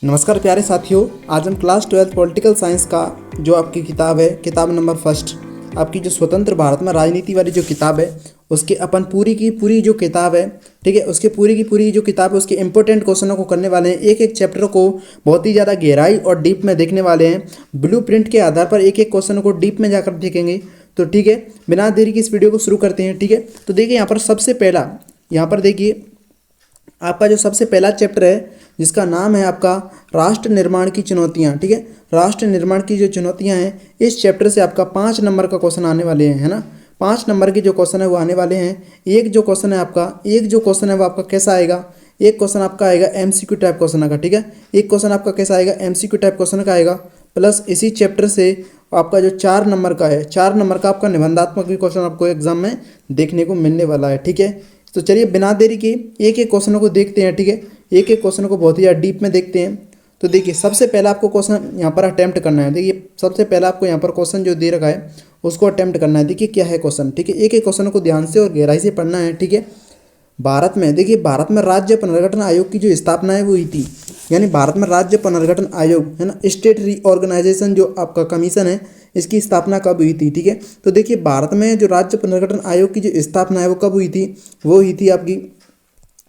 नमस्कार प्यारे साथियों, आज हम क्लास 12 पॉलिटिकल साइंस का जो आपकी किताब है, किताब नंबर फर्स्ट, आपकी जो स्वतंत्र भारत में राजनीति वाली जो किताब है, उसके अपन पूरी की पूरी जो किताब है, ठीक है, उसके पूरी की पूरी जो किताब है उसके इंपॉर्टेंट क्वेश्चनों को करने वाले हैं। एक एक चैप्टर को बहुत ही ज़्यादा गहराई और डीप में देखने वाले हैं। ब्लू प्रिंट के आधार पर एक एक क्वेश्चन को डीप में जाकर देखेंगे। तो ठीक है, बिना देरी की इस वीडियो को शुरू करते हैं। ठीक है, तो देखिए यहाँ पर सबसे पहला, यहाँ पर देखिए आपका जो सबसे पहला चैप्टर है जिसका नाम है आपका राष्ट्र निर्माण की चुनौतियां। ठीक है, राष्ट्र निर्माण की जो चुनौतियां हैं, इस चैप्टर से आपका 5 नंबर का क्वेश्चन आने वाले हैं, है ना। 5 नंबर के जो क्वेश्चन है वो आने वाले हैं। एक जो क्वेश्चन है आपका, एक जो क्वेश्चन है वो आपका कैसा आएगा, एक क्वेश्चन आपका आएगा एमसीक्यू टाइप क्वेश्चन आएगा। ठीक है, एक क्वेश्चन आपका कैसा आएगा, एमसीक्यू टाइप क्वेश्चन का आएगा। प्लस इसी चैप्टर से आपका जो 4 नंबर का है, 4 नंबर का आपका निबंधात्मक भी क्वेश्चन आपको एग्जाम में देखने को मिलने वाला है। ठीक है, तो चलिए बिना देरी के एक एक क्वेश्चनों को देखते हैं। ठीक है, एक एक क्वेश्चन को बहुत ही ज़्यादा डीप में देखते हैं। तो देखिए सबसे पहला आपको क्वेश्चन यहाँ पर अटेम्प्ट करना है। देखिए सबसे पहला आपको यहाँ पर क्वेश्चन जो दे रखा है उसको अटेम्प्ट करना है। देखिए क्या है क्वेश्चन। ठीक है, एक एक क्वेश्चन को ध्यान से और गहराई से पढ़ना है। ठीक है, भारत में देखिए, भारत में राज्य पुनर्गठन आयोग की जो स्थापना है वो हुई थी, यानी भारत में राज्य पुनर्गठन आयोग है ना, स्टेट रीऑर्गेनाइजेशन जो आपका कमीशन है, इसकी स्थापना कब हुई थी। ठीक है, तो देखिए भारत में जो राज्य पुनर्गठन आयोग की जो स्थापना है वो कब हुई थी, वो हुई थी आपकी,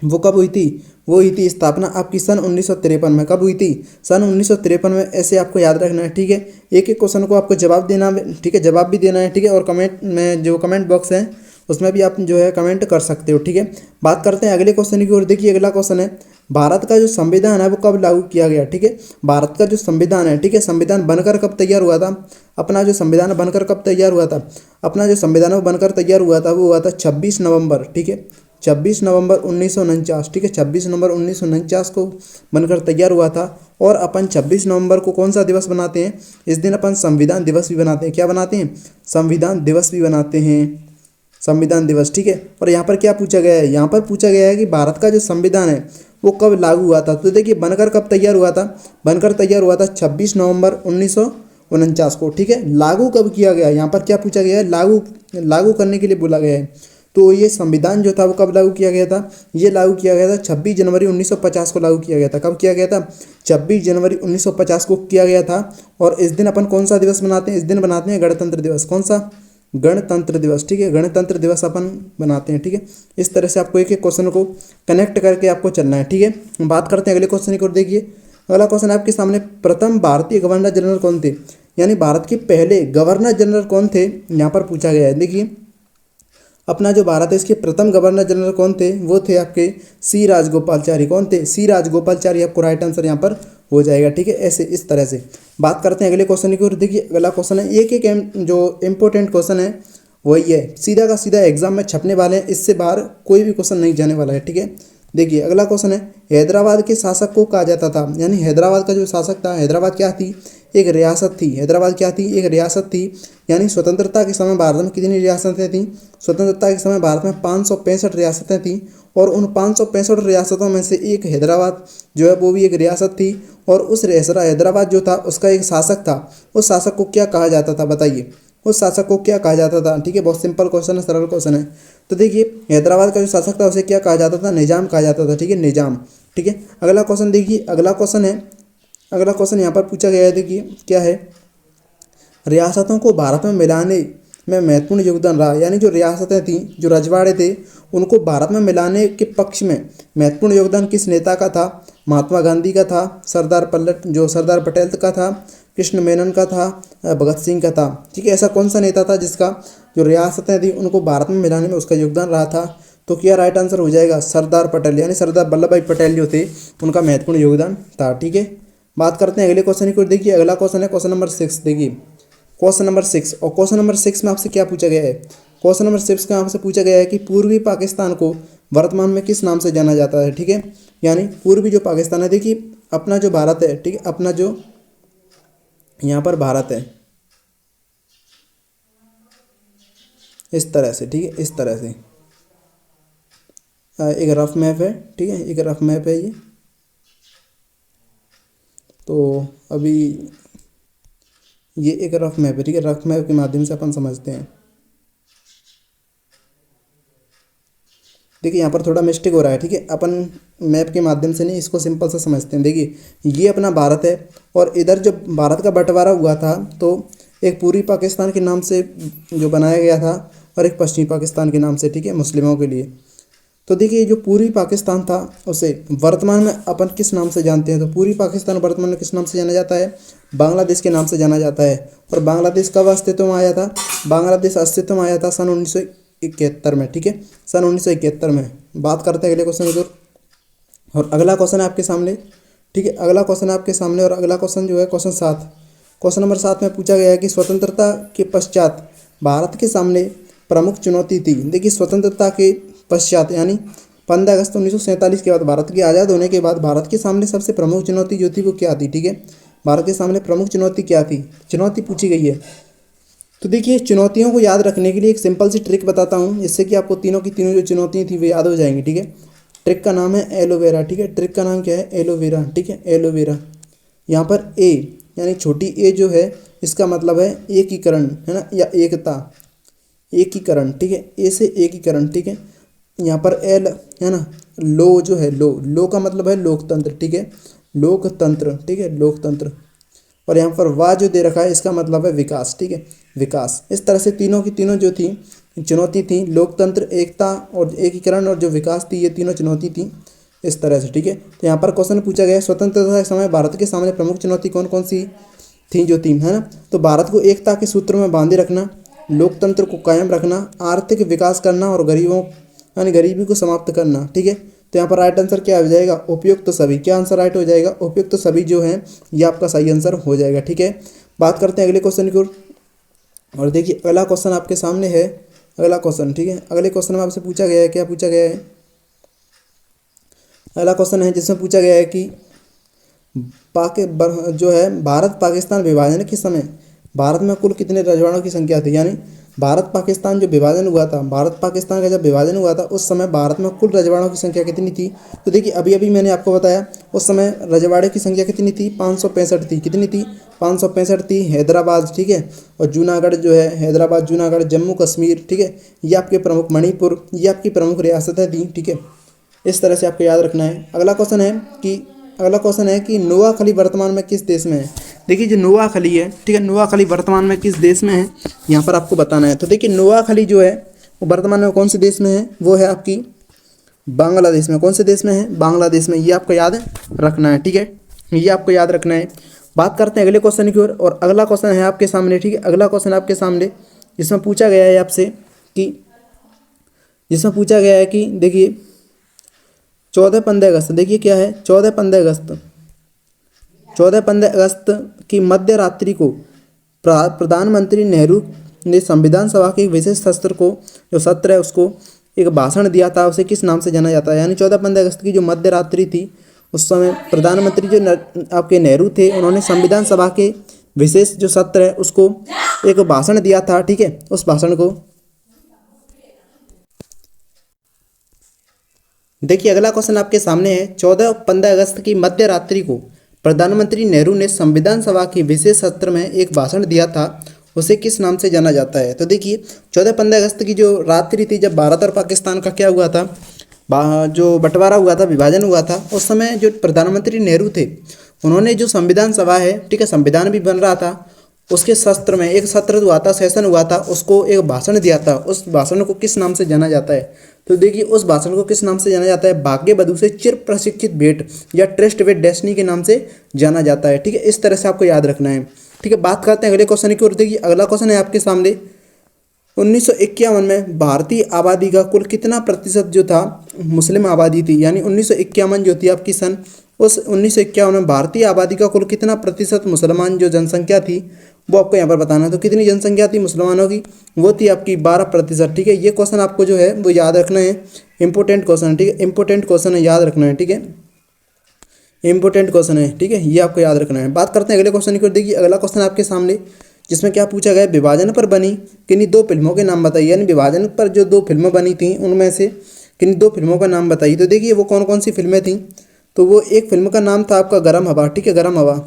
वो कब हुई थी, वो हुई थी स्थापना आपकी सन 1953 में। कब हुई थी, सन 1953 में। ऐसे आपको याद रखना है। ठीक है, एक एक क्वेश्चन को आपको जवाब देना, ठीक है, जवाब भी देना है। ठीक है, और कमेंट में जो कमेंट बॉक्स है उसमें भी आप जो है कमेंट कर सकते हो। ठीक है, बात करते हैं अगले क्वेश्चन की ओर। देखिए अगला क्वेश्चन है, भारत का जो संविधान है वो कब लागू किया गया। ठीक है, भारत का जो संविधान है, ठीक है, संविधान बनकर कब तैयार हुआ था, अपना जो संविधान बनकर कब तैयार हुआ था, अपना जो संविधान वो बनकर तैयार हुआ था वो हुआ था 26 नवंबर। ठीक है, 26 नवंबर 1949। ठीक है, 26 नवंबर 1949 को बनकर तैयार हुआ था। और अपन 26 नवंबर को कौन सा दिवस बनाते हैं, इस दिन अपन संविधान दिवस भी बनाते हैं। क्या बनाते हैं, संविधान दिवस भी बनाते हैं, संविधान दिवस। ठीक है, और यहाँ पर क्या पूछा गया है, यहाँ पर पूछा गया है कि भारत का जो संविधान है वो कब लागू हुआ था। तो देखिए बनकर कब तैयार हुआ था, बनकर तैयार हुआ था 26 नवंबर 1949 को। ठीक है, लागू कब किया गया, यहाँ पर क्या पूछा गया है, लागू लागू करने के लिए बोला गया है। तो ये संविधान जो था वो कब लागू किया गया था, ये लागू किया गया था 26 जनवरी 1950 को लागू किया गया था। कब किया गया था, 26 जनवरी 1950 को किया गया था। और इस दिन अपन कौन सा दिवस मनाते हैं, इस दिन बनाते हैं गणतंत्र दिवस। कौन सा, गणतंत्र दिवस। ठीक है, गणतंत्र दिवस अपन बनाते हैं। ठीक है, इस तरह से आपको एक एक क्वेश्चन को कनेक्ट करके आपको चलना है। ठीक है, हम बात करते हैं अगले क्वेश्चन की ओर। देखिए अगला क्वेश्चन आपके सामने, प्रथम भारतीय गवर्नर जनरल कौन थे, यानी भारत के पहले गवर्नर जनरल कौन थे, यहाँ पर पूछा गया है। देखिए अपना जो भारत है इसके प्रथम गवर्नर जनरल कौन थे, वो थे आपके सी राजगोपालचारी। कौन थे, सी राजगोपालचारी, आपको राइट आंसर यहाँ पर हो जाएगा। ठीक है, ऐसे इस तरह से बात करते हैं अगले क्वेश्चन की ओर। देखिए अगला क्वेश्चन है, एक एक जो इम्पोर्टेंट क्वेश्चन है वही है, सीधा का सीधा एग्जाम में छपने वाले हैं, इससे बाहर कोई भी क्वेश्चन नहीं जाने वाला है। ठीक है, देखिए अगला क्वेश्चन है, हैदराबाद के शासक को कहा जाता था, यानी हैदराबाद का जो शासक था, हैदराबाद क्या थी, एक रियासत थी। हैदराबाद क्या थी, एक रियासत थी। यानी स्वतंत्रता के समय भारत में कितनी रियासतें थीं, स्वतंत्रता के समय भारत में 565 रियासतें थीं। और उन 565 रियासतों में से एक हैदराबाद जो है वो भी एक रियासत थी। और उस हैदराबाद जो था उसका एक शासक था, उस शासक को क्या कहा जाता था, बताइए, उस शासक को क्या कहा जाता था। ठीक है, बहुत सिंपल क्वेश्चन है, सरल क्वेश्चन है। तो देखिए हैदराबाद का जो शासक था उसे क्या कहा जाता था, निजाम कहा जाता था। ठीक है, निजाम। ठीक है, अगला क्वेश्चन देखिए, अगला क्वेश्चन है, अगला क्वेश्चन यहाँ पर पूछा गया है। देखिए क्या है, रियासतों को भारत में मिलाने में महत्वपूर्ण योगदान रहा, यानी जो रियासतें थीं, जो रजवाड़े थे, उनको भारत में मिलाने के पक्ष में महत्वपूर्ण योगदान किस नेता का था, महात्मा गांधी का था, सरदार पटेल का था, कृष्ण मेनन का था, भगत सिंह का था। ठीक है, ऐसा कौन सा नेता था जिसका जो रियासतें थी उनको भारत में मिलाने में उसका योगदान रहा था। तो क्या राइट आंसर हो जाएगा, सरदार पटेल, यानी सरदार वल्लभ भाई पटेल जो थे उनका महत्वपूर्ण योगदान था। ठीक है, बात करते हैं अगले क्वेश्चन की ओर। देखिए अगला क्वेश्चन है क्वेश्चन नंबर 6। देखिए क्वेश्चन नंबर 6, और क्वेश्चन नंबर 6 में आपसे क्या पूछा गया है, क्वेश्चन नंबर 6 में आपसे पूछा गया है कि पूर्वी पाकिस्तान को वर्तमान में किस नाम से जाना जाता है। ठीक है, यानी पूर्वी जो पाकिस्तान है, देखिए अपना जो भारत है, ठीक है, अपना जो यहाँ पर भारत है, इस तरह से, ठीक है, इस तरह से एक रफ मैप है। ठीक है, एक रफ मैप है ये। तो अभी ये एक रफ मैप है। ठीक है, रफ मैप के माध्यम से अपन समझते हैं। देखिए यहाँ पर थोड़ा मिस्टेक हो रहा है, ठीक है। अपन मैप के माध्यम से नहीं, इसको सिंपल से समझते हैं। देखिए ये अपना भारत है और इधर जब भारत का बंटवारा हुआ था तो एक पूर्वी पाकिस्तान के नाम से जो बनाया गया था और एक पश्चिमी पाकिस्तान के नाम से, ठीक है, मुस्लिमों के लिए। तो देखिए जो पूर्वी पाकिस्तान था उसे वर्तमान में अपन किस नाम से जानते हैं, तो पूर्वी पाकिस्तान वर्तमान में किस नाम से जाना जाता है, बांग्लादेश के नाम से जाना जाता है। और बांग्लादेश कब अस्तित्व में आया था, बांग्लादेश अस्तित्व में आया था सन 1971 में, ठीक है, सन 1971 में। बात करते हैं अगले क्वेश्चन की। और अगला क्वेश्चन है आपके सामने, ठीक है, अगला क्वेश्चन आपके सामने। और अगला क्वेश्चन जो है क्वेश्चन 7, क्वेश्चन नंबर 7 में पूछा गया है कि स्वतंत्रता के पश्चात भारत के सामने प्रमुख चुनौती थी। देखिए स्वतंत्रता के पश्चात यानी 15 अगस्त 1947 के बाद, भारत के आज़ाद होने के बाद भारत के सामने सबसे प्रमुख चुनौती जो थी वो क्या थी, ठीक है, भारत के सामने प्रमुख चुनौती क्या थी, चुनौती पूछी गई है। तो देखिए चुनौतियों को याद रखने के लिए एक सिंपल सी ट्रिक बताता हूँ, जिससे कि आपको तीनों की तीनों जो चुनौतियाँ थी वो याद हो जाएंगी, ठीक है। ट्रिक का नाम है एलोवेरा, ठीक है, ट्रिक का नाम क्या है, एलोवेरा, ठीक है, एलोवेरा। यहाँ पर ए यानी छोटी ए जो है इसका मतलब है एकीकरण, है ना, या एकता, एकीकरण, ठीक है, ए से एकीकरण, ठीक है। यहाँ पर एल है ना, लो जो है, लो का मतलब है लोकतंत्र, ठीक है, लोकतंत्र, ठीक है, लोकतंत्र। और यहाँ पर वाह जो दे रखा है इसका मतलब है विकास, ठीक है, विकास। इस तरह से तीनों की तीनों जो थी चुनौती थी, लोकतंत्र, एकता और एकीकरण और जो विकास थी, ये तीनों चुनौती थी इस तरह से, ठीक है। तो यहाँ पर क्वेश्चन पूछा गया है स्वतंत्रता के समय भारत के सामने प्रमुख चुनौती कौन कौन सी थी जो थी, है ना। तो भारत को एकता के सूत्र में बांधे रखना, लोकतंत्र को कायम रखना, आर्थिक विकास करना और गरीबों यानी गरीबी को समाप्त करना, ठीक है। तो यहाँ पर राइट आंसर क्या हो जाएगा, उपयुक्त तो सभी। क्या आंसर राइट हो जाएगा, उपयुक्त तो सभी जो है ये आपका सही आंसर हो जाएगा, ठीक है। बात करते हैं अगले क्वेश्चन की ओर। और देखिए अगला क्वेश्चन आपके सामने है, अगला क्वेश्चन, ठीक है। अगले क्वेश्चन में आपसे पूछा गया है, क्या पूछा गया है, अगला क्वेश्चन है जिसमें पूछा गया है कि जो है भारत पाकिस्तान विभाजन के समय भारत में कुल कितने रजवाड़ों की संख्या थी। यानी भारत पाकिस्तान जो विभाजन हुआ था, भारत पाकिस्तान का जब विभाजन हुआ था उस समय भारत में कुल रजवाड़ों की संख्या कितनी थी। तो देखिए अभी अभी मैंने आपको बताया उस समय रजवाड़े की संख्या कितनी थी, 565 थी। कितनी थी, 565 थी। हैदराबाद, ठीक है, और जूनागढ़ जो है, हैदराबाद, जूनागढ़, जम्मू कश्मीर, ठीक है, ये आपके प्रमुख, मणिपुर, ये आपकी प्रमुख रियासतें थी, ठीक है। इस तरह से आपको याद रखना है। अगला क्वेश्चन है कि नोआखली वर्तमान में किस देश में है। देखिए जो नोआखली है, ठीक है, नोआखली वर्तमान में किस देश में है यहाँ पर आपको बताना है। तो देखिए नोआखली जो है वो वर्तमान में कौन से देश में है, वो है आपकी बांग्लादेश में। कौन से देश में है, बांग्लादेश में। ये आपको याद रखना है, ठीक है, ये आपको याद रखना है। बात करते हैं अगले क्वेश्चन की ओर। और अगला क्वेश्चन है आपके सामने, ठीक है, अगला क्वेश्चन आपके सामने जिसमें पूछा गया है आपसे कि देखिए 14-15 अगस्त, देखिए क्या है, 14-15 अगस्त की मध्य रात्रि को प्रधानमंत्री नेहरू ने संविधान सभा के एक विशेष सत्र को, जो सत्र है उसको एक भाषण दिया था, उसे किस नाम से जाना जाता है। यानी 14-15 अगस्त की जो मध्य रात्रि थी उस समय प्रधानमंत्री जो आपके नेहरू थे उन्होंने संविधान सभा के विशेष जो सत्र है उसको एक भाषण दिया था, ठीक है। उस भाषण को देखिए अगला क्वेश्चन आपके सामने है, 14-15 अगस्त की मध्य रात्रि को प्रधानमंत्री नेहरू ने संविधान सभा के विशेष सत्र में एक भाषण दिया था, उसे किस नाम से जाना जाता है। तो देखिए 14-15 अगस्त की जो रात्रि थी जब भारत और पाकिस्तान का क्या हुआ था, जो बंटवारा हुआ था, विभाजन हुआ था, उस समय जो प्रधानमंत्री नेहरू थे उन्होंने जो संविधान सभा है, ठीक है, संविधान भी बन रहा था, उसके सत्र में एक सत्र हुआ था, सेशन हुआ था, उसको एक भाषण दिया था। उस भाषण को किस नाम से जाना जाता है। तो देखिए उस भाषण को किस नाम से जाना जाता है, भाग्य बधू से चिर प्रशिक्षित भेंट या ट्रस्ट विद डेस्टिनी के नाम से जाना जाता है, ठीक है। इस तरह से आपको याद रखना है, ठीक है। बात करते हैं अगले क्वेश्चन की ओर। देखिए अगला क्वेश्चन है आपके सामने, 1951 में भारतीय आबादी का कुल कितना प्रतिशत जो था मुस्लिम आबादी थी। यानी 1951 जो थी आपकी सन, उस 1951 में भारतीय आबादी का कुल कितना प्रतिशत मुसलमान जो जनसंख्या थी वो आपको यहाँ पर बताना है। तो कितनी जनसंख्या थी मुसलमानों की, वो थी आपकी 12%, ठीक है। ये क्वेश्चन आपको जो है वो याद रखना है, इंपॉर्टेंट क्वेश्चन है, ठीक है, इंपॉर्टेंट क्वेश्चन है, याद रखना है, ठीक है, इंपॉर्टेंट क्वेश्चन है, ठीक है, ये आपको याद रखना है। बात करते हैं अगले क्वेश्चन की। देखिए अगला क्वेश्चन आपके सामने जिसमें क्या पूछा गया, विभाजन पर बनी किन्हीं 2 फिल्मों के नाम बताइए। यानी विभाजन पर जो 2 फिल्में बनी थी उनमें से किन्हीं 2 फिल्मों का नाम बताइए। तो देखिए वो कौन कौन सी फिल्में थीं। तो वो एक फिल्म का नाम था आपका गर्म हवा, ठीक है, गर्म हवा,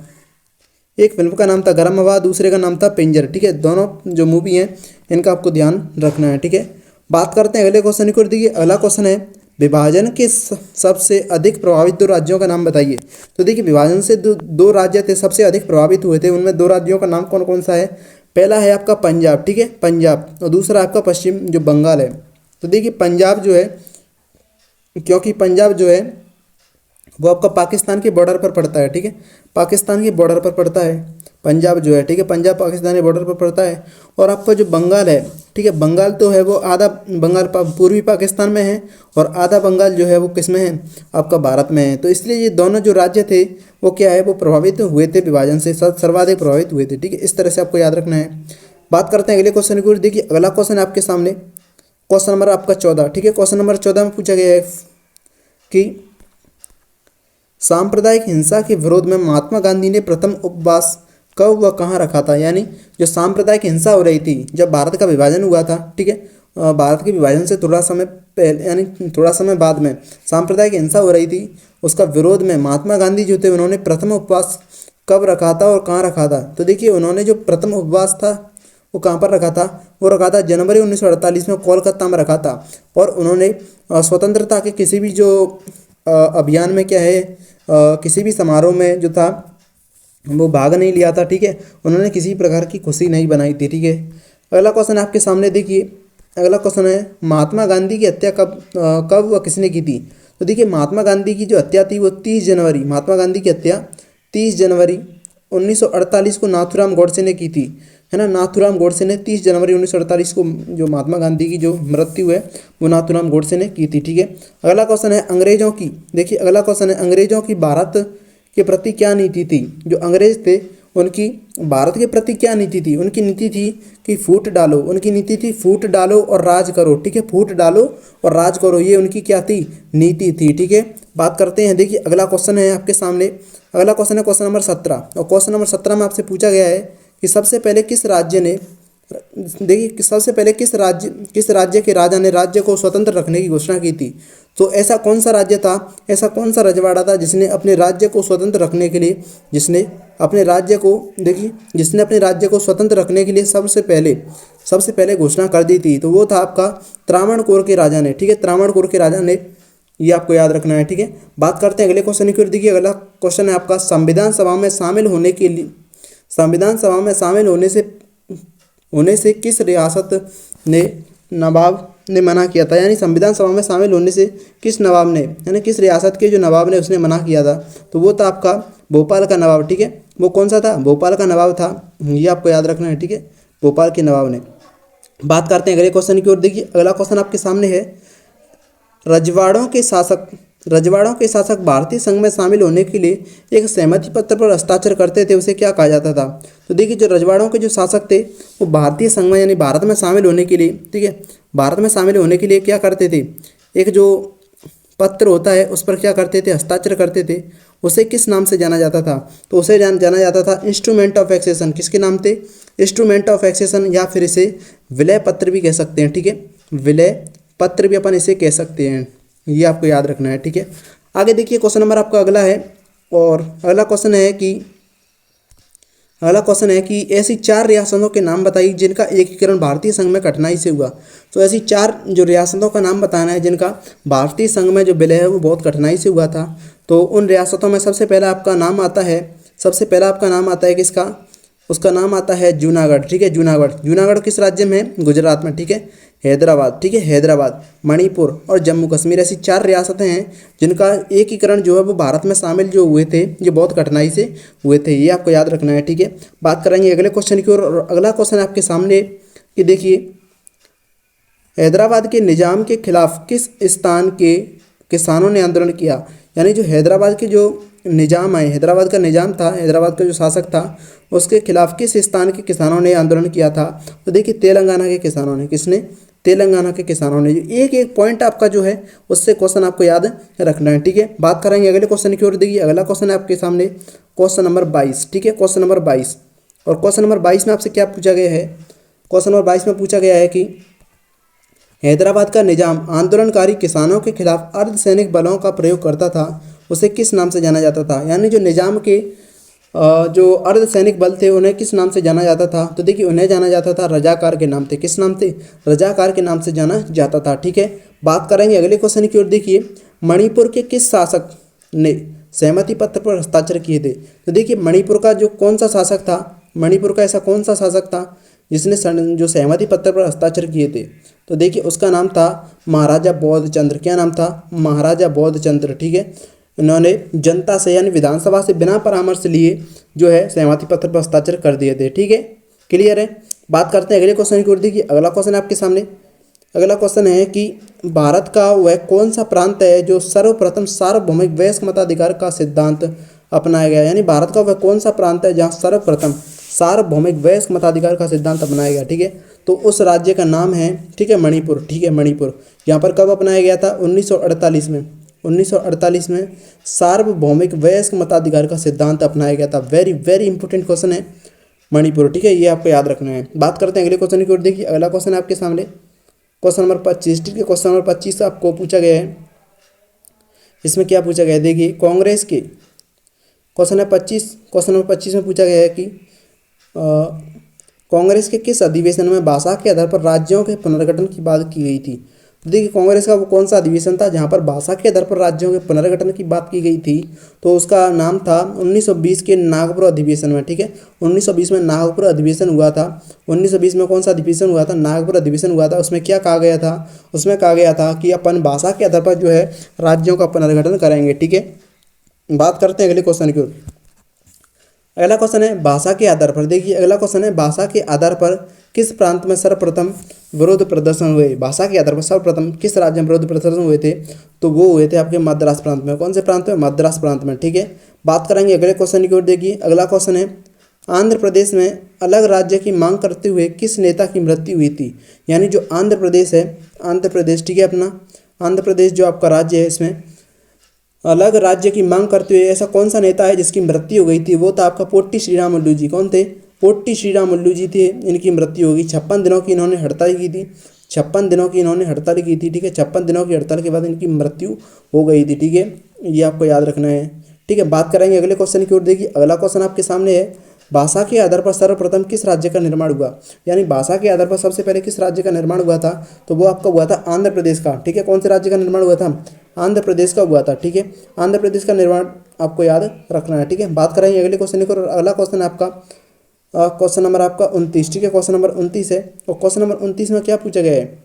एक फिल्म का नाम था गर्म हवा, दूसरे का नाम था पिंजर, ठीक है। दोनों जो मूवी हैं इनका आपको ध्यान रखना है, ठीक है। बात करते हैं अगले क्वेश्चन की। देखिए अगला क्वेश्चन है, विभाजन के सबसे अधिक प्रभावित दो राज्यों का नाम बताइए। तो देखिए विभाजन से दो राज्य थे सबसे अधिक प्रभावित हुए थे, उनमें दो राज्यों का नाम कौन कौन सा है। पहला है आपका पंजाब, ठीक है, पंजाब, और दूसरा आपका पश्चिम जो बंगाल है। तो देखिए पंजाब जो है, क्योंकि पंजाब जो है वो आपका पाकिस्तान के बॉर्डर पर पड़ता है, ठीक है, पाकिस्तान के बॉर्डर पर पड़ता है पंजाब जो है, ठीक है, पंजाब पाकिस्तान के बॉर्डर पर पड़ता है। और आपका जो बंगाल है, ठीक है, बंगाल तो है वो आधा बंगाल पूर्वी पाकिस्तान में है और आधा बंगाल जो है वो किस में है, आपका भारत में है। तो इसलिए ये दोनों जो राज्य थे वो क्या है, वो प्रभावित हुए थे विभाजन से, सर्वाधिक प्रभावित हुए थे, ठीक है। इस तरह से आपको याद रखना है। बात करते हैं अगले क्वेश्चन की। देखिए अगला क्वेश्चन है आपके सामने, क्वेश्चन नंबर आपका 14, ठीक है। क्वेश्चन नंबर 14 में पूछा गया है कि सांप्रदायिक हिंसा के विरोध में महात्मा गांधी ने प्रथम उपवास कब व कहाँ रखा था। यानी जो सांप्रदायिक हिंसा हो रही थी जब भारत का विभाजन हुआ था, ठीक है, भारत के विभाजन से थोड़ा समय पहले यानी थोड़ा समय बाद में सांप्रदायिक हिंसा हो रही थी, उसका विरोध में महात्मा गांधी जो थे उन्होंने प्रथम उपवास कब रखा था और कहाँ रखा था। तो देखिए उन्होंने जो प्रथम उपवास था वो कहाँ पर रखा था, वो रखा था जनवरी 1948 में कोलकाता में रखा था। और उन्होंने स्वतंत्रता के किसी भी जो अभियान में क्या है, किसी भी समारोह में जो था वो भाग नहीं लिया था, ठीक है, उन्होंने किसी प्रकार की खुशी नहीं बनाई थी, ठीक है। अगला क्वेश्चन आपके सामने देखिए, अगला क्वेश्चन है महात्मा गांधी की हत्या कब व किसने की थी। तो देखिए महात्मा गांधी की जो हत्या थी वो 30 जनवरी, महात्मा गांधी की हत्या 30 जनवरी 1948 को नाथूराम गोडसे ने की थी, है ना। नाथूराम गोडसे ने 30 जनवरी 1948 को जो महात्मा गांधी की जो मृत्यु है वो नाथूराम गोडसे ने की थी, ठीक है। अगला क्वेश्चन है अंग्रेजों की, देखिए अगला क्वेश्चन है अंग्रेजों की भारत के प्रति क्या नीति थी। जो अंग्रेज थे उनकी भारत के प्रति क्या नीति थी, उनकी नीति थी कि फूट डालो, उनकी नीति थी फूट डालो और राज करो, ठीक है, फूट डालो और राज करो, ये उनकी क्या थी, नीति थी, ठीक है। बात करते हैं, देखिए अगला क्वेश्चन है आपके सामने, अगला क्वेश्चन है क्वेश्चन नंबर 17। और क्वेश्चन नंबर 17 में आपसे पूछा गया है कि सबसे पहले किस राज्य ने, देखिए सबसे पहले किस राज्य के राजा ने राज्य को स्वतंत्र रखने की घोषणा की थी। तो ऐसा कौन सा राज्य था, ऐसा कौन सा रजवाड़ा था जिसने अपने राज्य को स्वतंत्र रखने के लिए, जिसने अपने राज्य को, देखिए जिसने अपने राज्य को स्वतंत्र रखने के लिए सबसे पहले घोषणा कर दी थी। तो वो था आपका त्रावणकोर के राजा ने, ठीक है, त्रावणकोर के राजा ने, ये आपको याद रखना है, ठीक है। बात करते हैं अगले क्वेश्चन की ओर। देखिए अगला क्वेश्चन है आपका संविधान सभा में शामिल होने के लिए, संविधान सभा में शामिल होने से किस रियासत ने नवाब ने मना किया था। यानी संविधान सभा में शामिल होने से किस नवाब ने, यानी किस रियासत के जो नवाब ने उसने मना किया था। तो वो था आपका भोपाल का नवाब, ठीक है, वो कौन सा था, भोपाल का नवाब था, ये आपको याद रखना है, ठीक है, भोपाल के नवाब ने। बात करते हैं अगले क्वेश्चन की ओर। देखिए अगला क्वेश्चन आपके सामने है रजवाड़ों के शासक भारतीय संघ में शामिल होने के लिए एक सहमति पत्र पर हस्ताक्षर करते थे, उसे क्या कहा जाता था। तो देखिए जो रजवाड़ों के जो शासक थे वो भारतीय संघ में यानी भारत में शामिल होने के लिए, ठीक है, भारत में शामिल होने के लिए क्या करते थे, एक जो पत्र होता है उस पर क्या करते थे, हस्ताक्षर करते थे, उसे किस नाम से जाना जाता था। तो उसे जाना जाता था इंस्ट्रूमेंट ऑफ एक्सेशन, किसके नाम थे, इंस्ट्रूमेंट ऑफ एक्सेशन, या फिर इसे विलय पत्र भी कह सकते हैं, ठीक है, विलय पत्र भी अपन इसे कह सकते हैं, ये आपको याद रखना है, ठीक है। आगे देखिए क्वेश्चन नंबर आपका अगला है, और अगला क्वेश्चन है कि ऐसी 4 रियासतों के नाम बताइए जिनका एकीकरण भारतीय संघ में कठिनाई से हुआ। तो ऐसी 4 जो रियासतों का नाम बताना है जिनका भारतीय संघ में जो विलय है वो बहुत कठिनाई से हुआ था। तो उन रियासतों में सबसे पहला आपका नाम आता है किसका, उसका नाम आता है जूनागढ़, ठीक है, जूनागढ़ किस राज्य में है, गुजरात में, ठीक है, हैदराबाद, ठीक है, हैदराबाद, मणिपुर और जम्मू कश्मीर, ऐसी 4 रियासतें हैं जिनका एकीकरण जो है वो भारत में शामिल जो हुए थे ये बहुत कठिनाई से हुए थे, ये आपको याद रखना है, ठीक है। बात करेंगे अगले क्वेश्चन की ओर, और अगला क्वेश्चन आपके सामने कि देखिए हैदराबाद के निजाम के खिलाफ किस स्थान के किसानों ने आंदोलन किया। यानी जो हैदराबाद के जो निजाम है, हैदराबाद का निजाम था, हैदराबाद का जो शासक था उसके खिलाफ किस स्थान के किसानों ने आंदोलन किया था। तो देखिए तेलंगाना के किसानों ने, किसने, तेलंगाना के किसानों ने। एक एक पॉइंट आपका जो है उससे क्वेश्चन आपको याद रखना है, ठीक है। बात करेंगे अगले क्वेश्चन की ओर। देखिए अगला क्वेश्चन है आपके सामने क्वेश्चन नंबर 22, ठीक है, क्वेश्चन नंबर 22। और क्वेश्चन नंबर 22 में आपसे क्या पूछा गया है, क्वेश्चन नंबर 22 में पूछा गया है कि हैदराबाद का निजाम आंदोलनकारी किसानों के खिलाफ अर्धसैनिक बलों का प्रयोग करता था, उसे किस नाम से जाना जाता था। यानी जो निजाम के जो अर्धसैनिक बल थे उन्हें किस नाम से जाना जाता था? तो देखिए उन्हें जाना जाता था रजाकार के नाम से। किस नाम से? रजाकार के नाम से जाना जाता था। ठीक है, बात करेंगे अगले क्वेश्चन की ओर। देखिए मणिपुर के किस शासक ने सहमति पत्र पर हस्ताक्षर किए थे? तो देखिए मणिपुर का जो कौन सा शासक था, मणिपुर का ऐसा कौन सा शासक था जिसने जो सहमति पत्र पर हस्ताक्षर किए थे? तो देखिए उसका नाम था महाराजा बोध चंद्र। क्या नाम था? महाराजा बोध चंद्र। ठीक है, इन्होंने जनता से यानी विधानसभा से बिना परामर्श लिए जो है सहमति पत्र पर हस्ताक्षर कर दिए थे। ठीक है, क्लियर है। बात करते हैं अगले क्वेश्चन की ओर। देखिए अगला क्वेश्चन आपके सामने, अगला क्वेश्चन है कि भारत का वह कौन सा प्रांत है जो सर्वप्रथम सार्वभौमिक वयस्क मताधिकार का सिद्धांत अपनाया गया? यानी भारत का वह कौन सा प्रांत है जहाँ सर्वप्रथम सार्वभौमिक वयस्क मताधिकार का सिद्धांत अपनाया गया? ठीक है, तो उस राज्य का नाम है, ठीक है, मणिपुर। ठीक है, मणिपुर। यहाँ पर कब अपनाया गया था? 1948 में। 1948 में सार्वभौमिक वयस्क मताधिकार का सिद्धांत अपनाया गया था। वेरी वेरी इंपॉर्टेंट क्वेश्चन है मणिपुर। ठीक है, ये आपको याद रखना है। बात करते हैं अगले क्वेश्चन की ओर। देखिए अगला क्वेश्चन आपके सामने क्वेश्चन नंबर 25। ठीक है, क्वेश्चन नंबर 25 आपको पूछा गया है। इसमें क्या पूछा गया है? देखिए कांग्रेस के क्वेश्चन है 25, क्वेश्चन नंबर 25 में पूछा गया है कि कांग्रेस के किस अधिवेशन में भाषा के आधार पर राज्यों के पुनर्गठन की बात की गई थी? तो देखिए कांग्रेस का वो कौन सा अधिवेशन था जहां पर भाषा के आधार पर राज्यों के पुनर्गठन की बात की गई थी? तो उसका नाम था 1920 के नागपुर अधिवेशन में। ठीक है, 1920 में नागपुर अधिवेशन हुआ था। 1920 में कौन सा अधिवेशन हुआ था? नागपुर अधिवेशन हुआ था। उसमें क्या कहा गया था? उसमें कहा गया था कि अपन भाषा के आधार पर जो है राज्यों का पुनर्गठन करेंगे। ठीक है, बात करते हैं अगले क्वेश्चन की ओर। अगला क्वेश्चन है भाषा के आधार पर। देखिए अगला क्वेश्चन है भाषा के आधार पर किस प्रांत में सर्वप्रथम विरोध प्रदर्शन हुए? भाषा के आधार पर सर्वप्रथम किस राज्य में विरोध प्रदर्शन हुए थे? तो वो हुए थे आपके मद्रास प्रांत में। कौन से प्रांत में? मद्रास प्रांत में। ठीक है, बात करेंगे अगले क्वेश्चन की ओर। देखिए अगला क्वेश्चन है आंध्र प्रदेश में अलग राज्य की मांग करते हुए किस नेता की मृत्यु हुई थी? यानी जो आंध्र प्रदेश है, आंध्र प्रदेश, ठीक है, अपना आंध्र प्रदेश जो आपका राज्य है, इसमें अलग राज्य की मांग करते हुए ऐसा कौन सा नेता है जिसकी मृत्यु हो गई थी? वो था आपका पोट्टी श्रीरामुलु जी। कौन थे? पोट्टी श्रीरामुलु जी थे। इनकी मृत्यु होगी। 56 दिनों की इन्होंने हड़ताल की थी। 56 दिनों की इन्होंने हड़ताल की थी। ठीक है, 56 दिनों की हड़ताल के बाद इनकी मृत्यु हो गई थी। ठीक है, ये आपको याद रखना है। ठीक है, बात करेंगे अगले क्वेश्चन की ओर। देखिए अगला क्वेश्चन आपके सामने है भाषा के आधार पर सर्वप्रथम किस राज्य का निर्माण हुआ? यानी भाषा के आधार पर सबसे पहले किस राज्य का निर्माण हुआ था? तो वो आपका हुआ था आंध्र प्रदेश का। ठीक है, कौन से राज्य का निर्माण हुआ था? आंध्र प्रदेश का हुआ था। ठीक है, आंध्र प्रदेश का निर्माण आपको याद रखना है। ठीक है, बात करेंगे अगले क्वेश्चन की। अगला क्वेश्चन आपका क्वेश्चन नंबर आपका 29। ठीक है, क्वेश्चन नंबर 29 है। और क्वेश्चन नंबर 29 में क्या पूछा गया है?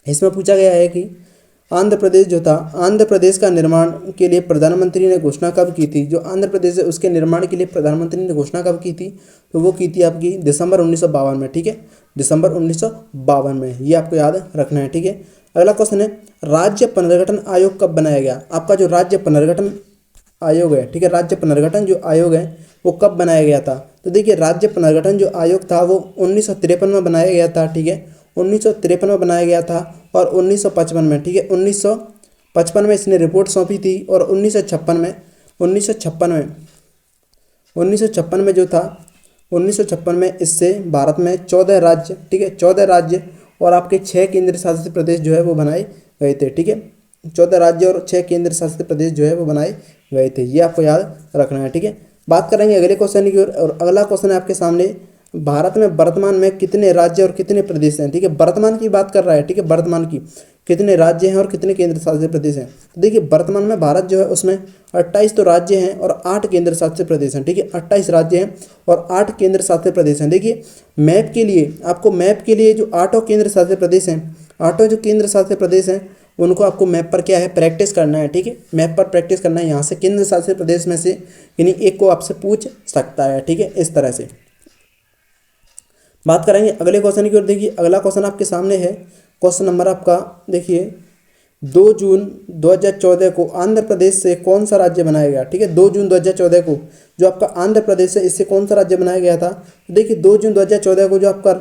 इसमें पूछा गया है कि आंध्र प्रदेश जो था, आंध्र प्रदेश का निर्माण के लिए प्रधानमंत्री ने घोषणा कब की थी? जो आंध्र प्रदेश है उसके निर्माण के लिए प्रधानमंत्री ने घोषणा कब की थी? तो वो की थी आपकी दिसंबर 1952 में। ठीक है, दिसंबर 1952 में। ये आपको याद रखना है। ठीक है, अगला क्वेश्चन है राज्य पुनर्गठन आयोग कब बनाया गया? आपका जो राज्य पुनर्गठन आयोग है, ठीक है, राज्य पुनर्गठन जो आयोग है वो कब बनाया गया था? तो देखिए राज्य पुनर्गठन जो आयोग था वो 1953 में बनाया गया था। ठीक है, 1953 में बनाया गया था। और 1955 में, ठीक है, 1955 में इसने रिपोर्ट सौंपी थी। और 1956 में 1956 में जो था, 1956 में इससे भारत में 14 राज्य, ठीक है, 14 राज्य और आपके 6 केंद्र शासित प्रदेश जो है वो बनाए गए थे। ठीक है, 14 राज्य और 6 केंद्र शासित प्रदेश जो है वो बनाए गए थे। ये आपको याद रखना है। ठीक है, बात करेंगे अगले क्वेश्चन की ओर। और अगला क्वेश्चन है आपके सामने भारत में वर्तमान में कितने राज्य और कितने प्रदेश हैं? ठीक है, वर्तमान की बात कर रहा है। ठीक है, वर्तमान की कितने राज्य हैं और कितने केंद्र शासित प्रदेश हैं? तो देखिए वर्तमान में भारत जो है उसमें 28 तो राज्य हैं और 8 केंद्र शासित प्रदेश हैं। ठीक है, 28 राज्य हैं और 8 केंद्र शासित प्रदेश हैं। देखिए मैप के लिए, आपको मैप के लिए जो 8 केंद्र शासित प्रदेश हैं, 8 जो केंद्र शासित प्रदेश हैं उनको आपको मैप पर क्या है, प्रैक्टिस करना है। ठीक है, मैप पर प्रैक्टिस करना है। यहाँ से केंद्र शासित प्रदेश में से यानी एक को आपसे पूछ सकता है। ठीक है, इस तरह से बात करेंगे अगले क्वेश्चन की ओर। देखिए अगला क्वेश्चन आपके सामने है। क्वेश्चन नंबर आपका देखिए 2 जून 2014 को आंध्र प्रदेश से कौन सा राज्य बनाया गया? ठीक है, 2 जून 2014 को जो आपका आंध्र प्रदेश है इससे कौन सा राज्य बनाया गया था? देखिए 2 जून 2014 को जो आपका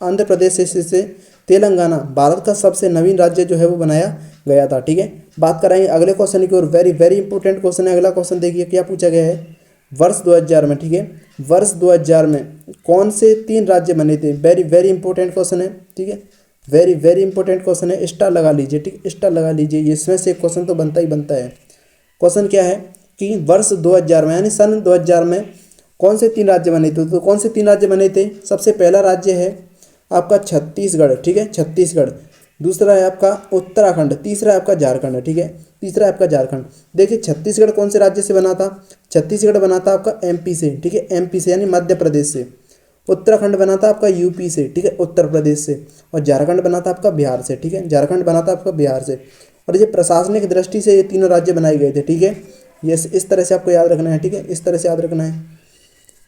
आंध्र प्रदेश है इससे तेलंगाना, भारत का सबसे नवीन राज्य जो है वो बनाया गया था। ठीक है, बात कराएंगे अगले क्वेश्चन की ओर। वेरी वेरी इंपॉर्टेंट क्वेश्चन है अगला क्वेश्चन। देखिए क्या पूछा गया है वर्ष 2000 में। ठीक है, वर्ष 2000 में कौन से 3 राज्य बने थे? वेरी वेरी इंपॉर्टेंट क्वेश्चन है। ठीक है, वेरी वेरी इंपॉर्टेंट क्वेश्चन है। स्टार लगा लीजिए। ठीक, स्टार लगा लीजिए। इसमें से क्वेश्चन तो बनता ही बनता है। क्वेश्चन क्या है कि वर्ष 2000 में यानी सन 2000 में कौन से 3 राज्य बने थे। तो कौन से 3 राज्य बने थे? सबसे पहला राज्य है आपका छत्तीसगढ़, ठीक है, छत्तीसगढ़। दूसरा है आपका उत्तराखंड, तीसरा है आपका झारखंड, ठीक है, तीसरा है आपका झारखंड। देखिए छत्तीसगढ़ कौन से राज्य से बना था? छत्तीसगढ़ बना था आपका एमपी से, ठीक है, एमपी से यानी मध्य प्रदेश से। उत्तराखंड बना था आपका यूपी से, ठीक है, उत्तर प्रदेश से। और झारखंड बना था आपका बिहार से, ठीक है, झारखंड बना था आपका बिहार से। और ये प्रशासनिक दृष्टि से ये तीनों राज्य बनाए गए थे, ठीक है। ये इस तरह से आपको याद रखना है, ठीक है, इस तरह से याद रखना है।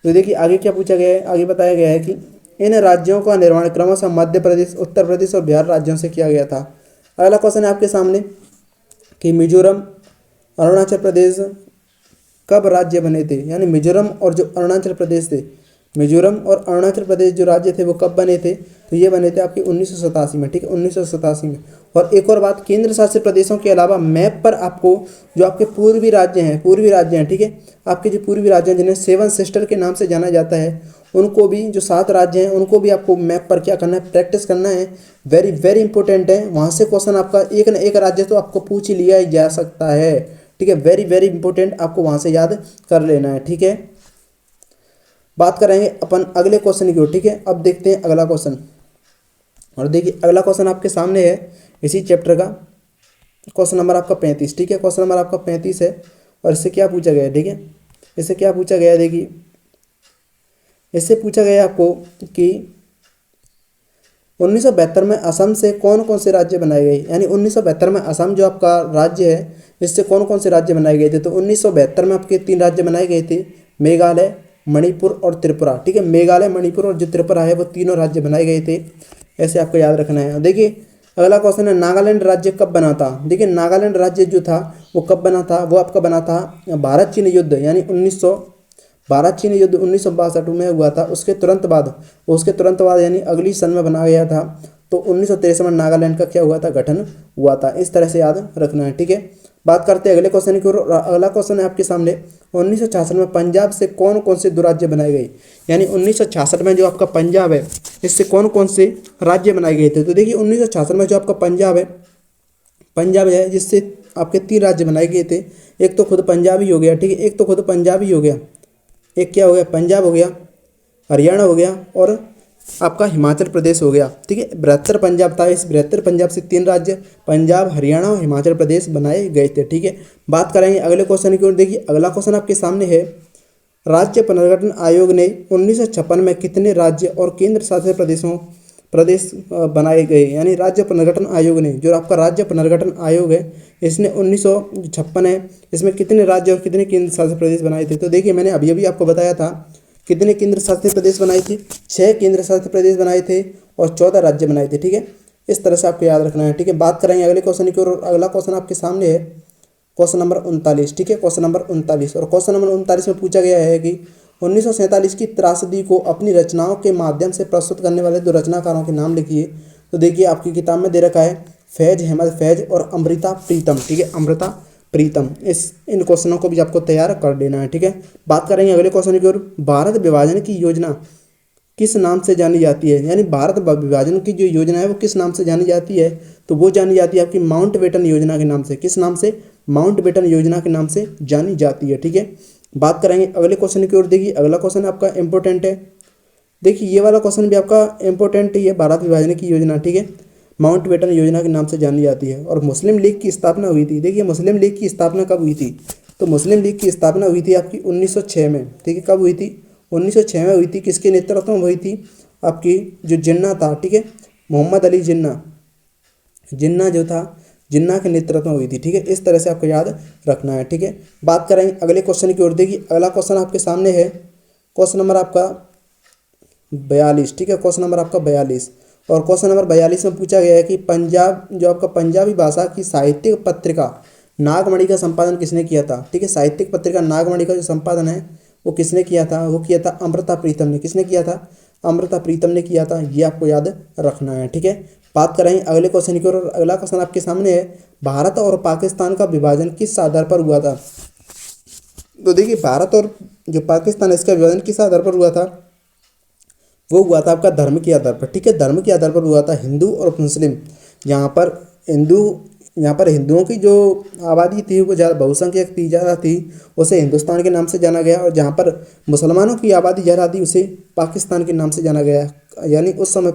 तो देखिए आगे क्या पूछा गया है, आगे बताया गया है कि इन राज्यों का निर्माण क्रमशः मध्य प्रदेश, उत्तर प्रदेश और बिहार राज्यों से किया गया था। अगला क्वेश्चन है आपके सामने कि मिजोरम, अरुणाचल प्रदेश कब राज्य बने थे? यानी मिजोरम और जो अरुणाचल प्रदेश थे, मिजोरम और अरुणाचल प्रदेश जो राज्य थे वो कब बने थे? तो ये बने थे आपके 1987 में, ठीक है, 1987 में। और एक और बात, केंद्र शासित प्रदेशों के अलावा मैप पर आपको जो आपके पूर्वी राज्य हैं, ठीक है, आपके जो पूर्वी राज्य हैं जिन्हें 7 सिस्टर के नाम से जाना जाता है, उनको भी, जो 7 राज्य हैं उनको भी आपको मैप पर क्या करना है? प्रैक्टिस करना है। वेरी वेरी इंपॉर्टेंट है। वहाँ से क्वेश्चन आपका एक न एक राज्य तो आपको पूछ ही लिया जा सकता है, ठीक है, वेरी वेरी इंपॉर्टेंट, आपको वहाँ से याद कर लेना है, ठीक है। बात करेंगे अपन अगले क्वेश्चन की ओर, ठीक है। अब देखते हैं अगला क्वेश्चन। और देखिए अगला क्वेश्चन आपके सामने है इसी चैप्टर का, क्वेश्चन नंबर आपका 35, ठीक है, क्वेश्चन नंबर आपका 35 है। और इससे क्या पूछा गया है, ठीक है, इससे क्या पूछा गया है, देखिए इससे पूछा गया है आपको कि 1972 में असम से कौन कौन से राज्य बनाए गए। यानी 1972 में असम जो आपका राज्य है, इससे कौन कौन से राज्य बनाए गए थे? तो 1972 में आपके 3 राज्य बनाए गए थे, मेघालय, मणिपुर और त्रिपुरा, ठीक है, मेघालय, मणिपुर और जो त्रिपुरा है वो तीनों राज्य बनाए गए थे। ऐसे आपको याद रखना है। देखिए अगला क्वेश्चन है, नागालैंड राज्य कब बना था? देखिए नागालैंड राज्य जो था वो कब बना था? वो आपका बना था भारत चीन युद्ध, यानी 1962 में हुआ था। उसके तुरंत बाद यानी अगली सन में बनाया गया था। तो 1963 में नागालैंड का क्या हुआ था? गठन हुआ था। इस तरह से याद रखना है, ठीक है। बात करते हैं अगले क्वेश्चन की ओर। अगला क्वेश्चन है आपके सामने, 1966 में पंजाब से कौन कौन से 2 राज्य बनाए गए? यानी 1966 में जो आपका पंजाब है, इससे कौन कौन से राज्य बनाए गए थे? तो देखिए 1966 में जो आपका पंजाब है जिससे आपके 3 राज्य बनाए गए थे। एक तो खुद पंजाब ही हो गया, ठीक है, एक तो खुद पंजाब ही हो गया, एक क्या हो गया? पंजाब हो गया, हरियाणा हो गया और आपका हिमाचल प्रदेश हो गया, ठीक है। 72 पंजाब था, इस 72 पंजाब से 3 राज्य पंजाब, हरियाणा और हिमाचल प्रदेश बनाए गए थे, ठीक है। बात करेंगे अगले क्वेश्चन की ओर। देखिए अगला क्वेश्चन आपके सामने है, राज्य पुनर्गठन आयोग ने 1956 में कितने राज्य और केंद्र शासित प्रदेश बनाए गए? यानी राज्य पुनर्गठन आयोग ने, जो आपका राज्य पुनर्गठन आयोग है, इसने 1956 है, इसमें कितने राज्य और कितने केंद्र शासित प्रदेश बनाए थे? तो देखिए मैंने अभी अभी आपको बताया था कितने केंद्र शासित प्रदेश बनाए थे, 6 केंद्र शासित प्रदेश बनाए थे और 14 राज्य बनाए थे, ठीक है। इस तरह से आपको याद रखना है, ठीक है। बात करेंगे अगले क्वेश्चन की ओर। अगला क्वेश्चन आपके सामने है क्वेश्चन नंबर 39, ठीक है, क्वेश्चन नंबर 39। और क्वेश्चन नंबर 39 में पूछा गया है कि 1947 की त्रासदी को अपनी रचनाओं के माध्यम से प्रस्तुत करने वाले 2 रचनाकारों के नाम लिखिए। तो देखिए आपकी किताब में दे रखा है फैज अहमद फैज और अमृता प्रीतम, ठीक है, अमृता प्रीतम। इन क्वेश्चनों को भी आपको तैयार कर लेना है, ठीक है। बात करेंगे अगले क्वेश्चन की ओर। भारत विभाजन की योजना किस नाम से जानी जाती है? यानी भारत विभाजन की जो योजना है वो किस नाम से जानी जाती है? तो वो जानी जाती है आपकी माउंटबेटन योजना के नाम से। किस नाम से? माउंटबेटन योजना के नाम से जानी जाती है, ठीक है। बात करेंगे अगले क्वेश्चन की ओर। देखिए अगला क्वेश्चन आपका इंपॉर्टेंट है। देखिए ये वाला क्वेश्चन भी आपका इंपॉर्टेंट ही है, भारत विभाजन की योजना, ठीक है, माउंटबेटन योजना के नाम से जानी जाती है। और मुस्लिम लीग की स्थापना हुई थी। देखिए मुस्लिम लीग की स्थापना कब हुई थी? तो मुस्लिम लीग की स्थापना हुई थी आपकी 1906 में, ठीक है। कब हुई थी? 1906 में हुई थी। किसके नेतृत्व में हुई थी? आपकी जो जिन्ना था, ठीक है, मोहम्मद अली जिन्ना जो था, जिन्ना के नेतृत्व में हुई थी, ठीक है। इस तरह से आपको याद रखना है, ठीक है। बात करेंगे अगले क्वेश्चन की ओर। देखिए अगला क्वेश्चन आपके सामने है क्वेश्चन नंबर आपका 42, ठीक है, क्वेश्चन नंबर आपका 42। और क्वेश्चन नंबर 42 में पूछा गया है कि पंजाब जो आपका पंजाबी भाषा की साहित्यिक पत्रिका नागमणि का संपादन किसने किया था? ठीक है, साहित्यिक पत्रिका नागमणि का जो संपादन है वो किसने किया था? वो किया था अमृता प्रीतम ने। किसने किया था? अमृता प्रीतम ने किया था। ये आपको याद रखना है, ठीक है। बात करेंगे अगले क्वेश्चन की ओर। अगला क्वेश्चन आपके सामने है, भारत और पाकिस्तान का विभाजन किस आधार पर हुआ था? तो देखिए भारत और जो पाकिस्तान है इसका विभाजन किस आधार पर हुआ था? वो हुआ था आपका धर्म के आधार पर, ठीक है, धर्म के आधार पर हुआ था। हिंदू और मुस्लिम, यहाँ पर यहाँ पर हिंदुओं की जो आबादी थी वो ज़्यादा बहुसंख्यक थी, ज़्यादा थी, उसे हिंदुस्तान के नाम से जाना गया। और जहाँ पर मुसलमानों की आबादी ज़्यादा थी उसे पाकिस्तान के नाम से जाना गया। यानी उस समय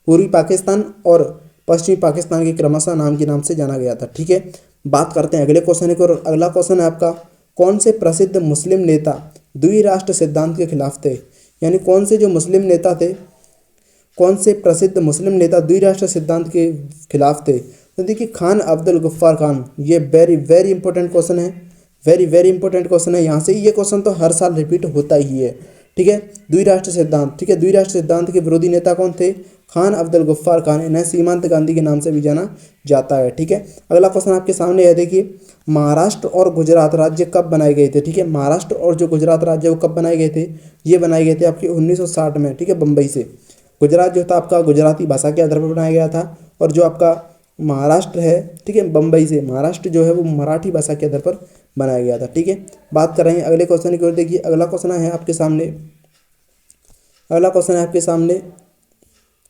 पूर्वी पाकिस्तान और पश्चिमी पाकिस्तान के क्रमशः नाम से जाना गया था। ठीक है, बात करते हैं अगले क्वेश्चन की। और अगला क्वेश्चन है आपका, कौन से प्रसिद्ध मुस्लिम नेता द्विराष्ट्र सिद्धांत के खिलाफ थे? यानी कौन से जो मुस्लिम नेता थे, कौन से प्रसिद्ध मुस्लिम नेता द्विराष्ट्र सिद्धांत के खिलाफ थे? तो देखिए खान अब्दुल गफ्फार खान। ये वेरी वेरी इंपॉर्टेंट क्वेश्चन है, वेरी वेरी इंपॉर्टेंट क्वेश्चन है। यहाँ से ये क्वेश्चन तो हर साल रिपीट होता ही है। ठीक है, द्विराष्ट्र सिद्धांत। ठीक है, द्विराष्ट्र सिद्धांत के विरोधी नेता कौन थे? खान अब्दुल गफ्फार खान। इन्हें सीमांत गांधी के नाम से भी जाना जाता है। ठीक है, अगला क्वेश्चन आपके सामने है, देखिए महाराष्ट्र और गुजरात राज्य कब बनाए गए थे? ठीक है, महाराष्ट्र और जो गुजरात राज्य वो कब बनाए गए थे? ये बनाए गए थे आपके 1960 में। ठीक है, बम्बई से। गुजरात जो था आपका गुजराती भाषा के आधार पर बनाया गया था, और जो आपका महाराष्ट्र है, ठीक है, बम्बई से। महाराष्ट्र जो है वो मराठी भाषा के आधार पर बनाया गया था। ठीक है, बात कर रहे हैं अगले क्वेश्चन की ओर। देखिए अगला क्वेश्चन है आपके सामने, अगला क्वेश्चन है आपके सामने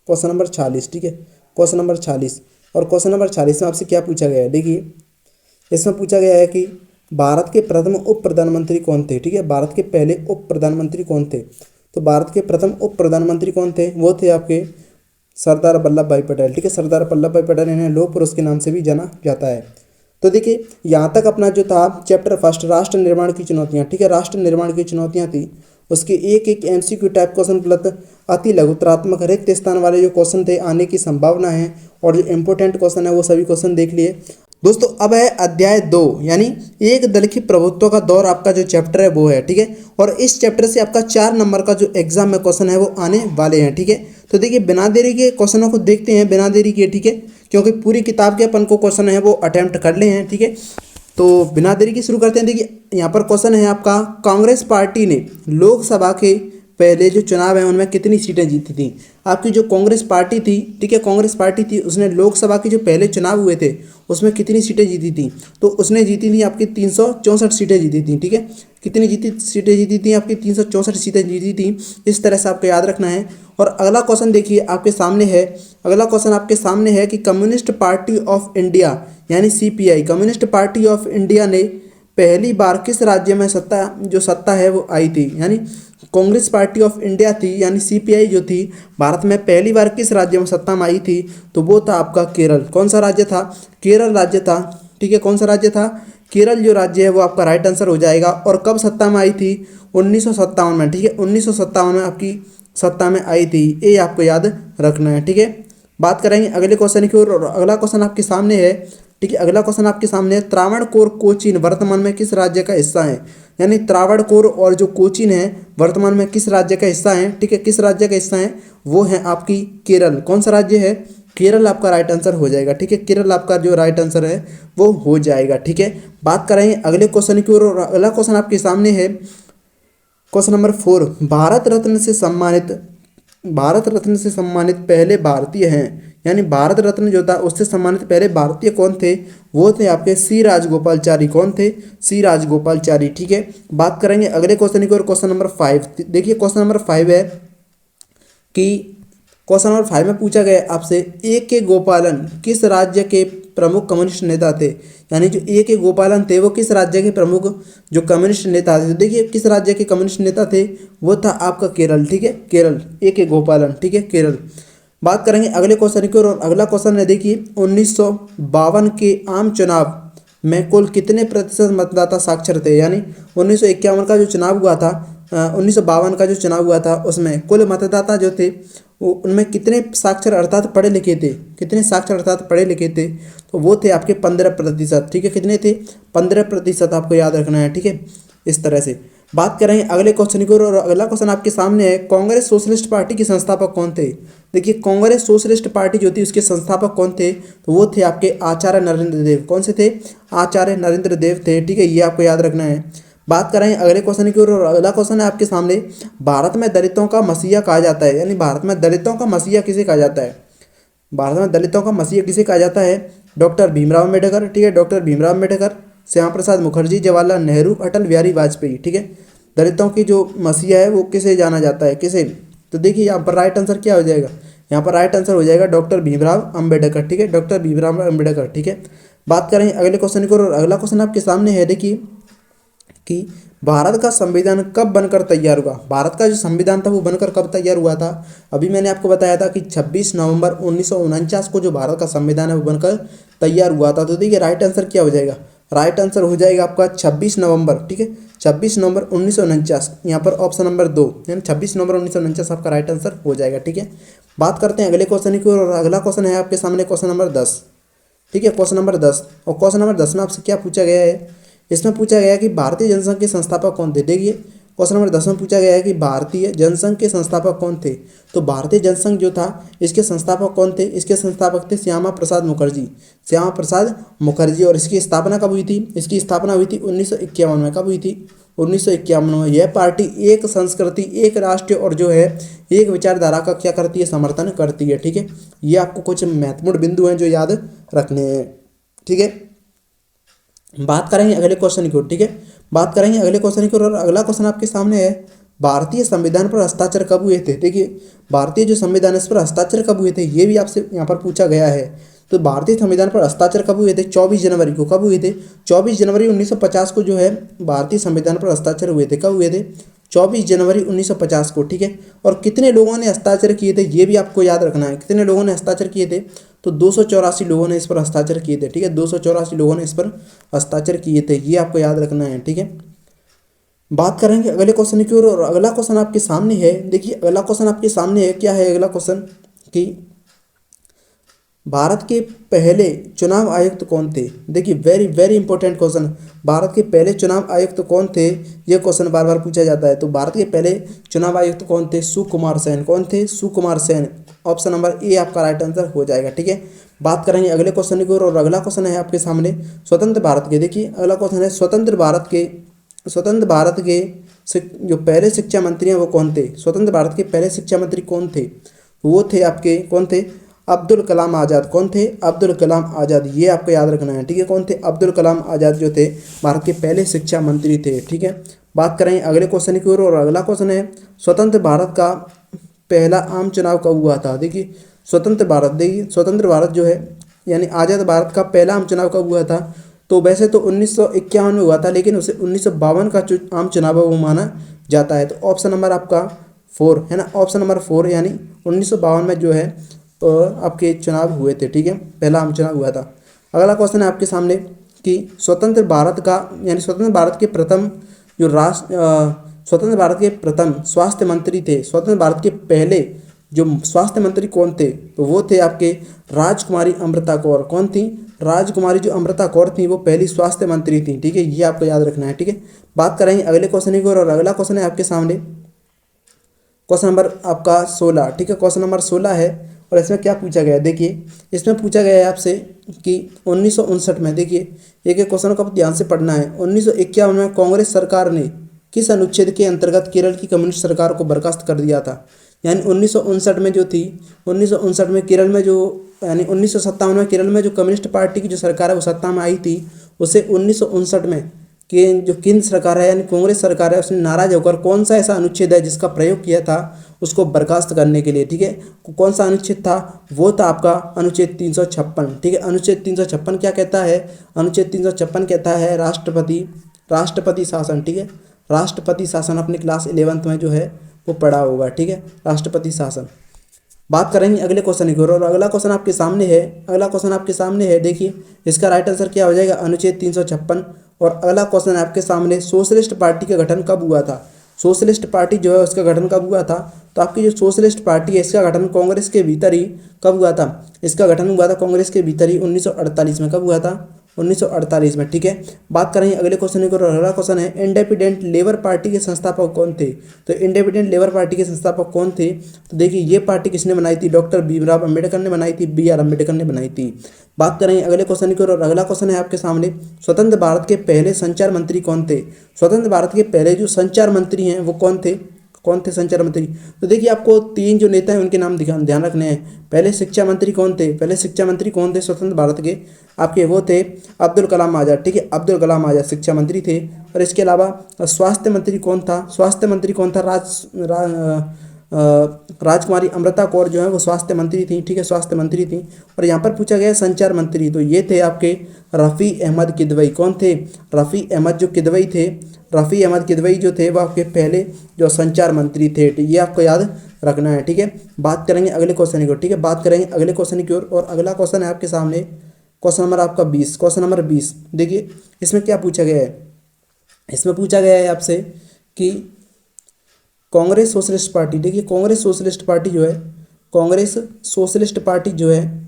क्वेश्चन नंबर 46। ठीक है, क्वेश्चन नंबर 46। और क्वेश्चन नंबर 46 में आपसे क्या पूछा गया है? देखिए इसमें पूछा गया है कि भारत के प्रथम उप प्रधानमंत्री कौन थे? ठीक है, भारत के पहले उप प्रधानमंत्री कौन थे? तो भारत के प्रथम उप प्रधानमंत्री कौन थे? वो थे आपके सरदार वल्लभ भाई पटेल। ठीक है, सरदार वल्लभ भाई पटेल, इन्हें लौह पुरुष के नाम से भी जाना जाता है। तो देखिए यहाँ तक अपना जो था चैप्टर फर्स्ट, राष्ट्र निर्माण की चुनौतियाँ। ठीक है, राष्ट्र निर्माण की चुनौतियाँ थी, उसके एक एक MCQ टाइप क्वेश्चन प्लस अति लघुतरात्मक रिक्त स्थान वाले जो क्वेश्चन थे आने की संभावना है, और जो इंपॉर्टेंट क्वेश्चन है वो सभी क्वेश्चन देख लिए दोस्तों। अब है अध्याय 2, यानी एक दल की प्रभुत्व का दौर। आपका जो चैप्टर है वो है। ठीक है, और इस चैप्टर से आपका 4 नंबर का जो एग्जाम में क्वेश्चन है वो आने वाले हैं। ठीक है, तो देखिए बिना देरी के क्वेश्चनों को देखते हैं, बिना देरी के। ठीक है, क्योंकि पूरी किताब के अपन को क्वेश्चन है वो अटेम्प्ट कर ले हैं। ठीक है, तो बिना देरी के शुरू करते हैं। देखिए यहाँ पर क्वेश्चन है आपका, कांग्रेस पार्टी ने लोकसभा के पहले जो चुनाव है उनमें कितनी सीटें जीती थी? आपकी जो कांग्रेस पार्टी थी, ठीक है, कांग्रेस पार्टी थी, उसने लोकसभा के जो पहले चुनाव हुए थे उसमें कितनी सीटें जीती थी? तो उसने जीती थी आपकी 364 सीटें जीती थी। ठीक है, कितनी सीटें जीती थी? आपकी 364 सीटें जीती थी। इस तरह से आपको याद रखना है। और अगला क्वेश्चन देखिए आपके सामने है, अगला क्वेश्चन आपके सामने है कि कम्युनिस्ट पार्टी ऑफ इंडिया यानी CPI, communist party of India ने पहली बार किस राज्य में सत्ता है वो आई थी? यानी कांग्रेस पार्टी ऑफ इंडिया थी यानी CPI जो थी, भारत में पहली बार किस राज्य में सत्ता में आई थी? तो वो था आपका केरल। कौन सा राज्य था? केरल राज्य था। ठीक है, कौन सा राज्य था? केरल जो राज्य है वो आपका राइट आंसर हो जाएगा। और कब सत्ता में आई थी? 1957 में। ठीक है, 1957 में आपकी सत्ता में आई थी, ये आपको याद रखना है। ठीक है, बात करेंगे अगले क्वेश्चन की और अगला क्वेश्चन आपके सामने है। ठीक है, अगला क्वेश्चन आपके सामने है, त्रावणकोर कोचीन वर्तमान में किस राज्य का हिस्सा है? यानी त्रावणकोर और जो कोचीन है वर्तमान में किस राज्य का हिस्सा है? ठीक है, किस राज्य का हिस्सा है? वो है आपकी केरल। कौन सा राज्य है? केरल आपका राइट आंसर हो जाएगा। ठीक है, केरल आपका जो राइट आंसर है वो हो जाएगा। ठीक है, बात करेंगे अगले क्वेश्चन की और अगला क्वेश्चन आपके सामने है क्वेश्चन नंबर 4, भारत रत्न से सम्मानित पहले भारतीय हैं। यानी भारत रत्न जो था उससे सम्मानित पहले भारतीय कौन थे? वो थे आपके C राजगोपालचारी। कौन थे? C राजगोपालचारी। ठीक है, बात करेंगे अगले क्वेश्चन की और क्वेश्चन नंबर 5। देखिए क्वेश्चन नंबर 5 है कि क्वेश्चन नंबर 5 में पूछा गया आपसे, A.K. गोपालन किस राज्य के प्रमुख कम्युनिस्ट नेता थे? यानी जो A.K. गोपालन थे वो किस राज्य के प्रमुख जो कम्युनिस्ट नेता थे? तो देखिए किस राज्य के कम्युनिस्ट नेता थे? वो था आपका केरल। ठीक है, केरल, A.K. गोपालन। ठीक है, केरल। बात करेंगे अगले क्वेश्चन की और अगला क्वेश्चन है देखिए, 1952 के आम चुनाव में कुल कितने प्रतिशत मतदाता साक्षर थे? यानी 1951 का जो चुनाव हुआ था, 1952 का जो चुनाव हुआ था उसमें कुल मतदाता जो थे वो उनमें कितने साक्षर अर्थात पढ़े लिखे थे? कितने साक्षर अर्थात पढ़े लिखे थे? तो वो थे आपके 15%। ठीक है, कितने थे? 15% आपको याद रखना है। ठीक है, इस तरह से बात करेंगे अगले क्वेश्चन की और अगला क्वेश्चन आपके सामने है, कांग्रेस सोशलिस्ट पार्टी के संस्थापक कौन थे? देखिए कांग्रेस सोशलिस्ट पार्टी जो थी उसके संस्थापक कौन थे? तो वो थे आपके आचार्य नरेंद्र देव। कौन से थे? आचार्य नरेंद्र देव थे। ठीक है, ये आपको याद रखना है। बात करें अगले क्वेश्चन की और अगला क्वेश्चन है आपके सामने, भारत में दलितों का मसीहा कहा जाता है। यानी भारत में दलितों का मसीहा किसे कहा जाता है? भारत में दलितों का मसीहा किसे कहा जाता है? डॉक्टर भीमराव अम्बेडकर। ठीक है, डॉक्टर भीमराव अम्बेडकर, श्यामा प्रसाद मुखर्जी, जवाहरलाल नेहरू, अटल बिहारी वाजपेयी। ठीक है, दलितों की जो मसीहा है वो किसे जाना जाता है? किसे? तो देखिए यहाँ पर राइट आंसर क्या हो जाएगा? यहाँ पर राइट आंसर हो जाएगा डॉक्टर भीमराव अम्बेडकर। ठीक है, डॉक्टर भीमराव अम्बेडकर। ठीक है, बात करें अगले क्वेश्चन की, और अगला क्वेश्चन आपके सामने है, देखिए कि भारत का संविधान कब बनकर तैयार हुआ। भारत का जो संविधान था वो बनकर कब तैयार हुआ था। अभी मैंने आपको बताया था कि 26 नवंबर 1949 को जो भारत का संविधान है वो बनकर तैयार हुआ था। तो देखिए राइट आंसर क्या हो जाएगा, राइट आंसर हो जाएगा आपका 26 नवंबर, ठीक है, 26 नवंबर 1949। यहाँ पर ऑप्शन नंबर 2 यानी 26 नवंबर 1949 आपका राइट आंसर हो जाएगा, ठीक है। बात करते हैं अगले क्वेश्चन की, और अगला क्वेश्चन है आपके सामने क्वेश्चन नंबर 10, ठीक है, क्वेश्चन नंबर 10। और क्वेश्चन नंबर 10 में आपसे क्या पूछा गया है, इसमें पूछा गया है कि भारतीय जनसंघ के संस्थापक कौन थे। देखिए क्वेश्चन नंबर 10 में पूछा गया है कि भारतीय जनसंघ के संस्थापक कौन थे। तो भारतीय जनसंघ जो था इसके संस्थापक कौन थे, इसके संस्थापक थे श्यामा प्रसाद मुखर्जी, श्यामा प्रसाद मुखर्जी। और इसकी स्थापना कब हुई थी, इसकी स्थापना हुई थी 1951 में। कब हुई थी, 1951 में। यह पार्टी एक संस्कृति, एक राष्ट्र और जो है एक विचारधारा का क्या करती है, समर्थन करती है, ठीक है। ये आपको कुछ महत्वपूर्ण बिंदु हैं जो याद रखने हैं, ठीक है। बात करेंगे अगले क्वेश्चन की, ठीक है, बात करेंगे अगले क्वेश्चन की, और अगला क्वेश्चन आपके सामने है, भारतीय संविधान पर हस्ताक्षर कब हुए थे। देखिए भारतीय जो संविधान है इस पर हस्ताक्षर कब हुए थे, ये भी आपसे यहाँ पर पूछा गया है। तो भारतीय संविधान पर हस्ताक्षर कब हुए थे, 24 जनवरी को। कब हुए थे, 24 जनवरी 1950 को जो है भारतीय संविधान पर हस्ताक्षर हुए थे। कब हुए थे, 24 जनवरी 1950 को, ठीक है। और कितने लोगों ने हस्ताक्षर किए थे ये भी आपको याद रखना है, कितने लोगों ने हस्ताक्षर किए थे। तो 284 लोगों ने इस पर हस्ताक्षर किए थे, ठीक है, 284 लोगों ने इस पर हस्ताक्षर किए थे, ये आपको याद रखना है, ठीक है। बात करेंगे अगले क्वेश्चन की, और अगला क्वेश्चन आपके सामने है। देखिए अगला क्वेश्चन आपके सामने है, क्या है अगला क्वेश्चन कि भारत के पहले चुनाव आयुक्त कौन थे। देखिए very very important question, Bharat के पहले चुनाव आयुक्त कौन थे, ये क्वेश्चन बार बार पूछा जाता है। तो भारत के पहले चुनाव आयुक्त कौन थे, सुकुमार सेन। कौन थे, Sukumar Sen. Option number A आपका राइट आंसर हो जाएगा, ठीक है। बात करेंगे अगले क्वेश्चन की, और अगला क्वेश्चन है आपके सामने स्वतंत्र भारत के। देखिए अगला क्वेश्चन है स्वतंत्र भारत के जो पहले शिक्षा मंत्री हैं वो कौन थे। स्वतंत्र भारत के पहले शिक्षा मंत्री कौन थे, वो थे आपके, कौन थे, अब्दुल कलाम आज़ाद। कौन थे, अब्दुल कलाम आज़ाद, ये आपको याद रखना है, ठीक है। कौन थे, अब्दुल कलाम आज़ाद जो थे भारत के पहले शिक्षा मंत्री थे, ठीक है। बात करें अगले क्वेश्चन की, और अगला क्वेश्चन है स्वतंत्र भारत का पहला आम चुनाव कब हुआ था। देखिए स्वतंत्र भारत, देखिए स्वतंत्र भारत जो है यानी आज़ाद भारत का पहला आम चुनाव कब हुआ था। तो वैसे तो 1951 में हुआ था, लेकिन उसे 1952 का आम चुनाव वो माना जाता है। तो ऑप्शन नंबर आपका 4 है ना, ऑप्शन नंबर 4 यानी 1952 में जो है आपके चुनाव हुए थे, ठीक है, पहला आम चुनाव हुआ था। अगला क्वेश्चन है आपके सामने कि स्वतंत्र भारत का यानी स्वतंत्र भारत के प्रथम जो स्वतंत्र भारत के प्रथम स्वास्थ्य मंत्री थे, स्वतंत्र भारत के पहले जो स्वास्थ्य मंत्री कौन थे। तो वो थे आपके राजकुमारी अमृता कौर। कौन थी, राजकुमारी जो अमृता कौर थी वो पहली स्वास्थ्य मंत्री थी, ठीक है, ये आपको याद रखना है, ठीक है। बात करेंगे अगले क्वेश्चन की, और अगला क्वेश्चन है आपके सामने क्वेश्चन नंबर आपका 16, ठीक है, क्वेश्चन नंबर 16 है। और इसमें क्या पूछा गया है, देखिए इसमें पूछा गया है आपसे कि 1959 में, देखिए एक एक क्वेश्चन को ध्यान से पढ़ना है। 1951 में कांग्रेस सरकार ने किस अनुच्छेद के अंतर्गत केरल की कम्युनिस्ट सरकार को बर्खास्त कर दिया था। यानी 1959 में जो थी, 1959 में केरल में जो यानी 1957 में केरल में जो कम्युनिस्ट पार्टी की जो सरकार है वो सत्ता में आई थी, उसे 1959 में कि जो केंद्र सरकार है यानी कांग्रेस सरकार है उसने नाराज होकर कौन सा ऐसा अनुच्छेद है जिसका प्रयोग किया था उसको बर्खास्त करने के लिए, ठीक है। कौन सा अनुच्छेद था, वो था आपका अनुच्छेद 356, ठीक है। अनुच्छेद 356 क्या कहता है, अनुच्छेद 356 कहता है राष्ट्रपति शासन, ठीक है, राष्ट्रपति शासन। अपने क्लास 11th में जो है वो पढ़ा होगा, ठीक है, राष्ट्रपति शासन। बात करेंगे अगले क्वेश्चन की, और अगला क्वेश्चन आपके सामने है, अगला क्वेश्चन आपके सामने है। देखिए इसका राइट आंसर क्या हो जाएगा, अनुच्छेद 356। और अगला क्वेश्चन आपके सामने सोशलिस्ट पार्टी का गठन कब हुआ था। सोशलिस्ट पार्टी जो है उसका गठन कब हुआ था। तो आपकी जो सोशलिस्ट पार्टी है इसका गठन कांग्रेस के भीतर ही कब हुआ था, इसका गठन हुआ था कांग्रेस के भीतर ही 1948 में। कब हुआ था, 1948 में, ठीक है। बात करेंगे अगले क्वेश्चन की, और अगला क्वेश्चन है इंडिपेंडेंट लेबर पार्टी के संस्थापक कौन थे। तो इंडिपेंडेंट लेबर पार्टी के संस्थापक कौन थे, तो देखिए ये पार्टी किसने बनाई थी, डॉक्टर भीमराव अंबेडकर ने बनाई थी, बी आर अम्बेडकर ने बनाई थी। बात करेंगे अगले क्वेश्चन की, और अगला क्वेश्चन है आपके सामने स्वतंत्र भारत के पहले संचार मंत्री कौन थे। स्वतंत्र भारत के पहले जो संचार मंत्री हैं वो कौन थे, कौन थे संचार मंत्री। तो देखिए आपको 3 जो नेता हैं उनके नाम ध्यान रखने हैं। पहले शिक्षा मंत्री कौन थे, पहले शिक्षा मंत्री कौन थे स्वतंत्र भारत के आपके, वो थे अब्दुल कलाम आज़ाद, ठीक है, अब्दुल कलाम आज़ाद शिक्षा मंत्री थे। और इसके अलावा स्वास्थ्य मंत्री कौन था, स्वास्थ्य मंत्री कौन था, राजकुमारी अमृता कौर जो है वो स्वास्थ्य मंत्री थी, ठीक है, स्वास्थ्य मंत्री थी। और यहाँ पर पूछा गया है संचार मंत्री, तो ये थे आपके रफ़ी अहमद किदवई। कौन थे? रफ़ी अहमद जो किदवई थे, रफ़ी अहमद किदवई जो थे वो आपके पहले जो संचार मंत्री थे, ये आपको याद रखना है, ठीक है। बात करेंगे अगले क्वेश्चन की ओर, ठीक है, बात करेंगे अगले क्वेश्चन की ओर। और अगला क्वेश्चन है आपके सामने क्वेश्चन नंबर आपका 20, क्वेश्चन नंबर 20। देखिए इसमें क्या पूछा गया है, इसमें पूछा गया है आपसे कि कांग्रेस सोशलिस्ट पार्टी, देखिए कांग्रेस सोशलिस्ट पार्टी जो है, कांग्रेस सोशलिस्ट पार्टी जो है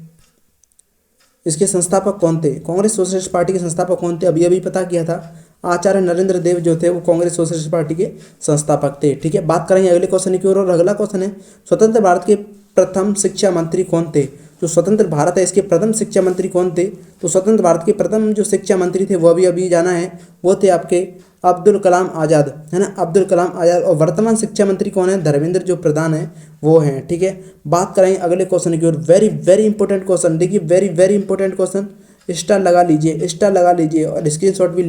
इसके संस्थापक कौन थे? कांग्रेस सोशलिस्ट पार्टी के संस्थापक कौन थे? अभी अभी पता किया था, आचार्य नरेंद्र देव जो थे वो कांग्रेस सोशलिस्ट पार्टी के संस्थापक थे, ठीक है। बात करेंगे अगले क्वेश्चन की ओर। और अगला क्वेश्चन है स्वतंत्र भारत के प्रथम शिक्षा मंत्री कौन थे? जो स्वतंत्र भारत है इसके प्रथम शिक्षा मंत्री कौन थे? तो स्वतंत्र भारत के प्रथम जो शिक्षा मंत्री थे वो अभी अभी जाना है, वो थे आपके अब्दुल कलाम आज़ाद, है ना, अब्दुल कलाम आज़ाद। और वर्तमान शिक्षा मंत्री कौन है? धर्मेंद्र जो प्रधान है वो हैं, ठीक है। बात करेंगे अगले क्वेश्चन की ओर। वेरी वेरी इंपॉर्टेंट क्वेश्चन, देखिए very very important question, star लगा लीजिए, स्टार लगा लीजिए, और स्क्रीनशॉट भी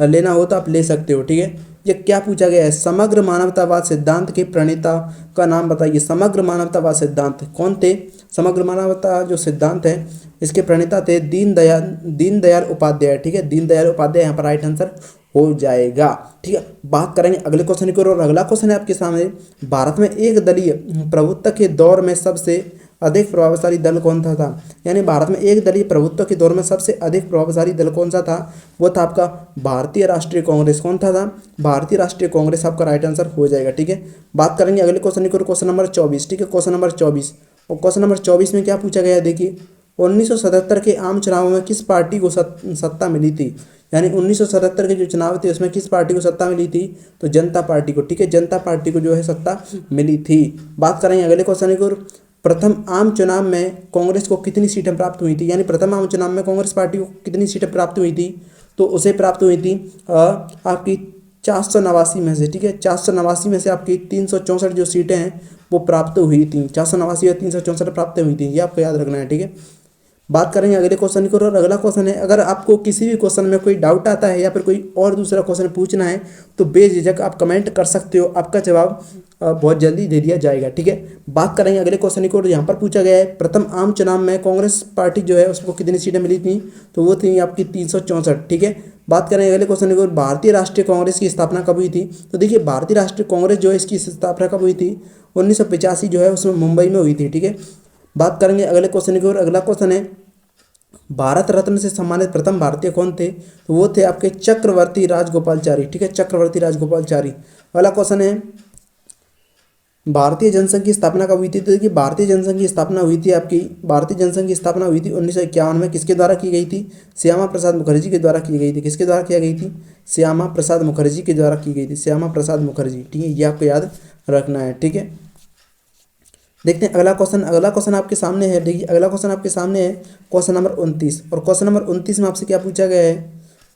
लेना हो तो आप ले सकते हो, ठीक है। ये क्या पूछा गया है? समग्र मानवतावाद सिद्धांत के प्रणेता का नाम बताइए। समग्र मानवतावाद सिद्धांत कौन थे? समग्र मानवता जो सिद्धांत है इसके प्रणेता थे दीनदयाल उपाध्याय, ठीक है, दीनदयाल उपाध्याय यहाँ पर राइट आंसर हो जाएगा, ठीक है। बात करेंगे अगले क्वेश्चन की ओर। और अगला क्वेश्चन है आपके सामने, भारत में एक दलीय प्रभुत्व के दौर में सबसे अधिक प्रभावशाली दल कौन था? यानी भारत में एक दलीय प्रभुत्व के दौर में सबसे अधिक प्रभावशाली दल कौन सा था? वो था आपका भारतीय राष्ट्रीय कांग्रेस। कौन था? भारतीय राष्ट्रीय कांग्रेस आपका राइट आंसर हो जाएगा, ठीक है। बात करेंगे अगले क्वेश्चन की ओर, क्वेश्चन नंबर 24, ठीक है, क्वेश्चन नंबर 24। और क्वेश्चन नंबर 24 में क्या पूछा गया है? देखिए 1977 के आम चुनावों में किस पार्टी को सत्ता मिली थी? यानी 1977 के जो चुनाव थे उसमें किस पार्टी को सत्ता मिली थी? तो जनता पार्टी को, ठीक है, जनता पार्टी को जो है सत्ता मिली थी। बात करेंगे अगले क्वेश्चन की ओर। प्रथम आम चुनाव में कांग्रेस को कितनी सीटें प्राप्त हुई थी? यानी प्रथम आम चुनाव में कांग्रेस पार्टी को कितनी सीटें प्राप्त हुई थी? तो उसे प्राप्त हुई थी आपकी 489 में से, ठीक है, 489 में से आपकी 364 जो सीटें हैं वो प्राप्त हुई थी। 489 या 364 प्राप्त हुई थी, ये आपको याद रखना है, ठीक है। बात करेंगे अगले क्वेश्चन की। और अगला क्वेश्चन है, अगर आपको किसी भी क्वेश्चन में कोई डाउट आता है या फिर कोई और दूसरा क्वेश्चन पूछना है तो बेझिझक आप कमेंट कर सकते हो, आपका जवाब बहुत जल्दी दे दिया जाएगा, ठीक है। बात करेंगे अगले क्वेश्चन की। और यहाँ पर पूछा गया है प्रथम आम चुनाव में कांग्रेस पार्टी जो है उसको कितनी सीटें मिली थी? तो वो थी आपकी 364, ठीक है। बात करेंगे अगले क्वेश्चन की ओर। भारतीय राष्ट्रीय कांग्रेस की स्थापना कब हुई थी? तो देखिए भारतीय राष्ट्रीय कांग्रेस जो है इसकी स्थापना कब हुई थी? 1985 जो है उसमें मुंबई में हुई थी, ठीक है। बात करेंगे अगले क्वेश्चन की ओर। अगला क्वेश्चन है भारत रत्न से सम्मानित प्रथम भारतीय कौन थे? तो वो थे आपके चक्रवर्ती राजगोपालचारी, ठीक है, चक्रवर्ती राजगोपालचारी। अगला क्वेश्चन है भारतीय जनसंघ की स्थापना कब हुई थी? तो देखिए भारतीय जनसंघ की स्थापना हुई थी आपकी, भारतीय जनसंघ की स्थापना हुई थी 1951 में। किसके द्वारा की गई थी? श्यामा प्रसाद मुखर्जी के द्वारा की गई थी। किसके द्वारा किया गई थी? श्यामा प्रसाद मुखर्जी के द्वारा की गई थी, श्यामा प्रसाद मुखर्जी, ठीक है, ये आपको याद रखना है, ठीक है। देखते हैं अगला क्वेश्चन। अगला क्वेश्चन आपके सामने है, देखिए अगला क्वेश्चन आपके सामने है क्वेश्चन नंबर 29। और क्वेश्चन नंबर 29 में आपसे क्या पूछा गया है?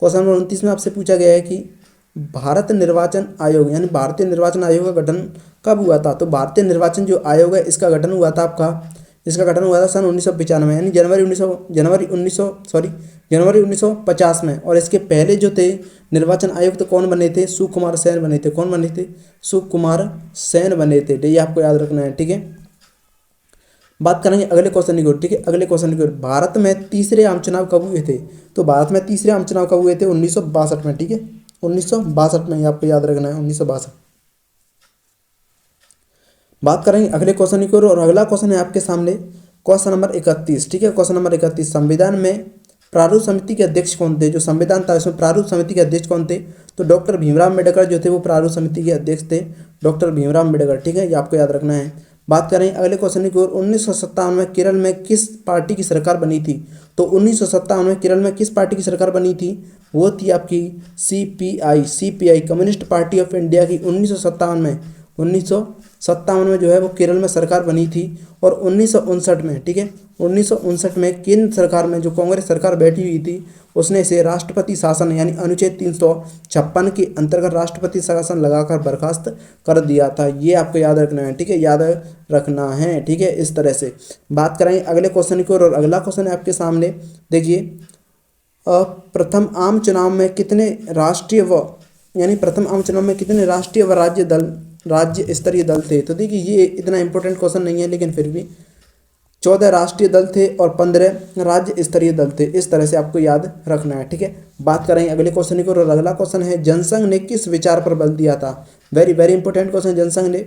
क्वेश्चन नंबर 29 में आपसे पूछा गया है कि भारत निर्वाचन आयोग यानी भारतीय निर्वाचन आयोग का गठन कब हुआ था? तो भारतीय निर्वाचन जो आयोग है इसका गठन हुआ था इसका गठन हुआ था सन 1995 यानी जनवरी 1950 में। और इसके पहले जो थे निर्वाचन आयुक्त कौन बने थे? सुकुमार सेन बने थे। कौन बने थे? सुकुमार सेन बने थे, ये आपको याद रखना है, ठीक है। बात करेंगे अगले क्वेश्चन की ओर, ठीक है, अगले क्वेश्चन की ओर। भारत में तीसरे आम चुनाव कब हुए थे? तो भारत में तीसरे आम चुनाव कब हुए थे? 1962 में, ठीक है, 1962 में, आपको याद रखना है 1962। बात करेंगे अगले क्वेश्चन की ओर। और अगला क्वेश्चन है आपके सामने क्वेश्चन नंबर 31, ठीक है, क्वेश्चन नंबर 31। संविधान में प्रारूप समिति के अध्यक्ष कौन थे? जो संविधान था उसमें प्रारूप समिति के अध्यक्ष कौन थे? तो डॉक्टर भीमराव अम्बेडकर जो थे वो प्रारूप समिति के अध्यक्ष थे, डॉक्टर भीमराव अम्बेडकर, ठीक है, ये आपको याद रखना है। बात करें अगले क्वेश्चन की ओर। 1957 में केरल में किस पार्टी की सरकार बनी थी? तो 1957 में केरल में किस पार्टी की सरकार बनी थी? वो थी आपकी CPI communist party of India की 1957 में जो है वो केरल में सरकार बनी थी। और 1959 में, ठीक है, 1959 में केंद्र सरकार में जो कांग्रेस सरकार बैठी हुई थी उसने इसे राष्ट्रपति शासन यानी अनुच्छेद 356 के अंतर्गत राष्ट्रपति शासन लगाकर बर्खास्त कर दिया था। ये आपको याद रखना है, ठीक है, याद रखना है, ठीक है। इस तरह से बात करेंगे अगले क्वेश्चन की ओर। और अगला क्वेश्चन है आपके सामने, देखिए प्रथम आम चुनाव में कितने राष्ट्रीय व राज्य दल राज्य स्तरीय दल थे? तो देखिए ये इतना इंपॉर्टेंट क्वेश्चन नहीं है, लेकिन फिर भी 14 राष्ट्रीय दल थे और 15 राज्य स्तरीय दल थे। इस तरह से आपको याद रखना है, ठीक है। बात करें अगले क्वेश्चन की, और अगला क्वेश्चन है जनसंघ ने किस विचार पर बल दिया था? Very very important question. Jana Sangh ने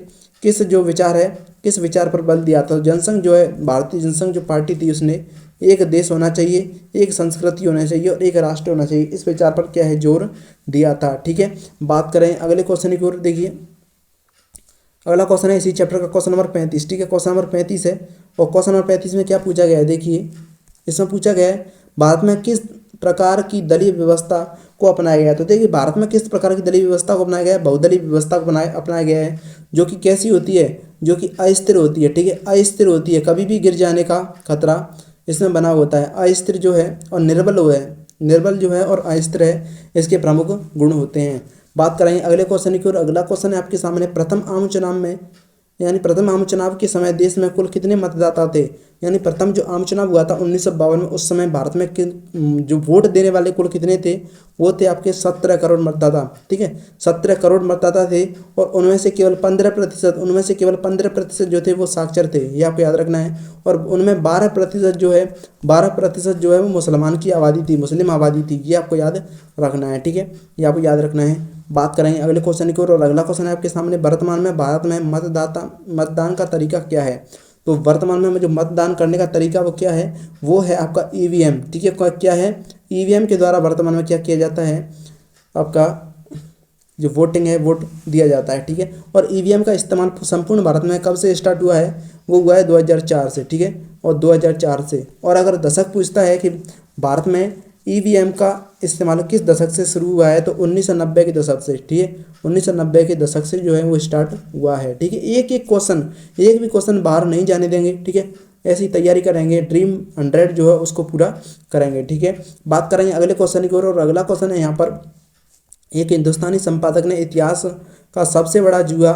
किस जो विचार है, किस विचार पर बल दिया था? जनसंघ जो है, भारतीय जनसंघ जो पार्टी थी, उसने एक देश होना चाहिए, एक संस्कृति होना चाहिए और एक राष्ट्र होना चाहिए, इस विचार पर क्या है, जोर दिया था, ठीक है। बात करें अगले क्वेश्चन की ओर, देखिए अगला क्वेश्चन है इसी चैप्टर का क्वेश्चन नंबर 35, ठीक है। क्वेश्चन नंबर 35 है, और क्वेश्चन नंबर 35 में क्या पूछा गया है, देखिए इसमें पूछा गया है भारत में किस प्रकार की दलीय व्यवस्था को अपनाया गया है? तो देखिए भारत में किस प्रकार की दलीय व्यवस्था को अपनाया गया है? बहुदलीय व्यवस्था को अपनाया गया है, जो कि कैसी होती है, जो कि अस्थिर होती है, ठीक है, अस्थिर होती है, कभी भी गिर जाने का खतरा इसमें बना होता है। अस्थिर जो है और निर्बल जो है और अस्थिर है, इसके प्रमुख गुण होते हैं। बात करेंगे अगले क्वेश्चन की, और अगला क्वेश्चन है आपके सामने, प्रथम आम चुनाव में, यानी प्रथम आम चुनाव के समय देश में कुल कितने मतदाता थे? यानी प्रथम जो आम चुनाव हुआ था 1952 में, उस समय भारत में जो वोट देने वाले कुल कितने थे? वो थे आपके 17 करोड़ मतदाता, ठीक है, 17 करोड़ मतदाता थे। और उनमें से केवल 15% जो थे वो साक्षर थे, ये आपको याद रखना है। और उनमें 12% जो है वो मुसलमान की आबादी थी, मुस्लिम आबादी थी, ये आपको याद रखना है, ठीक है, ये आपको याद रखना है। बात करेंगे अगले क्वेश्चन की ओर, और अगला क्वेश्चन है आपके सामने, वर्तमान में भारत में मतदान का तरीका क्या है? तो वर्तमान में जो मतदान करने का तरीका वो क्या है? वो है आपका ईवीएम, ठीक है। क्या है? ईवीएम के द्वारा वर्तमान में क्या किया जाता है, आपका जो वोटिंग है, वोट दिया जाता है, ठीक है। और ईवीएम का इस्तेमाल संपूर्ण भारत में कब से स्टार्ट हुआ है? वो हुआ है 2004 से, ठीक है, और 2004 से। और अगर दशक पूछता है कि भारत में ईवीएम का इस्तेमाल किस दशक से शुरू हुआ है, तो 1990 के दशक से, ठीक है, 1990 के दशक से जो है वो स्टार्ट हुआ है, ठीक है। एक भी क्वेश्चन बाहर नहीं जाने देंगे, ठीक है, ऐसी तैयारी करेंगे, ड्रीम 100 जो है उसको पूरा करेंगे, ठीक है। बात करेंगे अगले क्वेश्चन की ओर, और अगला क्वेश्चन है यहाँ पर, एक हिंदुस्तानी संपादक ने इतिहास का सबसे बड़ा जुआ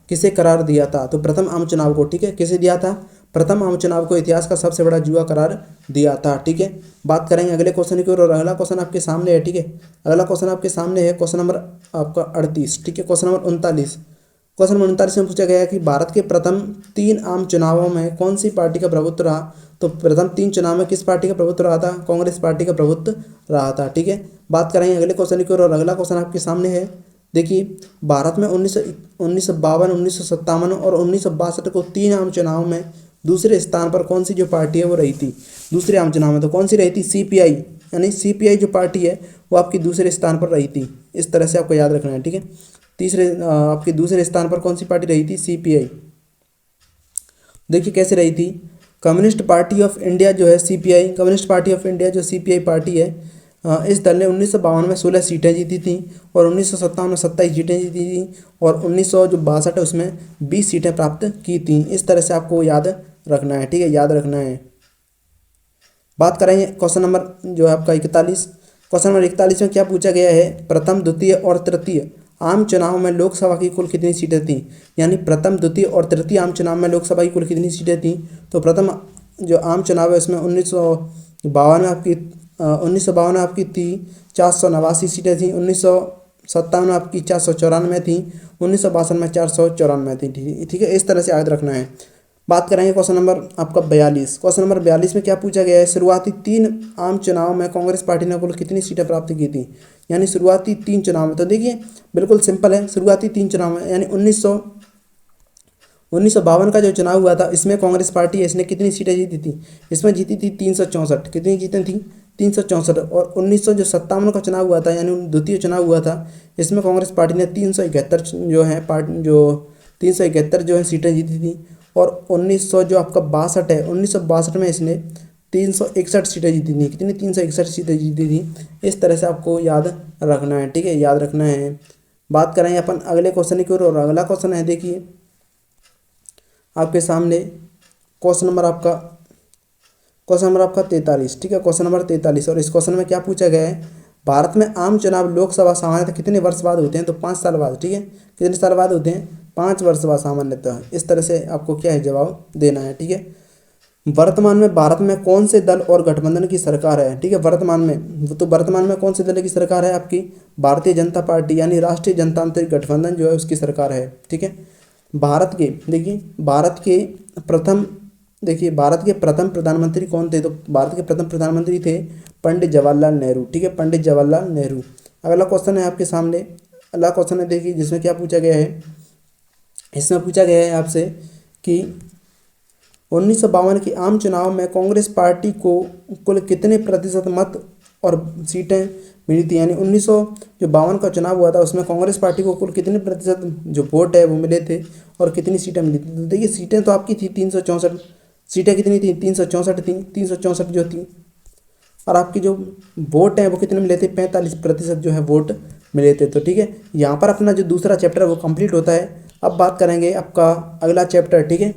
किसे करार दिया था? तो प्रथम आम चुनाव को, ठीक है, किसे दिया था? प्रथम आम चुनाव को इतिहास का सबसे बड़ा जुआ करार दिया था, ठीक है। बात करेंगे अगले क्वेश्चन की ओर, और अगला क्वेश्चन आपके सामने है, ठीक है, अगला क्वेश्चन आपके सामने है क्वेश्चन नंबर आपका 38, ठीक है, क्वेश्चन नंबर 39। क्वेश्चन नंबर 39 में पूछा गया है कि भारत के प्रथम 3 आम चुनावों में कौन सी पार्टी का प्रभुत्व रहा? तो प्रथम 3 चुनाव में किस पार्टी का प्रभुत्व रहा था? कांग्रेस पार्टी का प्रभुत्व रहा था, ठीक है। बात करेंगे अगले क्वेश्चन की ओर, और अगला क्वेश्चन आपके सामने है, देखिए भारत में 1952, 1957 और 1962 को 3 आम चुनाव में दूसरे स्थान पर कौन सी जो पार्टी है वो रही थी? दूसरे आम चुनाव में तो कौन सी रही थी? सीपीआई, यानी सीपीआई जो पार्टी है वो आपकी दूसरे स्थान पर रही थी, इस तरह से आपको याद रखना है, ठीक है। आपके दूसरे स्थान पर कौन सी पार्टी रही थी? सीपीआई। देखिए कैसे रही थी, कम्युनिस्ट पार्टी ऑफ इंडिया जो है CPI, communist party of India जो सीपीआई पार्टी है, इस दल ने 1952 में 16 सीटें जीती थी, और 1957 में 27 सीटें जीती थी, और 1962 है उसमें 20 सीटें प्राप्त की थी। इस तरह से आपको याद रखना है, ठीक है, याद रखना है। बात करेंगे क्वेश्चन नंबर जो है आपका 41, क्वेश्चन नंबर 41 में क्या पूछा गया है, प्रथम, द्वितीय और तृतीय आम चुनाव में लोकसभा की कुल कितनी सीटें थीं? यानी प्रथम, द्वितीय और तृतीय आम चुनाव में लोकसभा की कुल कितनी सीटें थीं? तो प्रथम जो आम चुनाव है उसमें 1952 में आपकी थी 489 सीटें थी, 1957 में आपकी 494 थी, 1962 में 494 थी, ठीक है, इस तरह से याद रखना है। बात करेंगे क्वेश्चन नंबर आपका 42, क्वेश्चन नंबर 42 में क्या पूछा गया है, शुरुआती 3 आम चुनाव में कांग्रेस पार्टी ने कुल कितनी सीटें प्राप्त की थी? यानी शुरुआती 3 चुनाव में, तो देखिए बिल्कुल सिंपल है, शुरुआती 3 चुनाव में, यानी 1952 का जो चुनाव हुआ था इसमें कांग्रेस पार्टी है, इसने कितनी सीटें जीती थी? इसमें जीती थी 364, कितनी जीती थी? 364। और 1957 का चुनाव हुआ था, यानी द्वितीय चुनाव हुआ था, इसमें कांग्रेस पार्टी ने 371 जो है 371 जो है सीटें जीती थी। और 1900 जो आपका 62 है, 1962 में इसने 361 सीटें जीती थी, कितनी? 361 सीटें जीती थी। इस तरह से आपको याद रखना है, ठीक है, याद रखना है। बात करेंगे अपन अगले क्वेश्चन की ओर, और अगला क्वेश्चन है देखिए आपके सामने क्वेश्चन नंबर आपका 43, ठीक है, क्वेश्चन नंबर 43। और इस क्वेश्चन में क्या पूछा गया है, भारत में आम चुनाव लोकसभा सामान्यतः कितने वर्ष बाद होते हैं? तो 5 साल बाद, ठीक है, कितने साल बाद होते हैं? 5 वर्ष बाद सामान्यतः। इस तरह से आपको क्या है, जवाब देना है, ठीक है। वर्तमान में भारत में कौन से दल और गठबंधन की सरकार है? ठीक है, वर्तमान में कौन से दल की सरकार है? आपकी भारतीय जनता पार्टी, यानी राष्ट्रीय जनतांत्रिक गठबंधन जो है उसकी सरकार है, ठीक है। भारत के देखिए भारत के प्रथम देखिए भारत के प्रथम प्रधानमंत्री कौन थे? तो भारत के प्रथम प्रधानमंत्री थे पंडित जवाहरलाल नेहरू। ठीक है, पंडित जवाहरलाल नेहरू। अगला क्वेश्चन है आपके सामने, अगला क्वेश्चन है देखिए जिसमें क्या पूछा गया है, इसमें पूछा गया है आपसे कि 1952 के आम चुनाव में कांग्रेस पार्टी को कुल कितने प्रतिशत मत और सीटें मिली थी? यानी 1952 का चुनाव हुआ था, उसमें कांग्रेस पार्टी को कुल कितने प्रतिशत जो वोट है वो मिले थे और कितनी सीटें मिली थी? तो देखिए सीटें तो आपकी थी 364, सीटें कितनी थी? 364 थी, 364 जो थी, और आपकी जो वोट है वो कितने मिले थे? 45% जो है वोट मिले थे। तो ठीक है, यहाँ पर अपना जो दूसरा चैप्टर है वो कंप्लीट होता है। अब बात करेंगे आपका अगला चैप्टर। ठीक है,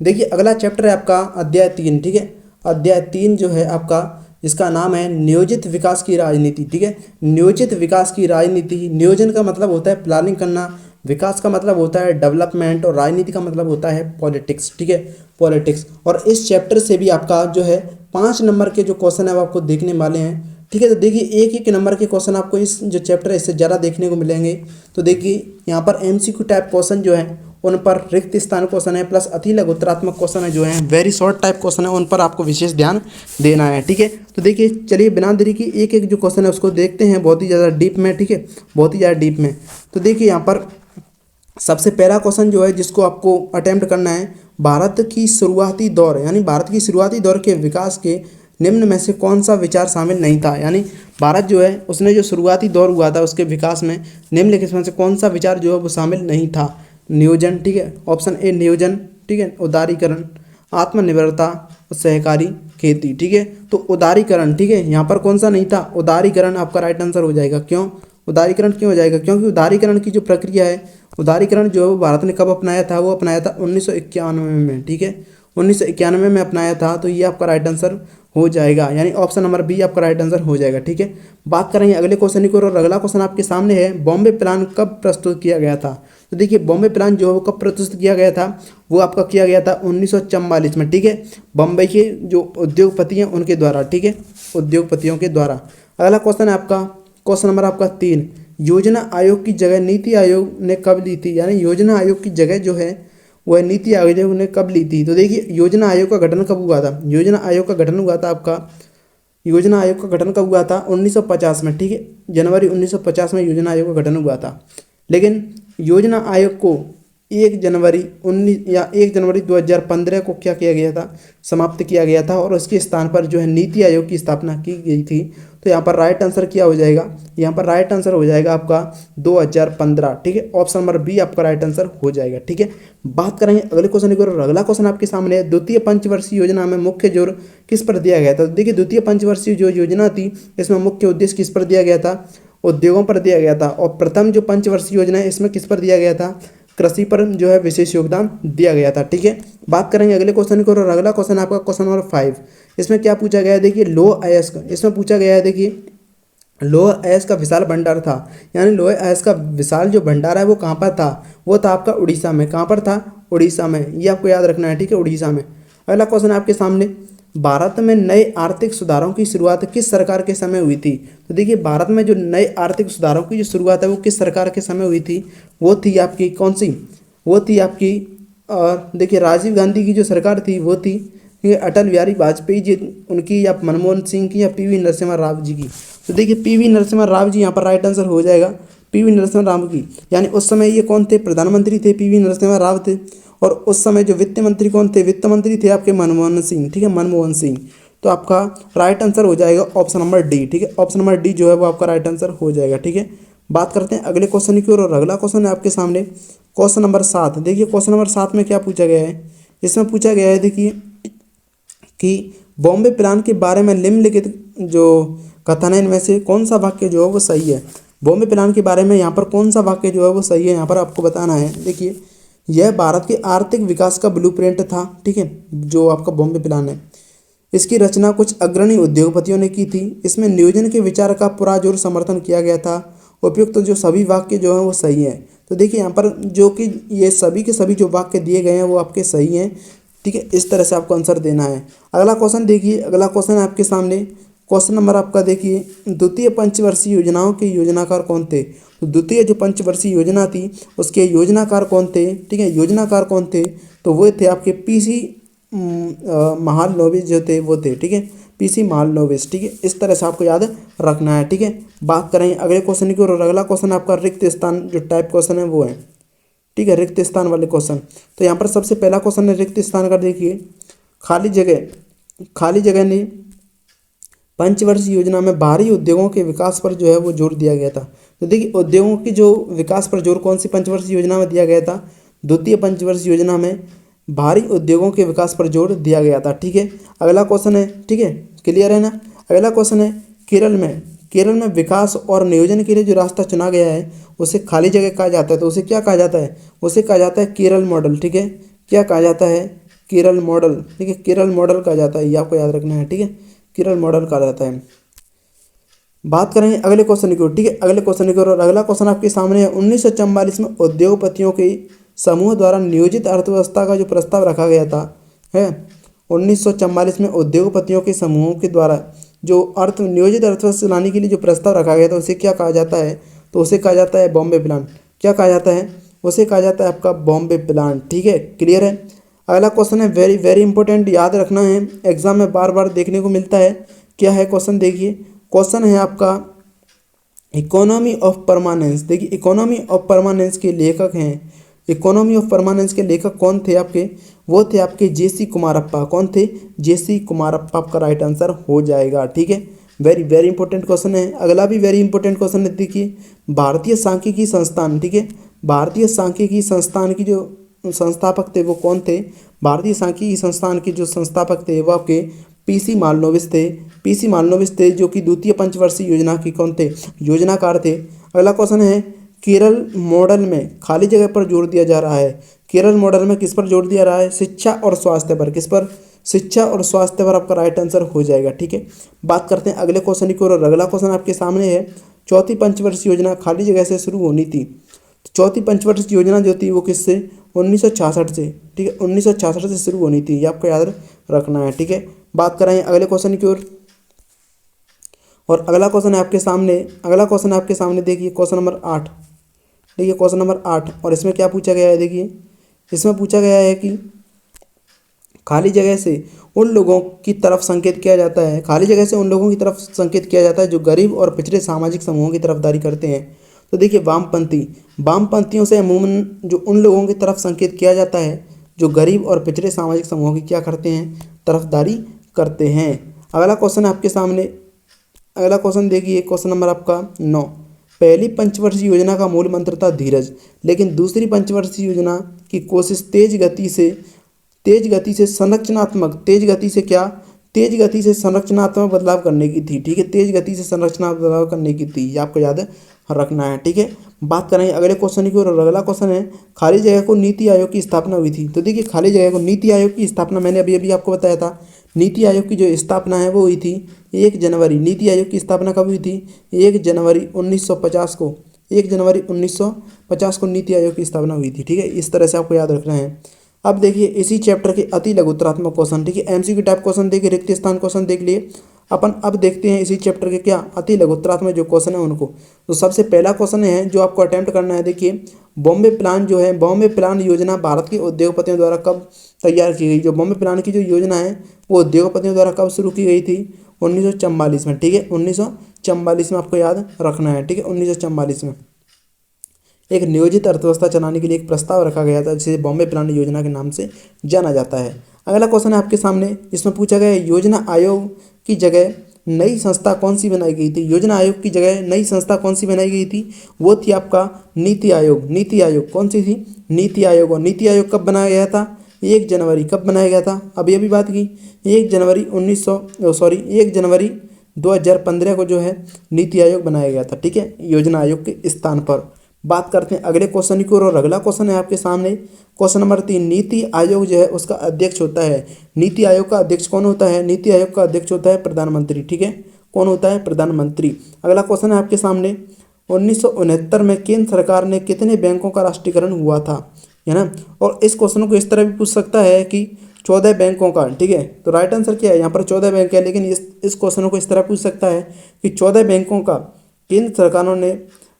देखिए अगला चैप्टर है आपका अध्याय 3। ठीक है, अध्याय 3 जो है आपका, जिसका नाम है नियोजित विकास की राजनीति। ठीक है, नियोजित विकास की राजनीति। नियोजन का मतलब होता है प्लानिंग करना, विकास का मतलब होता है डेवलपमेंट, और राजनीति का मतलब होता है पॉलिटिक्स। ठीक है, पॉलिटिक्स। और इस चैप्टर से भी आपका जो है 5 नंबर के जो क्वेश्चन है वो आपको देखने वाले हैं। ठीक है, तो देखिए एक एक नंबर के क्वेश्चन आपको इस जो चैप्टर है इससे ज़्यादा देखने को मिलेंगे। तो देखिए यहाँ पर MCQ टाइप क्वेश्चन जो है उन पर रिक्त स्थान क्वेश्चन है, प्लस अति लघु उत्तरात्मक क्वेश्चन है जो है वेरी शॉर्ट टाइप क्वेश्चन है, उन पर आपको विशेष ध्यान देना है। ठीक है, तो देखिए चलिए बिना देरी की एक एक जो क्वेश्चन है उसको देखते हैं बहुत ही ज़्यादा डीप में। ठीक है, बहुत ही ज़्यादा डीप में। तो देखिए यहाँ पर सबसे पहला क्वेश्चन जो है जिसको आपको अटेम्प्ट करना है, भारत की शुरुआती दौर, यानी भारत की शुरुआती दौर के विकास के निम्न में से कौन सा विचार शामिल नहीं था? यानी भारत जो है उसने जो शुरुआती दौर हुआ था उसके विकास में निम्नलिखित में से कौन सा विचार जो है वो शामिल नहीं था? नियोजन। ठीक है, ऑप्शन ए नियोजन। ठीक है, उदारीकरण, आत्मनिर्भरता, सहकारी खेती। ठीक है, तो उदारीकरण, ठीक है, यहाँ पर कौन सा नहीं था? उदारीकरण आपका राइट आंसर हो जाएगा। क्यों उदारीकरण क्यों हो जाएगा? क्योंकि उदारीकरण की जो प्रक्रिया है, उदारीकरण जो है वो भारत ने कब अपनाया था? वो अपनाया था 1991 में। ठीक है, 1991 में अपनाया था, तो ये आपका राइट आंसर हो जाएगा, यानी ऑप्शन नंबर बी आपका राइट आंसर हो जाएगा। ठीक है, बात करेंगे अगले क्वेश्चन की, और अगला क्वेश्चन आपके सामने है, बॉम्बे प्लान कब प्रस्तुत किया गया था? तो देखिए बॉम्बे प्लान जो है वो कब प्रस्तुत किया गया था? वो आपका किया गया था 1944 में। ठीक है, बम्बई के जो उद्योगपति हैं उनके द्वारा। ठीक है, उद्योगपतियों के द्वारा। अगला क्वेश्चन है आपका, क्वेश्चन नंबर आपका 3, योजना आयोग की जगह नीति आयोग ने कब ली थी? यानी योजना आयोग की जगह जो है वह नीति आयोग ने कब ली थी? तो देखिए योजना आयोग का गठन कब हुआ था? योजना आयोग का गठन हुआ था आपका, योजना आयोग का गठन कब हुआ था? 1950 में। ठीक है, जनवरी 1950 में योजना आयोग का गठन हुआ था। लेकिन योजना आयोग को 1 जनवरी 2015 को क्या किया गया था? समाप्त किया गया था, और उसके स्थान पर जो है नीति आयोग की स्थापना की गई थी। तो यहाँ पर राइट आंसर क्या हो जाएगा? यहाँ पर राइट आंसर हो जाएगा आपका 2015। ठीक है, ऑप्शन नंबर बी आपका राइट आंसर हो जाएगा। ठीक है, बात करेंगे अगले क्वेश्चन की, और अगला क्वेश्चन आपके सामने है, द्वितीय पंचवर्षीय योजना में मुख्य जोर किस पर दिया गया था? तो देखिए द्वितीय पंचवर्षीय जो योजना थी इसमें मुख्य उद्देश्य किस पर दिया गया था? उद्योगों पर दिया गया था। और प्रथम जो पंचवर्षीय योजना है इसमें किस पर दिया गया था? कृषि पर जो है विशेष योगदान दिया गया था। ठीक है, बात करेंगे अगले क्वेश्चन की, और अगला क्वेश्चन आपका क्वेश्चन नंबर 5। इसमें क्या पूछा गया है? देखिए लोह अयस्क, इसमें पूछा गया है, देखिए लोह अयस्क का विशाल भंडार था, यानी लोह अयस्क का विशाल जो भंडार है वो कहाँ पर था? वो था आपका उड़ीसा में। कहाँ पर था? उड़ीसा में, ये आपको याद रखना है। ठीक है, उड़ीसा में। अगला क्वेश्चन आपके सामने, भारत में नए आर्थिक सुधारों की शुरुआत किस सरकार के समय हुई थी? तो देखिए भारत में जो नए आर्थिक सुधारों की जो शुरुआत है वो किस सरकार के समय हुई थी? वो थी आपकी कौन सी? वो थी आपकी देखिए राजीव गांधी की जो सरकार थी वो थी, ये अटल बिहारी वाजपेयी जी उनकी, या मनमोहन सिंह की, या PV नरसिम्हा राव जी की? तो देखिए PV नरसिम्हा राव जी यहाँ पर राइट आंसर हो जाएगा, PV नरसिम्हा राव की। यानी उस समय ये कौन थे? प्रधानमंत्री थे PV नरसिम्हा राव थे, और उस समय जो वित्त मंत्री कौन थे? वित्त मंत्री थे आपके मनमोहन सिंह। ठीक है, मनमोहन सिंह। तो आपका राइट आंसर हो जाएगा ऑप्शन नंबर डी। ठीक है, ऑप्शन नंबर डी जो है वो आपका राइट आंसर हो जाएगा। ठीक है, बात करते हैं अगले क्वेश्चन की, और अगला क्वेश्चन है आपके सामने क्वेश्चन नंबर 7। देखिए क्वेश्चन नंबर 7 में क्या पूछा गया है? इसमें पूछा गया है देखिए कि बॉम्बे प्लान के बारे में निम्नलिखित जो कथन है इनमें से कौन सा वाक्य जो है वो सही है? बॉम्बे प्लान के बारे में यहाँ पर कौन सा वाक्य जो है वो सही है, यहाँ पर आपको बताना है। देखिए यह भारत के आर्थिक विकास का ब्लूप्रिंट था। ठीक है, जो आपका बॉम्बे प्लान है, इसकी रचना कुछ अग्रणी उद्योगपतियों ने की थी। इसमें नियोजन के विचार का पुरजोर समर्थन किया गया था। उपयुक्त जो सभी वाक्य जो हैं वो सही हैं। तो देखिए यहाँ पर जो कि ये सभी के सभी जो वाक्य दिए गए हैं वो आपके सही हैं। ठीक है, इस तरह से आपको आंसर देना है। अगला क्वेश्चन देखिए, अगला क्वेश्चन है आपके सामने क्वेश्चन नंबर आपका देखिए, द्वितीय पंचवर्षीय योजनाओं के योजनाकार कौन थे। तो द्वितीय जो पंचवर्षीय योजना थी उसके योजनाकार कौन थे, ठीक है, योजनाकार कौन थे, तो वो थे आपके पीसी महालनोबिस जो थे वो थे, ठीक है, पीसी महालनोबिस, ठीक है। इस तरह से आपको याद रखना है, ठीक है। बात करें अगले क्वेश्चन की, और अगला क्वेश्चन आपका रिक्त स्थान जो टाइप क्वेश्चन है वो है, ठीक है, रिक्त स्थान वाले क्वेश्चन। तो यहाँ पर सबसे पहला क्वेश्चन है रिक्त स्थान का, देखिए खाली जगह ने पंचवर्षीय योजना में बाहरी उद्योगों के विकास पर जो है वो जोर दिया गया था। तो देखिए उद्योगों की जो विकास पर जोर कौन सी पंचवर्षीय योजना में दिया गया था, द्वितीय पंचवर्षीय योजना में भारी उद्योगों के विकास पर जोर दिया गया था, ठीक है। अगला क्वेश्चन है, ठीक है, क्लियर है ना। अगला क्वेश्चन है, केरल में विकास और नियोजन के लिए जो रास्ता चुना गया है उसे खाली जगह कहा जाता है। तो उसे क्या कहा जाता है, उसे कहा जाता है केरल मॉडल, ठीक है। क्या कहा जाता है, केरल मॉडल, ठीक है, केरल मॉडल कहा जाता है, ये आपको याद रखना है, ठीक है, केरल मॉडल कहा जाता है। बात करेंगे अगले क्वेश्चन की, ठीक है, अगले क्वेश्चन की, और अगला क्वेश्चन आपके सामने है 1944 में उद्योगपतियों के समूह द्वारा नियोजित अर्थव्यवस्था का जो प्रस्ताव रखा गया था है, 1944 में उद्योगपतियों के समूहों के द्वारा जो नियोजित अर्थव्यवस्था चलाने के लिए जो प्रस्ताव रखा गया था उसे क्या कहा जाता है, तो उसे कहा जाता है बॉम्बे प्लान। क्या कहा जाता है, उसे कहा जाता है आपका बॉम्बे प्लान, ठीक है, क्लियर है। अगला क्वेश्चन है वेरी वेरी इंपॉर्टेंट, याद रखना है, एग्जाम में बार बार देखने को मिलता है। क्या है क्वेश्चन, देखिए क्वेश्चन है आपका इकोनॉमी ऑफ परमानेंस। देखिए इकोनॉमी ऑफ परमानेंस के लेखक हैं, इकोनॉमी ऑफ परमानेंस के लेखक कौन थे आपके, वो थे आपके जेसी कुमारप्पा। कौन थे, जेसी कुमारप्पा आपका राइट आंसर हो जाएगा, ठीक है। वेरी वेरी इंपॉर्टेंट क्वेश्चन है। अगला भी वेरी इंपॉर्टेंट क्वेश्चन है, देखिए भारतीय सांख्यिकी संस्थान, ठीक है, भारतीय सांख्यिकी संस्थान की जो संस्थापक थे वो कौन थे, भारतीय सांख्यिकी संस्थान के जो संस्थापक थे वो आपके पीसी मालनोबिस थे, पीसी मालनोबिस थे, जो कि द्वितीय पंचवर्षीय योजना की कौन थे, योजनाकार थे। अगला क्वेश्चन है केरल मॉडल में खाली जगह पर जोर दिया जा रहा है। केरल मॉडल में किस पर जोर दिया रहा है, शिक्षा और स्वास्थ्य पर। किस पर, शिक्षा और स्वास्थ्य पर आपका राइट आंसर हो जाएगा, ठीक है। बात करते हैं अगले क्वेश्चन की, और अगला क्वेश्चन आपके सामने है चौथी पंचवर्षीय योजना खाली जगह से शुरू होनी थी। चौथी पंचवर्षीय योजना जो थी वो किससे, 1966 से, ठीक है, 1966 से शुरू होनी थी, ये आपको याद रखना है, ठीक है। बात कराएं अगले क्वेश्चन की ओर, और अगला क्वेश्चन है आपके सामने, अगला क्वेश्चन है आपके सामने, देखिए क्वेश्चन नंबर 8, देखिए क्वेश्चन नंबर 8, और इसमें क्या पूछा गया है, देखिए इसमें पूछा गया है कि खाली जगह से उन लोगों की तरफ संकेत किया जाता है, खाली जगह से उन लोगों की तरफ संकेत किया जाता है जो गरीब और पिछड़े सामाजिक समूहों की तरफदारी करते हैं। तो देखिए वामपंथियों से अमूमन जो उन लोगों की तरफ संकेत किया जाता है जो गरीब और पिछड़े सामाजिक समूहों की क्या करते हैं, तरफदारी करते हैं। अगला क्वेश्चन है आपके सामने, अगला क्वेश्चन देखिए क्वेश्चन नंबर आपका 9, पहली पंचवर्षीय योजना का मूल मंत्र था धीरज, लेकिन दूसरी पंचवर्षीय योजना की कोशिश तेज गति से संरचनात्मक बदलाव करने की थी, ठीक है, तेज गति से संरचना बदलाव करने की थी, ये आपको याद रखना है, ठीक है। बात करेंगे अगले क्वेश्चन की, और अगला क्वेश्चन है खाली जगह को नीति आयोग की स्थापना हुई थी। तो देखिए खाली जगह को नीति आयोग की स्थापना मैंने अभी अभी आपको बताया था, नीति आयोग की जो स्थापना है वो हुई थी 1 जनवरी, नीति आयोग की स्थापना कब हुई थी, 1 जनवरी 1950 को, 1 जनवरी 1950 को नीति आयोग की स्थापना हुई थी, ठीक है। इस तरह से आपको याद रखना है। अब देखिए इसी चैप्टर के अति लघुतरात्मक क्वेश्चन, ठीक है, एमसीक्यू टाइप क्वेश्चन देखिए, रिक्त स्थान क्वेश्चन देख लिए अपन। अब देखते हैं इसी चैप्टर के क्या अति लघुतरात्मक जो क्वेश्चन है उनको। तो सबसे पहला क्वेश्चन है जो आपको अटेम्प्ट करना है, देखिए बॉम्बे प्लान जो है, बॉम्बे प्लान योजना भारत के उद्योगपतियों द्वारा कब तैयार की गई। जो बॉम्बे प्लान की जो योजना है वो उद्योगपतियों द्वारा कब शुरू की गई थी, 1944 में, ठीक है, 1944 में आपको याद रखना है, ठीक है, 1944 में एक नियोजित अर्थव्यवस्था चलाने के लिए एक प्रस्ताव रखा गया था जिसे बॉम्बे प्लान योजना के नाम से जाना जाता है। अगला क्वेश्चन है आपके सामने, इसमें पूछा गया है योजना आयोग की जगह नई संस्था कौन सी बनाई गई थी। योजना आयोग की जगह नई संस्था कौन सी बनाई गई थी, वो थी आपका नीति आयोग। नीति आयोग कौन सी थी, नीति आयोग। और नीति आयोग कब बनाया गया था, 1 जनवरी, कब बनाया गया था, अभी अभी बात की, 1 जनवरी 2015 को जो है नीति आयोग बनाया गया था, ठीक है, योजना आयोग के स्थान पर। बात करते हैं अगले क्वेश्चन की, और अगला क्वेश्चन है आपके सामने क्वेश्चन नंबर 3, नीति आयोग जो है उसका अध्यक्ष होता है, नीति आयोग का अध्यक्ष कौन होता है, नीति आयोग का अध्यक्ष होता है प्रधानमंत्री, ठीक है, कौन होता है, प्रधानमंत्री। अगला क्वेश्चन है आपके सामने 1969 में केंद्र सरकार ने कितने बैंकों का राष्ट्रीयकरण हुआ था, है ना। और इस क्वेश्चन को इस तरह भी पूछ सकता है कि 14 बैंकों का, ठीक है। तो राइट आंसर क्या है यहाँ पर 14 बैंक है, लेकिन इस क्वेश्चन को इस तरह पूछ सकता है कि 14 बैंकों का केंद्र सरकारों ने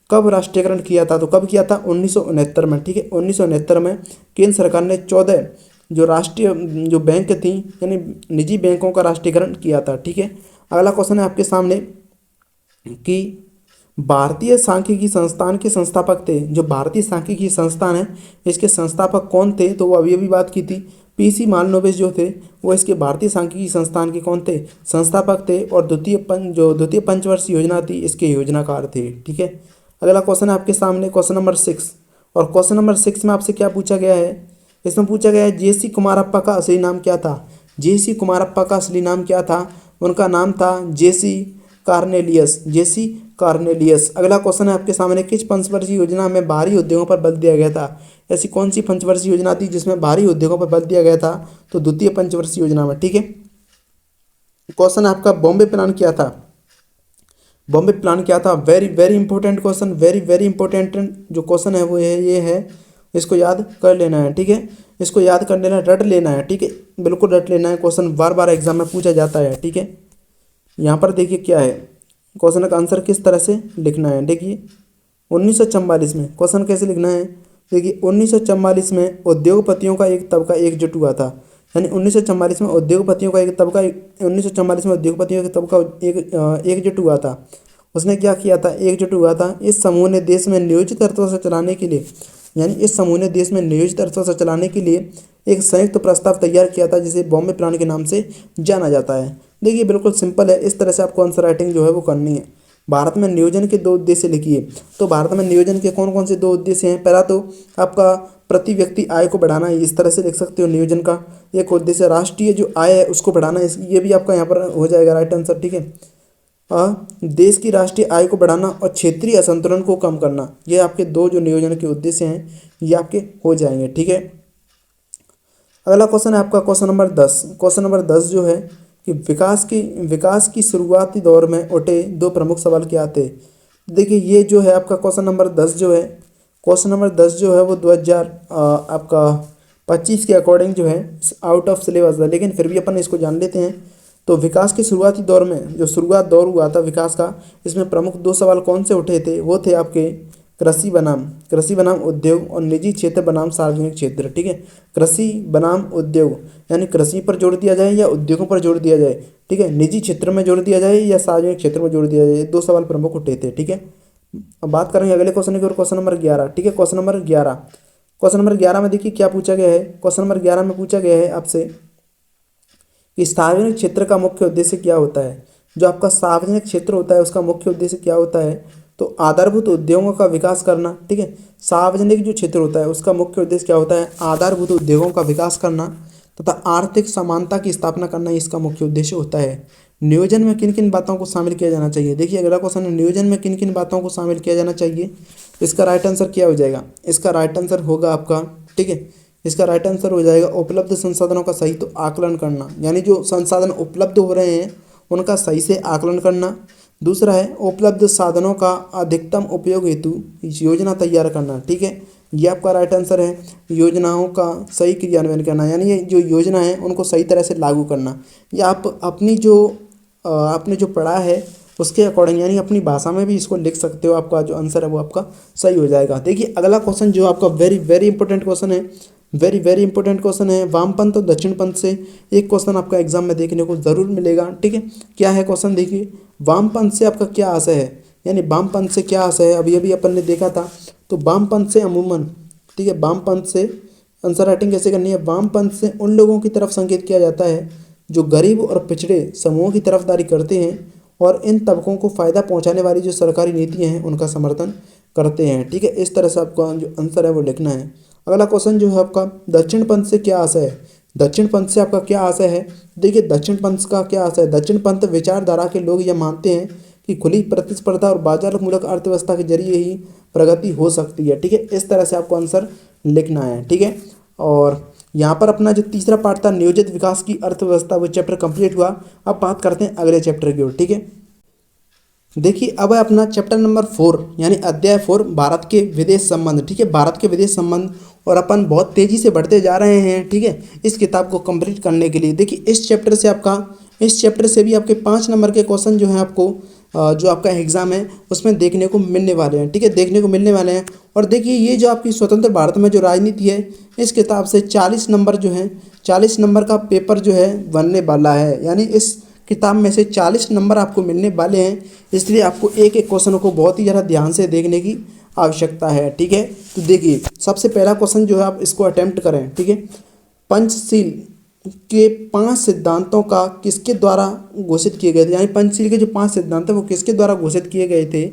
कब राष्ट्रीयकरण किया था। तो कब किया था, 1969 में, ठीक है। 1969 में केंद्र सरकार ने 14 जो राष्ट्रीय जो बैंक थी यानी निजी बैंकों का राष्ट्रीयकरण किया था, ठीक है। अगला क्वेश्चन है आपके सामने कि भारतीय सांख्यिकी संस्थान के संस्थापक थे। जो भारतीय सांख्यिकी संस्थान है इसके संस्थापक कौन थे, तो वो अभी बात की थी, पीसी मालनोबिस जो थे वो इसके भारतीय सांख्यिकी संस्थान के कौन थे, संस्थापक थे। और द्वितीय पंचवर्षीय योजना थी इसके योजनाकार थे, ठीक है। अगला क्वेश्चन है आपके सामने क्वेश्चन नंबर 6, और क्वेश्चन नंबर 6 में आपसे क्या पूछा गया है, इसमें पूछा गया है जेसी कुमारप्पा का असली नाम क्या था। जेसी कुमारप्पा का असली नाम क्या था, उनका नाम था जेसी कार्नेलियस, जेसी कार्नेलियस। अगला क्वेश्चन है आपके सामने, किस पंचवर्षीय योजना में बाहरी उद्योगों पर बल दिया गया था। ऐसी कौन सी पंचवर्षीय योजना थी जिसमें बाहरी उद्योगों पर बल दिया गया था, तो द्वितीय पंचवर्षीय योजना में, ठीक है। क्वेश्चन आपका बॉम्बे प्लान क्या था, बॉम्बे प्लान क्या था, very very important question, very very important जो क्वेश्चन है वो ये है, इसको याद कर लेना है, ठीक है। इसको याद कर लेना है, रट लेना है, ठीक है, बिल्कुल रट लेना है। क्वेश्चन बार बार एग्जाम में पूछा जाता है, ठीक है। यहाँ पर देखिए क्या है, क्वेश्चन का आंसर किस तरह से लिखना है। देखिए 1944 में क्वेश्चन कैसे लिखना है, देखिए 1944 में उद्योगपतियों का एक तबका एकजुट हुआ था, यानी 1944 में उद्योगपतियों का एक तबका 1944 में उद्योगपतियों का तबका एकजुट हुआ था। उसने क्या किया था, एकजुट हुआ था। इस समूह ने देश में नियोजित अर्थव्यवस्था से चलाने के लिए, यानी इस समूह ने देश में नियोजित अर्थव्यवस्था से चलाने के लिए एक संयुक्त प्रस्ताव तैयार किया था जिसे बॉम्बे प्लान के नाम से जाना जाता है। देखिए बिल्कुल सिंपल है, इस तरह से आपको आंसर राइटिंग जो है वो करनी है। भारत में नियोजन के 2 उद्देश्य लिखिए। तो भारत में नियोजन के कौन कौन से 2 उद्देश्य हैं, पहला तो आपका प्रति व्यक्ति आय को बढ़ाना है, इस तरह से लिख सकते हो नियोजन का एक उद्देश्य। राष्ट्रीय जो आय है उसको बढ़ाना है, ये भी आपका यहाँ पर हो जाएगा राइट आंसर, ठीक है। देश की राष्ट्रीय आय को बढ़ाना और क्षेत्रीय असंतुलन को कम करना, ये आपके 2 जो नियोजन के उद्देश्य हैं ये आपके हो जाएंगे, ठीक है। अगला क्वेश्चन है आपका क्वेश्चन नंबर 10। क्वेश्चन नंबर 10 जो है कि विकास की शुरुआती दौर में उठे 2 प्रमुख सवाल क्या थे। देखिए ये जो है आपका क्वेश्चन नंबर 10 जो है, क्वेश्चन नंबर 10 जो है वो 2025 के अकॉर्डिंग जो है आउट ऑफ सिलेबस है, लेकिन फिर भी अपन इसको जान लेते हैं। तो विकास के शुरुआती दौर में जो शुरुआत दौर हुआ था विकास का, इसमें प्रमुख 2 सवाल कौन से उठे थे, वो थे आपके कृषि बनाम उद्योग और निजी क्षेत्र बनाम सार्वजनिक क्षेत्र, ठीक है। कृषि बनाम उद्योग यानी कृषि पर जोर दिया जाए या उद्योगों पर जोर दिया जाए, ठीक है। निजी क्षेत्र में जोर दिया जाए या सार्वजनिक क्षेत्र में जोर दिया जाए, 2 सवाल प्रमुख उठे थे, ठीक है। अब बात करेंगे अगले क्वेश्चन की, और क्वेश्चन नंबर 11, ठीक है। क्वेश्चन नंबर 11 में देखिए क्या पूछा गया है। क्वेश्चन नंबर 11 में पूछा गया है आपसे कि सार्वजनिक क्षेत्र का मुख्य उद्देश्य क्या होता है। जो आपका सार्वजनिक क्षेत्र होता है उसका मुख्य उद्देश्य क्या होता है, तो आधारभूत उद्योगों का विकास करना, ठीक है। सार्वजनिक जो क्षेत्र होता है उसका मुख्य उद्देश्य क्या होता है, आधारभूत उद्योगों का विकास करना तथा आर्थिक समानता की स्थापना करना, इसका मुख्य उद्देश्य होता है। नियोजन में किन किन बातों को शामिल किया जाना चाहिए। देखिए अगला क्वेश्चन है, नियोजन में किन किन बातों को शामिल किया जाना चाहिए। इसका राइट आंसर क्या हो जाएगा, इसका राइट आंसर होगा आपका, ठीक है, इसका राइट आंसर हो जाएगा उपलब्ध संसाधनों का सही तो आकलन करना, यानी जो संसाधन उपलब्ध हो रहे हैं उनका सही से आकलन करना। दूसरा है उपलब्ध साधनों का अधिकतम उपयोग हेतु योजना तैयार करना, ठीक है, ये आपका राइट आंसर है। योजनाओं का सही क्रियान्वयन करना, यानी ये जो योजना है उनको सही तरह से लागू करना। या आप अपनी जो आपने जो पढ़ा है उसके अकॉर्डिंग यानी अपनी भाषा में भी इसको लिख सकते हो, आपका जो आंसर है वो आपका सही हो जाएगा। देखिए अगला क्वेश्चन जो आपका वेरी वेरी इंपॉर्टेंट क्वेश्चन है, वेरी वेरी इंपॉर्टेंट क्वेश्चन है, वामपंथ और दक्षिणपंथ से एक क्वेश्चन आपका एग्जाम में देखने को जरूर मिलेगा, ठीक है। क्या है क्वेश्चन, देखिए वामपंथ से आपका क्या आशय है, यानी वामपंथ से क्या आशय है, अभी अभी अपन ने देखा था। तो वामपंथ से अमूमन, ठीक है, वामपंथ से आंसर राइटिंग कैसे करनी है, वामपंथ से उन लोगों की तरफ संकेत किया जाता है जो गरीब और पिछड़े समूहों की तरफदारी करते हैं और इन तबकों को फ़ायदा पहुंचाने वाली जो सरकारी नीतियां हैं उनका समर्थन करते हैं, ठीक है। इस तरह से आपका जो आंसर है वो लिखना है। अगला क्वेश्चन जो है आपका दक्षिण पंथ से क्या आशय है। दक्षिण पंथ से आपका क्या आशय है, देखिए दक्षिण पंथ का क्या आशय है, दक्षिण पंथ विचारधारा के लोग यह मानते हैं कि खुली प्रतिस्पर्धा और बाजार मूलक अर्थव्यवस्था के जरिए ही प्रगति हो सकती है, ठीक है। इस तरह से आपको आंसर लिखना है, ठीक है। और यहाँ पर अपना जो तीसरा पार्ट था नियोजित विकास की अर्थव्यवस्था वो चैप्टर कंप्लीट हुआ। अब बात करते हैं अगले चैप्टर की ओर, ठीक है। देखिए अब है अपना चैप्टर नंबर 4 यानी अध्याय 4 भारत के विदेश संबंध। ठीक है, भारत के विदेश संबंध। और अपन बहुत तेज़ी से बढ़ते जा रहे हैं। ठीक है, इस किताब को कंप्लीट करने के लिए देखिए इस चैप्टर से भी आपके 5 नंबर के क्वेश्चन जो हैं आपको जो आपका एग्ज़ाम है उसमें देखने को मिलने वाले हैं। ठीक है, देखने को मिलने वाले हैं। और देखिए ये जो आपकी स्वतंत्र भारत में जो राजनीति है, इस किताब से 40 नंबर जो हैं, 40 नंबर का पेपर जो है बनने वाला है। यानी इस किताब में से 40 नंबर आपको मिलने वाले हैं। इसलिए आपको एक एक क्वेश्चन को बहुत ही ज़्यादा ध्यान से देखने की आवश्यकता है। ठीक है, तो देखिए सबसे पहला क्वेश्चन जो है आप इसको अटेम्प्ट करें। ठीक है, पंचशील के 5 सिद्धांतों का किसके द्वारा घोषित किए गए थे, यानी पंचशील के जो 5 सिद्धांत हैं वो किसके द्वारा घोषित किए गए थे।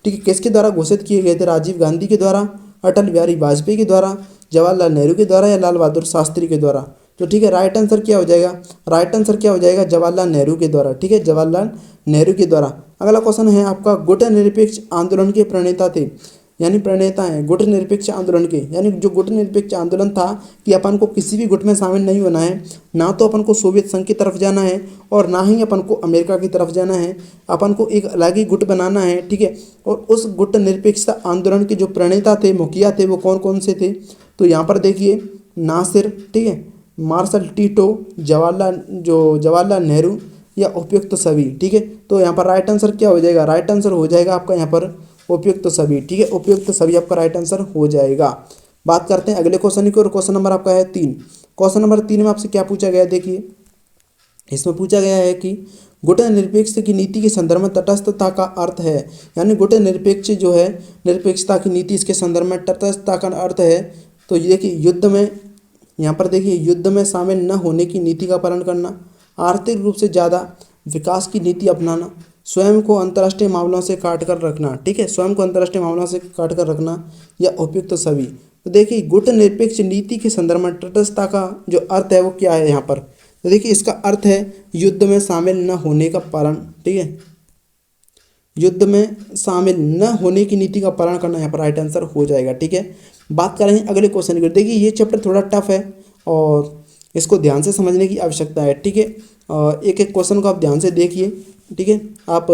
ठीक है, किसके द्वारा घोषित किए गए थे, राजीव गांधी के द्वारा, अटल बिहारी वाजपेयी के द्वारा, जवाहरलाल नेहरू के द्वारा या लाल बहादुर शास्त्री के द्वारा। तो ठीक है, राइट आंसर क्या हो जाएगा, राइट आंसर क्या हो जाएगा, जवाहरलाल नेहरू के द्वारा। ठीक है, जवाहरलाल नेहरू के द्वारा। अगला क्वेश्चन है आपका, गुटनिरपेक्ष आंदोलन के प्रणेता थे, यानी प्रणेता हैं गुटनिरपेक्ष आंदोलन के। यानी जो गुटनिरपेक्ष आंदोलन था कि अपन को किसी भी गुट में शामिल नहीं होना है, ना तो अपन को सोवियत संघ की तरफ जाना है और ना ही अपन को अमेरिका की तरफ जाना है। अपन को एक अलग ही गुट बनाना है। ठीक है, और उस गुटनिरपेक्षता आंदोलन के जो प्रणेता थे, मुखिया थे, वो कौन कौन से थे। तो यहाँ पर देखिए नासिर, ठीक है, मार्शल टीटो, जवाहरलाल नेहरू या उपयुक्त सभी। ठीक है, तो यहाँ पर राइट आंसर क्या हो जाएगा, राइट आंसर हो जाएगा आपका यहाँ पर उपयुक्त सभी। ठीक है, उपयुक्त सभी आपका राइट आंसर हो जाएगा। बात करते हैं अगले क्वेश्चन की, और क्वेश्चन नंबर आपका है 3। क्वेश्चन नंबर 3 में आपसे क्या पूछा गया है, देखिए इसमें पूछा गया है कि गुटनिरपेक्ष की नीति के संदर्भ में तटस्थता का अर्थ है। यानी गुटनिरपेक्ष जो है, निरपेक्षता की नीति, इसके संदर्भ में तटस्थता का अर्थ है। तो ये देखिए युद्ध में, यहाँ पर देखिए युद्ध में शामिल न होने की नीति का पालन करना, आर्थिक रूप से ज़्यादा विकास की नीति अपनाना, स्वयं को अंतर्राष्ट्रीय मामलों से काट कर रखना। ठीक है, स्वयं को अंतर्राष्ट्रीय मामलों से काट कर रखना या उपयुक्त सभी। तो देखिए गुटनिरपेक्ष नीति के संदर्भ में तटस्थता का जो अर्थ है वो क्या है यहाँ पर। तो देखिए इसका अर्थ है युद्ध में शामिल न होने का पालन। ठीक है, युद्ध में शामिल न होने की नीति का पालन करना यहाँ पर राइट आंसर हो जाएगा। ठीक है, बात करेंगे अगले क्वेश्चन की। देखिए ये चैप्टर थोड़ा टफ है और इसको ध्यान से समझने की आवश्यकता है। ठीक है, एक एक क्वेश्चन को आप ध्यान से देखिए। ठीक है, आप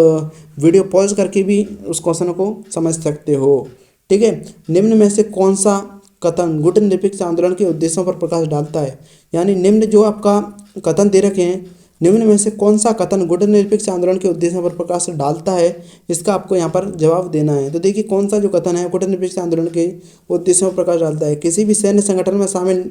वीडियो पॉज करके भी उस क्वेश्चन को समझ सकते हो। ठीक है, निम्न में से कौन सा कथन गुटनिरपेक्ष आंदोलन के उद्देश्यों पर प्रकाश डालता है। यानी निम्न जो आपका कथन दे रखे हैं, निम्न में से कौन सा कथन गुटनिरपेक्ष आंदोलन के उद्देश्यों पर प्रकाश डालता है, इसका आपको यहाँ पर जवाब देना है। तो देखिए कौन सा जो कथन है गुटनिरपेक्ष आंदोलन के उद्देश्यों पर प्रकाश डालता है, किसी भी सैन्य संगठन में शामिल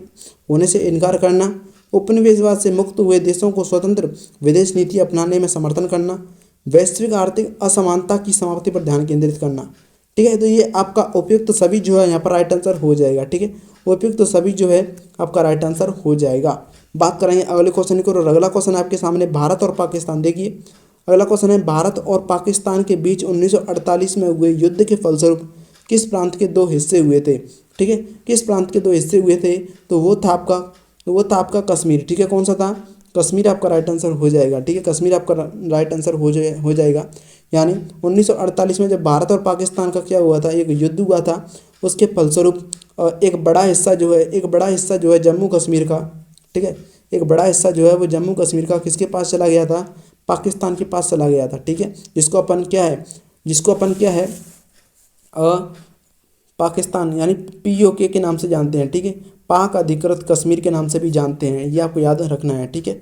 होने से इनकार करना, उपनिवेशवाद से मुक्त हुए देशों को स्वतंत्र विदेश नीति अपनाने में समर्थन करना, वैश्विक आर्थिक असमानता की समाप्ति पर ध्यान केंद्रित करना। ठीक है, तो ये आपका उपयुक्त सभी जो है यहाँ पर राइट आंसर हो जाएगा। ठीक है, उपयुक्त सभी जो है आपका राइट आंसर हो जाएगा। बात करेंगे अगले क्वेश्चन की, और अगला क्वेश्चन आपके सामने भारत और पाकिस्तान। देखिए अगला क्वेश्चन है, भारत और पाकिस्तान के बीच 1948 में हुए युद्ध के फलस्वरूप किस प्रांत के 2 हिस्से हुए थे। ठीक है, किस प्रांत के 2 हिस्से हुए थे, तो वो था आपका कश्मीर। ठीक है, कौन सा था, कश्मीर आपका राइट आंसर हो जाएगा। ठीक है, कश्मीर आपका राइट आंसर हो जाएगा। यानी 1948 में जब भारत और पाकिस्तान का क्या हुआ था, एक युद्ध हुआ था, उसके फलस्वरूप एक बड़ा हिस्सा जो है जम्मू कश्मीर का, ठीक है, एक बड़ा हिस्सा जो है वो जम्मू कश्मीर का किसके पास चला गया था, पाकिस्तान के पास चला गया था। ठीक है, जिसको अपन क्या है पाकिस्तान यानी POK के नाम से जानते हैं। ठीक है, पाक अधिकृत कश्मीर के नाम से भी जानते हैं, ये आपको याद रखना है। ठीक है,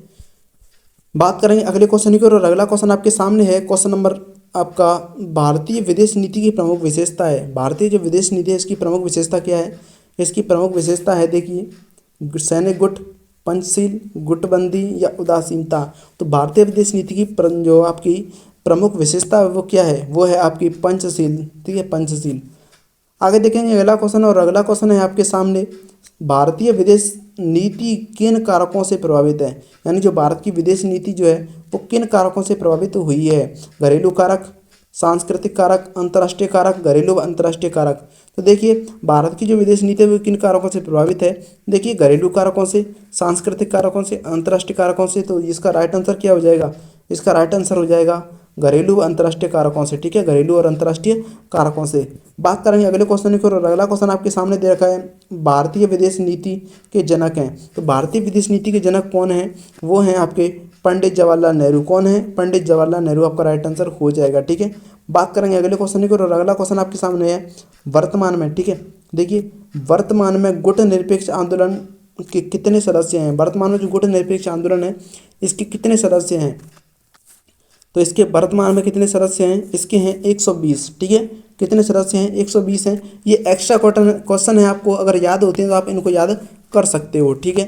बात करेंगे अगले क्वेश्चन की, और अगला क्वेश्चन आपके सामने है क्वेश्चन नंबर आपका, भारतीय विदेश नीति की प्रमुख विशेषता है। भारतीय जो विदेश नीति है इसकी प्रमुख विशेषता क्या है, इसकी प्रमुख विशेषता है देखिए सैनिक गुट, पंचशील, गुटबंदी या उदासीनता। तो भारतीय विदेश नीति की जो आपकी प्रमुख विशेषता है वो क्या है, वो है आपकी पंचशील। ठीक है, पंचशील। आगे देखेंगे अगला क्वेश्चन, और अगला क्वेश्चन है आपके सामने, भारतीय विदेश नीति किन कारकों से प्रभावित है। यानी जो भारत की विदेश नीति जो है वो किन कारकों से प्रभावित हुई है, घरेलू कारक, सांस्कृतिक कारक, अंतर्राष्ट्रीय कारक, घरेलू व अंतर्राष्ट्रीय कारक। तो देखिए भारत की जो विदेश नीति है वो किन कारकों से प्रभावित है, देखिए घरेलू कारकों से, सांस्कृतिक कारकों से, अंतर्राष्ट्रीय कारकों से। तो इसका राइट आंसर क्या हो जाएगा, इसका राइट आंसर हो जाएगा घरेलू व अंतर्राष्ट्रीय कारकों से, ठीक है, घरेलू और अंतर्राष्ट्रीय कारकों से। बात करेंगे अगले क्वेश्चन की, और अगला क्वेश्चन आपके सामने दे रखा है, भारतीय विदेश नीति के जनक हैं। तो भारतीय विदेश नीति के जनक कौन हैं? वो हैं आपके पंडित जवाहरलाल नेहरू। कौन है? पंडित जवाहरलाल नेहरू आपका राइट आंसर हो जाएगा, ठीक है। बात करेंगे अगले क्वेश्चन की, और अगला क्वेश्चन आपके सामने है वर्तमान में, ठीक है। देखिए वर्तमान में गुट निरपेक्ष आंदोलन के कितने सदस्य हैं? वर्तमान में जो गुट निरपेक्ष आंदोलन है इसके कितने सदस्य हैं? तो इसके वर्तमान में कितने सदस्य हैं? इसके हैं 120, ठीक है। कितने सदस्य हैं? 120 हैं। ये एक्स्ट्रा क्वेश्चन है, आपको अगर याद होते हैं तो आप इनको याद कर सकते हो, ठीक है।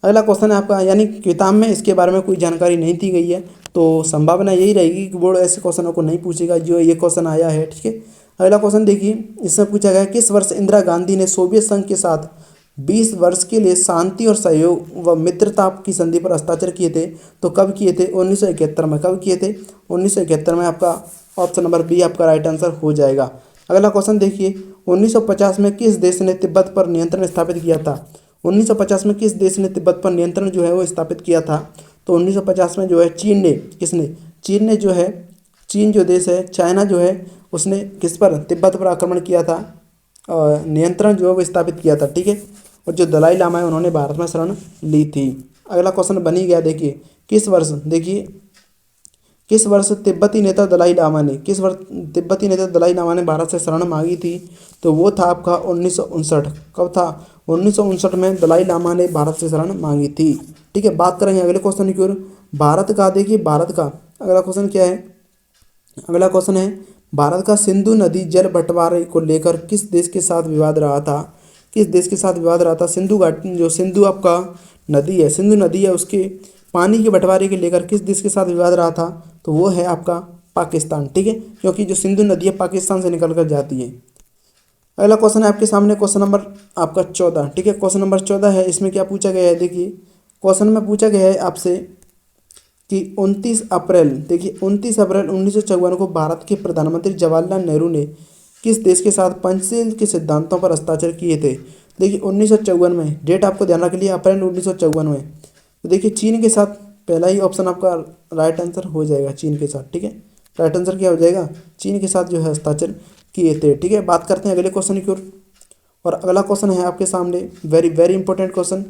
अगला क्वेश्चन है आपका, यानी किताब में इसके बारे में कोई जानकारी नहीं दी गई है, तो संभावना यही रहेगी कि बोर्ड ऐसे क्वेश्चनों को नहीं पूछेगा जो ये क्वेश्चन आया है, ठीक है। अगला क्वेश्चन देखिए, इसमें पूछा गया किस वर्ष इंदिरा गांधी ने सोवियत संघ के साथ 20 वर्ष के लिए शांति और सहयोग व मित्रता की संधि पर हस्ताक्षर किए थे? तो कब किए थे? 1971 में। कब किए थे? 1971 में। आपका ऑप्शन नंबर बी आपका राइट आंसर हो जाएगा। अगला क्वेश्चन देखिए, 1950 में किस देश ने तिब्बत पर नियंत्रण स्थापित किया था? 1950 में किस देश ने तिब्बत पर नियंत्रण जो है वो स्थापित किया था? तो 1950 में जो है चीन ने, किसने? चीन ने जो है, चीन जो देश है, चाइना जो है, उसने किस पर? तिब्बत पर आक्रमण किया था, नियंत्रण जो है वो स्थापित किया था, ठीक है। और जो दलाई लामा है उन्होंने भारत में शरण ली थी। अगला क्वेश्चन बन ही गया, देखिए किस वर्ष, देखिए किस वर्ष तिब्बती नेता दलाई लामा ने, किस वर्ष तिब्बती नेता दलाई लामा ने भारत से शरण मांगी थी? तो वो था आपका 1959। कब था? 1959 में दलाई लामा ने भारत से शरण मांगी थी, ठीक है। बात करेंगे अगले क्वेश्चन की ओर, भारत का, देखिए भारत का अगला क्वेश्चन क्या है? अगला क्वेश्चन है, भारत का सिंधु नदी जल बंटवारे को लेकर किस देश के साथ विवाद रहा था? किस देश के साथ विवाद रहा था? सिंधु घाटी, जो सिंधु आपका नदी है, सिंधु नदी है, उसके पानी के बंटवारे के लेकर किस देश के साथ विवाद रहा था? तो वो है आपका पाकिस्तान, ठीक है, क्योंकि जो सिंधु नदी है पाकिस्तान से निकल कर जाती है। अगला क्वेश्चन है आपके सामने, क्वेश्चन नंबर आपका 14, ठीक है। क्वेश्चन नंबर 14 है, इसमें क्या पूछा गया है? देखिए क्वेश्चन में पूछा गया है आपसे कि 29 अप्रैल, देखिए 29 अप्रैल 1954 को भारत के प्रधानमंत्री जवाहरलाल नेहरू ने किस देश के साथ पंचशील के सिद्धांतों पर हस्ताक्षर किए थे? देखिए 1954 में, डेट आपको ध्यान रख लिया, अप्रैल 1954 में। तो देखिए चीन के साथ, पहला ही ऑप्शन आपका राइट आंसर हो जाएगा, चीन के साथ, ठीक है। राइट आंसर क्या हो जाएगा? चीन के साथ जो है हस्ताक्षर किए थे, ठीक है। बात करते हैं अगले क्वेश्चन की ओर, और अगला क्वेश्चन है आपके सामने very very important question,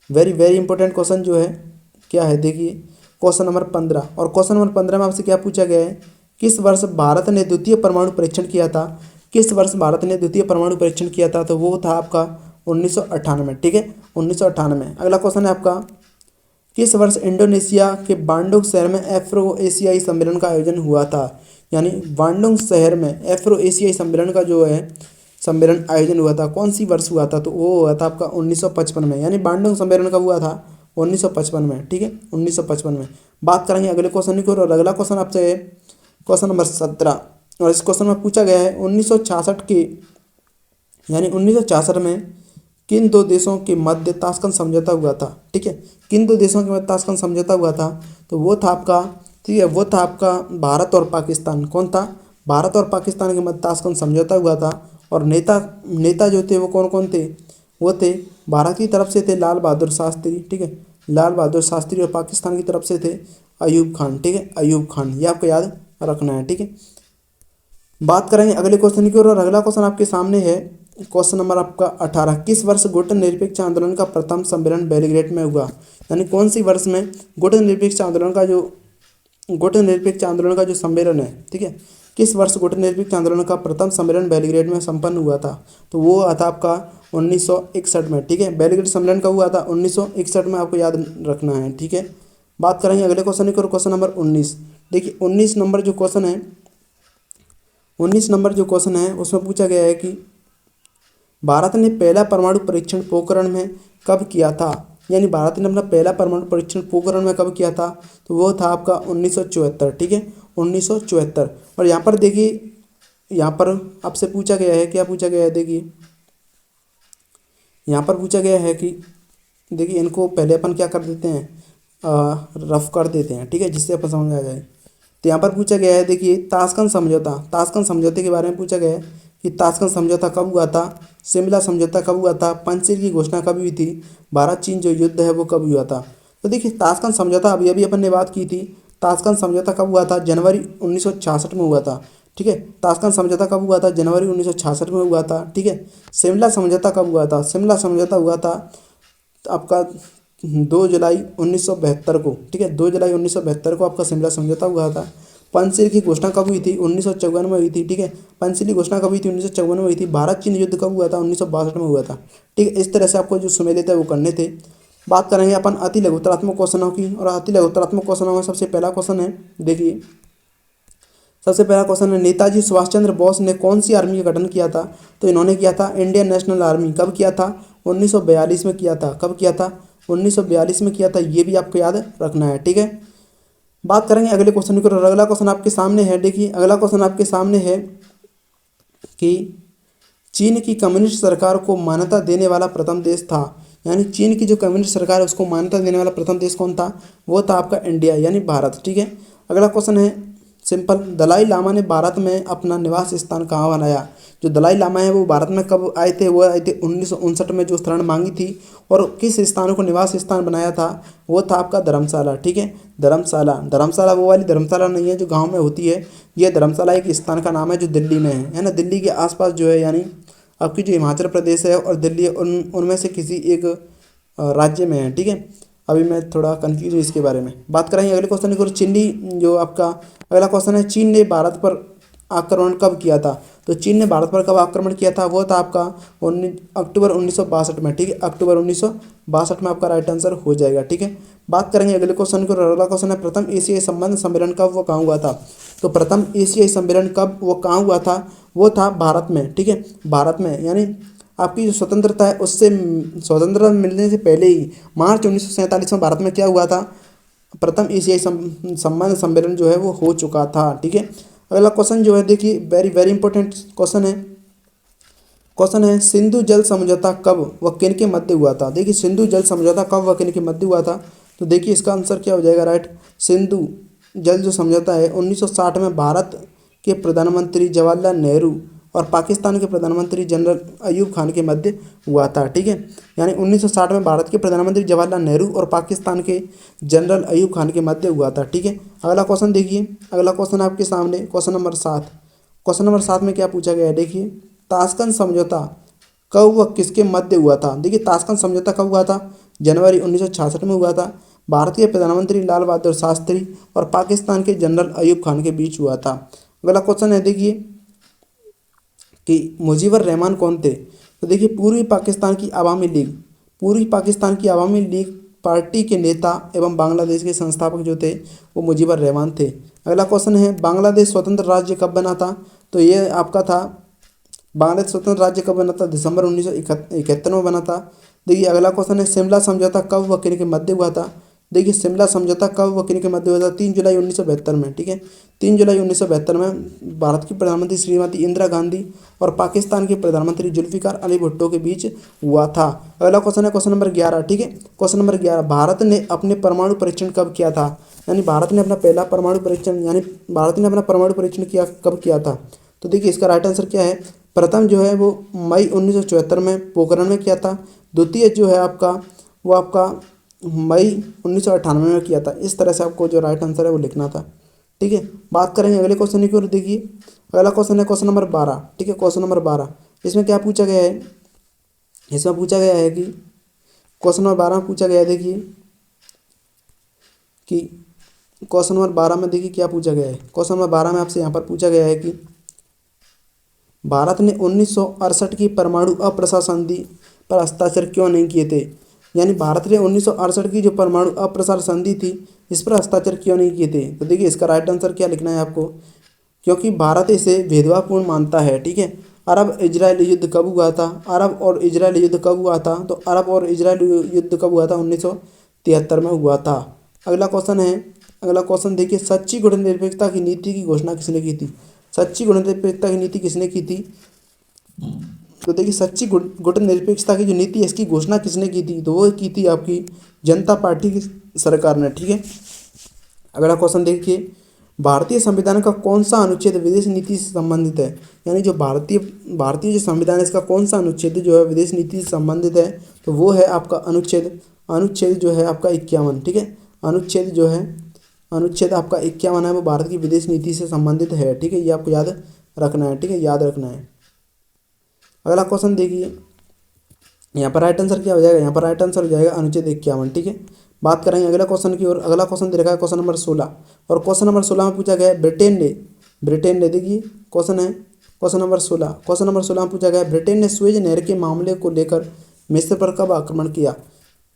very very important question जो है क्या है? देखिए क्वेश्चन नंबर 15, और क्वेश्चन नंबर 15 में आपसे क्या पूछा गया है? किस वर्ष भारत ने द्वितीय परमाणु परीक्षण किया था? किस वर्ष भारत ने द्वितीय परमाणु परीक्षण किया था? तो वो था आपका 1998, ठीक है, 1998। अगला क्वेश्चन है आपका, किस वर्ष इंडोनेशिया के बांडुंग शहर में एफ्रो एशियाई सम्मेलन का आयोजन हुआ था? यानी बांडुंग शहर में एफ्रो एशियाई सम्मेलन का जो है सम्मेलन आयोजन हुआ था, कौन सी वर्ष हुआ था? तो वो हुआ था आपका 1955 में। यानी बांडुंग सम्मेलन कब हुआ था? 1955 में, ठीक है, 1955 में। बात करेंगे अगले क्वेश्चन की, और अगला क्वेश्चन आपसे है क्वेश्चन नंबर 17, और इस क्वेश्चन में पूछा गया है 1966 के, यानी 1966 में किन दो देशों के मध्य ताशकंद समझौता हुआ था? ठीक है, किन दो देशों के मध्य ताशकंद समझौता हुआ था? तो वो था आपका, ठीक है, वो था आपका भारत और पाकिस्तान। कौन था? भारत और पाकिस्तान के मध्य ताशकंद समझौता हुआ था। और नेता जो थे वो कौन कौन थे? वो थे भारत की तरफ से थे लाल बहादुर शास्त्री, ठीक है, लाल बहादुर शास्त्री, और पाकिस्तान की तरफ से थे अयूब खान, ठीक है, अयूब खान। ये आपको याद रखना है, ठीक है। बात करेंगे अगले क्वेश्चन की और अगला क्वेश्चन आपके सामने है क्वेश्चन नंबर आपका 18, किस वर्ष गुट निरपेक्ष आंदोलन का प्रथम सम्मेलन बेलग्रेड में हुआ? यानी कौन सी वर्ष में गुट निरपेक्ष आंदोलन का जो सम्मेलन है, ठीक है, किस वर्ष गुट निरपेक्ष आंदोलन का प्रथम सम्मेलन बेलग्रेड में संपन्न हुआ था? तो वो हुआ था आपका 1961 में, ठीक है। बेलग्रेड सम्मेलन कब हुआ था? 1961 में, आपको याद रखना है, ठीक है। बात करेंगे अगले क्वेश्चन की और क्वेश्चन नंबर 19। देखिए 19 नंबर जो क्वेश्चन है उसमें पूछा गया है कि भारत ने पहला परमाणु परीक्षण पोखरण में कब किया था? यानी भारत ने अपना पहला परमाणु परीक्षण पोखरण में कब किया था? तो वो था आपका 1974, ठीक है, 1974। और यहाँ पर देखिए, यहाँ पर आपसे पूछा गया है, क्या पूछा गया है? देखिए यहाँ पर पूछा गया है कि देखिए इनको पहले अपन क्या कर देते हैं, रफ कर देते हैं, ठीक है, जिससे अपन समझ आ जाए। तो यहाँ पर पूछा गया है, देखिए ताशकंद समझौते के बारे में पूछा गया है कि ताशकंद समझौता कब हुआ था, शिमला समझौता कब हुआ था, पंचशील की घोषणा कब हुई थी, भारत चीन जो युद्ध है वो कब हुआ था? तो देखिए ताशकंद समझौता अभी अपन ने बात की थी, ताशकंद समझौता कब हुआ था? जनवरी 1966 में हुआ था। ठीक है, ताशकंद समझौता कब हुआ था? जनवरी 1966 में हुआ था। ठीक है, शिमला समझौता कब हुआ था? शिमला समझौता हुआ था आपका 2 जुलाई 1972 को। ठीक है, 2 जुलाई 1972 को आपका शिमला समझौता हुआ था। पंचशील की घोषणा कब हुई थी? 1954 में हुई थी। ठीक है, पंचशील की घोषणा कब हुई थी? 1954 में हुई थी। भारत चीन युद्ध कब हुआ था? 1962 में हुआ था। ठीक है, इस तरह से आपको जो सुमेलित है वो करने थे। बात करेंगे अपन अति लघुत्तरात्मक क्वेश्चनों की, और अति लघुत्तरात्मक क्वेश्चनों में सबसे पहला क्वेश्चन है, देखिए सबसे पहला क्वेश्चन है, नेताजी सुभाष चंद्र बोस ने कौन सी आर्मी का गठन किया था? तो इन्होंने किया था इंडियन नेशनल आर्मी। कब किया था? 1942 में किया था। कब किया था? 1942 में किया था। ये भी आपको याद रखना है। ठीक है, बात करेंगे अगले क्वेश्चन की। और अगला क्वेश्चन आपके सामने है, देखिए अगला क्वेश्चन आपके सामने है कि चीन की कम्युनिस्ट सरकार को मान्यता देने वाला प्रथम देश था, यानी चीन की जो कम्युनिस्ट सरकार है उसको मान्यता देने वाला प्रथम देश कौन था? वो था आपका इंडिया, यानी भारत। ठीक है, अगला क्वेश्चन है सिंपल, दलाई लामा ने भारत में अपना निवास स्थान कहाँ बनाया? जो दलाई लामा है वो भारत में कब आए थे? वो आए थे 1959 में, जो शरण मांगी थी। और किस स्थान को निवास स्थान बनाया था? वो था आपका धर्मशाला। ठीक है, धर्मशाला। धर्मशाला वो वाली धर्मशाला नहीं है जो गांव में होती है, ये धर्मशाला एक स्थान का नाम है जो दिल्ली में है ना। दिल्ली के आसपास जो है, यानी आपकी जो हिमाचल प्रदेश है और दिल्ली है, उनमें से किसी एक राज्य में है। ठीक है, अभी मैं थोड़ा कंफ्यूज हूँ इसके बारे में। बात करेंगे अगले क्वेश्चन की। चीनी जो आपका अगला क्वेश्चन है, चीन ने भारत पर आक्रमण कब किया था? तो चीन ने भारत पर कब आक्रमण किया था? वो था आपका अक्टूबर 1962 में। ठीक है, अक्टूबर 1962 में आपका राइट आंसर हो जाएगा। ठीक है, बात करेंगे अगले क्वेश्चन की। अगला क्वेश्चन है, प्रथम एशियाई संबंध सम्मेलन कब वो कहाँ हुआ था? तो प्रथम एशियाई सम्मेलन कब वो कहाँ हुआ था? वो था भारत में। ठीक है, भारत में, यानी आपकी जो स्वतंत्रता है उससे स्वतंत्रता मिलने से पहले ही मार्च 1947 में भारत में क्या हुआ था? प्रथम एशियाई संबंध सम्मेलन जो है वो हो चुका था। ठीक है, अगला क्वेश्चन जो है, देखिए वेरी वेरी इंपॉर्टेंट क्वेश्चन है। क्वेश्चन है, सिंधु जल समझौता कब व किन के मध्य हुआ था? देखिए सिंधु जल समझौता कब व किन के मध्य हुआ था? तो देखिए इसका आंसर क्या हो जाएगा? राइट, सिंधु जल जो समझौता है 1960 में भारत के प्रधानमंत्री जवाहरलाल नेहरू और पाकिस्तान के प्रधानमंत्री जनरल अयूब खान के मध्य हुआ था। ठीक है, यानी 1960 में भारत के प्रधानमंत्री जवाहरलाल नेहरू और पाकिस्तान के जनरल अयूब खान के मध्य हुआ था। ठीक है, अगला क्वेश्चन देखिए, अगला क्वेश्चन आपके सामने क्वेश्चन नंबर 7। क्वेश्चन नंबर 7 में क्या पूछा गया है? देखिए ताशकंद समझौता कब व किसके मध्य हुआ था? देखिए ताशकंद समझौता कब हुआ था? जनवरी 1966 में हुआ था। भारतीय प्रधानमंत्री लाल बहादुर शास्त्री और पाकिस्तान के जनरल अयूब खान के बीच हुआ था। अगला क्वेश्चन है, देखिए कि मुजीबर रहमान कौन थे? तो देखिए पूर्वी पाकिस्तान की अवामी लीग, पूर्वी पाकिस्तान की अवामी लीग पार्टी के नेता एवं बांग्लादेश के संस्थापक जो थे वो मुजीबर रहमान थे। अगला क्वेश्चन है, बांग्लादेश स्वतंत्र राज्य कब बना था? तो ये आपका था, बांग्लादेश स्वतंत्र राज्य कब बना था? दिसंबर 1971 में बना था। देखिए अगला क्वेश्चन है, शिमला समझौता कब व किन के मध्य हुआ था? देखिए शिमला समझौता कब व किन के मध्य हुआ था? 3 जुलाई 1972 में। ठीक है, 3 जुलाई 1972 में भारत की प्रधानमंत्री श्रीमती इंदिरा गांधी और पाकिस्तान के प्रधानमंत्री जुल्फिकार अली भुट्टो के बीच हुआ था। अगला क्वेश्चन है क्वेश्चन नंबर 11। ठीक है, क्वेश्चन नंबर 11, भारत ने अपने परमाणु परीक्षण कब किया था? यानी भारत ने अपना पहला परमाणु परीक्षण, यानी भारत ने अपना परमाणु परीक्षण किया कब किया था? तो देखिए इसका राइट आंसर क्या है? प्रथम जो है वो मई 1974 में पोखरण में किया था। द्वितीय जो है आपका वो आपका मई 1998 में किया था। इस तरह से आपको जो राइट आंसर है वो लिखना था। ठीक है, बात करेंगे अगले क्वेश्चन की ओर। देखिए अगला क्वेश्चन है क्वेश्चन नंबर 12। ठीक है, क्वेश्चन नंबर 12, इसमें क्या पूछा गया है? इसमें पूछा गया है कि क्वेश्चन नंबर 12 में पूछा गया है, देखिए कि क्वेश्चन नंबर 12 में देखिए क्या पूछा गया है। क्वेश्चन नंबर 12 में आपसे यहाँ पर पूछा गया है कि भारत ने 1968 की परमाणु अप्रसार संधि पर हस्ताक्षर क्यों नहीं किए थे? यानी भारत ने 1968 की जो परमाणु अप्रसार संधि थी इस पर हस्ताक्षर क्यों नहीं किए थे? तो देखिए इसका राइट आंसर क्या लिखना है आपको? क्योंकि भारत इसे भेदभावपूर्ण मानता है। ठीक है, अरब इजराइल युद्ध कब हुआ था? अरब और इजराइल युद्ध कब हुआ था? तो अरब और इजराइल युद्ध कब हुआ था? 1973 में हुआ था। अगला क्वेश्चन है, अगला क्वेश्चन देखिए, सच्ची गुणनिरपेक्षता की नीति की घोषणा किसने की थी? सच्ची गुणनिरपेक्षता की नीति किसने की थी? तो देखिए सच्ची गुणनिरपेक्षता की जो नीति है इसकी घोषणा किसने की थी? तो वो की थी आपकी जनता पार्टी की सरकार ने। ठीक है, अगला क्वेश्चन देखिए, भारतीय संविधान का कौन सा अनुच्छेद विदेश नीति से संबंधित है? यानी जो भारतीय भारतीय जो संविधान है इसका कौन सा अनुच्छेद जो है विदेश नीति से संबंधित है? तो वो है आपका अनुच्छेद जो है आपका 51। ठीक है, अनुच्छेद जो है अनुच्छेद आपका 51 है वो भारत की विदेश नीति से संबंधित है। ठीक है, ये आपको याद रखना है। ठीक है, याद रखना है। अगला क्वेश्चन देखिए, यहाँ पर राइट आंसर क्या हो जाएगा, यहाँ पर राइट आंसर हो जाएगा अनुच्छेद 51। ठीक है, बात करेंगे अगला क्वेश्चन की ओर। अगला क्वेश्चन दे रखा है क्वेश्चन नंबर 16, और क्वेश्चन नंबर 16 में पूछा गया है ब्रिटेन ने देखिए क्वेश्चन है क्वेश्चन नंबर 16। क्वेश्चन नंबर 16 में पूछा गया है ब्रिटेन ने सुएज नहर के मामले को लेकर मिस्र पर कब आक्रमण किया।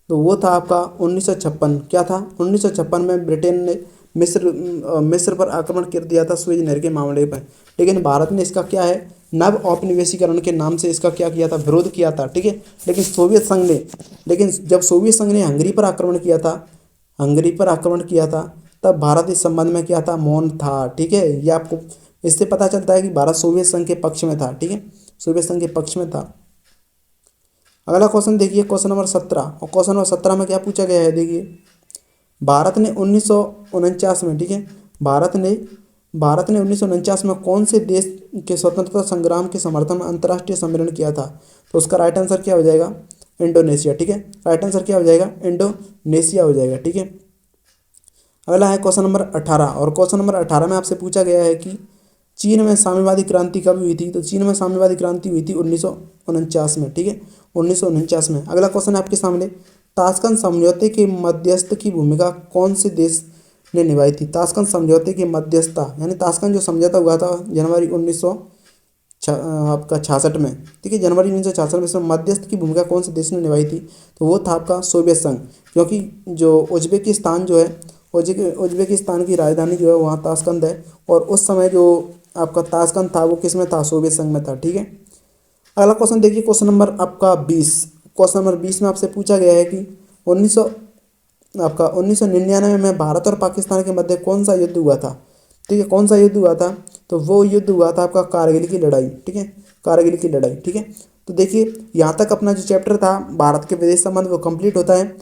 तो वो था आपका 1956। क्या था, 1956 में ब्रिटेन ने मिस्र पर आक्रमण कर दिया था सुएज नहर के मामले पर। लेकिन भारत ने इसका क्या है, नव औपनिवेशीकरण के नाम से इसका क्या किया था, विरोध किया था। ठीक है, लेकिन जब सोवियत संघ ने हंगरी पर आक्रमण किया था तब भारत इस संबंध में क्या था, मौन था। ठीक है, ये आपको इससे पता चलता है कि भारत सोवियत संघ के पक्ष में था। ठीक है, सोवियत संघ के पक्ष में था। अगला क्वेश्चन देखिए क्वेश्चन नंबर 17, और क्वेश्चन नंबर 17 में क्या पूछा गया है, देखिए भारत ने 1949 में, ठीक है, भारत ने 1949 में कौन से देश के स्वतंत्रता संग्राम के समर्थन में अंतर्राष्ट्रीय सम्मेलन किया था। तो उसका राइट आंसर क्या हो जाएगा, इंडोनेशिया। ठीक है, राइट आंसर क्या हो जाएगा, इंडोनेशिया हो जाएगा। ठीक है, अगला है क्वेश्चन नंबर 18, और क्वेश्चन नंबर 18 में आपसे पूछा गया है कि चीन में साम्यवादी क्रांति कब हुई थी। तो चीन में साम्यवादी क्रांति हुई थी 1949 में। ठीक है, 1949 में। अगला क्वेश्चन है आपके सामने, ताशकंद समझौते के मध्यस्थ की भूमिका कौन से देश ने निभाई थी। ताशकंद समझौते की मध्यस्थता, यानी ताशकंद जो समझौता हुआ था जनवरी 1966 में। ठीक है, जनवरी 1966 में, इसमें मध्यस्थ की भूमिका कौन से देश ने निभाई थी। तो वो था आपका सोवियत संघ, क्योंकि जो उज्बेकिस्तान जो है, उज्बेकिस्तान की राजधानी जो है वहाँ ताशकंद है, और उस समय जो आपका ताशकंद था वो किस में था, सोवियत संघ में था। ठीक है, अगला क्वेश्चन देखिए क्वेश्चन नंबर आपका 20। क्वेश्चन नंबर 20 में आपसे पूछा गया है कि 1999 में भारत और पाकिस्तान के मध्य कौन सा युद्ध हुआ था। ठीक है, कौन सा युद्ध हुआ था। तो वो युद्ध हुआ था आपका कारगिल की लड़ाई। ठीक है, कारगिल की लड़ाई। ठीक है, तो देखिए यहाँ तक अपना जो चैप्टर था भारत के विदेश संबंध वो कंप्लीट होता है।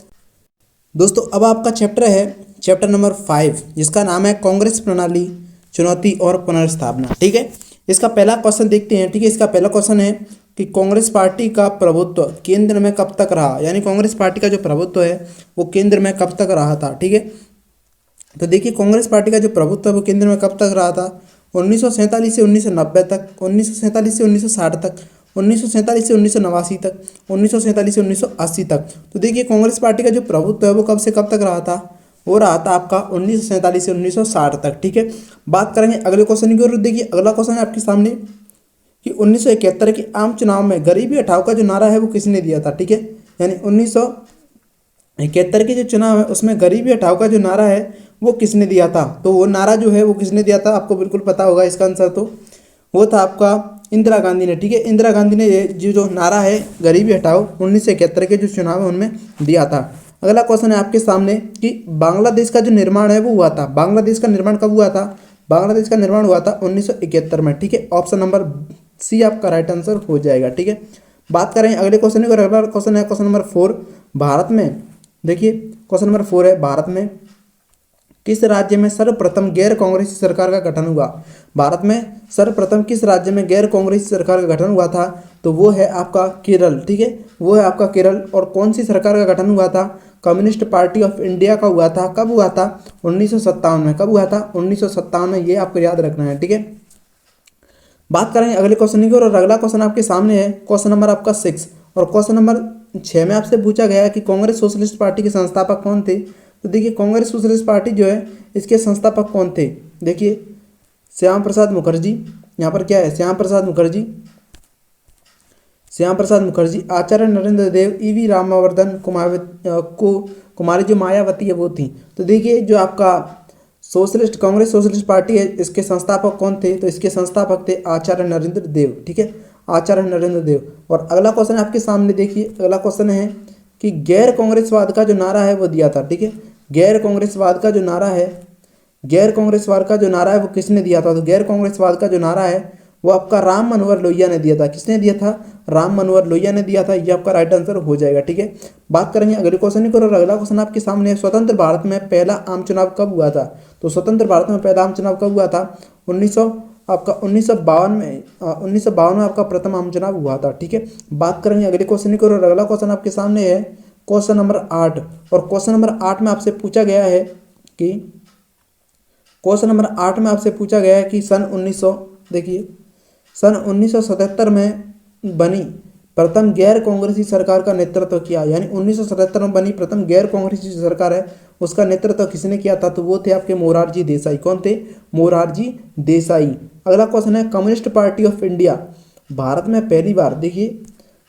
दोस्तों अब आपका चैप्टर है चैप्टर नंबर 5, जिसका नाम है कांग्रेस प्रणाली, चुनौती और पुनर्स्थापना। ठीक है, इसका पहला क्वेश्चन देखते हैं। ठीक है, इसका पहला क्वेश्चन है कि कांग्रेस पार्टी का प्रभुत्व केंद्र में कब तक रहा, यानी कांग्रेस पार्टी का जो प्रभुत्व है वो केंद्र में कब तक रहा था। ठीक है, तो देखिए कांग्रेस पार्टी का जो प्रभुत्व है वो केंद्र में कब तक रहा था, 1947 से 1990 तक, 1947 से 1960 तक, 1947 से 1989 तक, 1947 से 1980 तक। तो देखिए कांग्रेस पार्टी का जो प्रभुत्व है वो कब से कब तक रहा था, वो रहा था आपका 1947 से 1960 तक। ठीक है, बात करेंगे अगले क्वेश्चन की ओर। देखिए अगला क्वेश्चन है आपके सामने कि 1971 के आम चुनाव में गरीबी हटाओ का जो नारा है वो किसने दिया था। ठीक है, यानी 1971 के जो चुनाव है उसमें गरीबी हटाओ का जो नारा है वो किसने दिया था। तो वो नारा जो है वो किसने दिया था, आपको बिल्कुल पता होगा इसका आंसर। तो वो था आपका इंदिरा गांधी ने। ठीक है, इंदिरा गांधी ने ये जो नारा है गरीबी हटाओ 1971 के जो चुनाव है उनमें दिया था। अगला क्वेश्चन है आपके सामने कि बांग्लादेश का जो निर्माण है वो हुआ था, बांग्लादेश का निर्माण कब हुआ था। बांग्लादेश का निर्माण हुआ था 1971 में। ठीक है, ऑप्शन नंबर सी आपका राइट आंसर हो जाएगा। ठीक है, बात करें अगले क्वेश्चन की। अगला क्वेश्चन है क्वेश्चन नंबर 4, भारत में, देखिए क्वेश्चन नंबर 4 है, भारत में किस राज्य में सर्वप्रथम गैर कांग्रेसी सरकार का गठन हुआ। भारत में सर्वप्रथम किस राज्य में गैर कांग्रेसी सरकार का गठन हुआ था। तो वो है आपका केरल। ठीक है, वो है आपका केरल। और कौन सी सरकार का गठन हुआ था, कम्युनिस्ट पार्टी ऑफ इंडिया का हुआ था। कब हुआ था, 1957 में। कब हुआ था, 1957 में। ये आपको याद रखना है। ठीक है, बात करेंगे अगले क्वेश्चन की। और अगला क्वेश्चन आपके सामने है क्वेश्चन नंबर आपका 6, और क्वेश्चन नंबर 6 में आपसे पूछा गया है कि कांग्रेस सोशलिस्ट पार्टी के संस्थापक कौन थे। तो देखिए कांग्रेस सोशलिस्ट पार्टी जो है इसके संस्थापक कौन थे। देखिए श्याम प्रसाद मुखर्जी, यहाँ पर क्या है, श्याम प्रसाद मुखर्जी, आचार्य नरेंद्र देव, ईवी रामावर्धन, कुमारी जो मायावती है वो थी। तो देखिए जो आपका कांग्रेस सोशलिस्ट पार्टी है इसके संस्थापक कौन थे। तो इसके संस्थापक थे आचार्य नरेंद्र देव। ठीक है, आचार्य नरेंद्र देव। और अगला क्वेश्चन आपके सामने देखिए, अगला क्वेश्चन है कि गैर कांग्रेसवाद का जो नारा है वो दिया था। ठीक है, गैर कांग्रेसवाद का जो नारा है वो किसने दिया था। तो गैर कांग्रेसवाद का जो नारा है वो आपका राम मनोहर लोहिया ने दिया था। किसने दिया था, राम मनोहर लोहिया ने दिया था। ये आपका राइट आंसर हो जाएगा। ठीक है, बात करेंगे अगले क्वेश्चन की। और अगला क्वेश्चन आपके सामने है, स्वतंत्र भारत में पहला आम चुनाव कब हुआ था। तो स्वतंत्र भारत में पहला आम चुनाव कब हुआ था, 1952 में। 1952 में आपका प्रथम आम चुनाव हुआ था। ठीक है, बात करेंगे अगले क्वेश्चन की। और अगला क्वेश्चन आपके सामने है क्वेश्चन नंबर 8, और क्वेश्चन नंबर 8 में आपसे पूछा गया है कि क्वेश्चन नंबर 8 में आपसे पूछा गया है कि सन 1900, देखिए सन 1977 में बनी प्रथम गैर कांग्रेसी सरकार का नेतृत्व किया, यानी 1977 में बनी प्रथम गैर कांग्रेसी जो सरकार है उसका नेतृत्व किसने किया था, तो वो थे आपके मोरारजी देसाई। कौन थे? मोरारजी देसाई। अगला क्वेश्चन है communist party of India Bharat में पहली बार, देखिए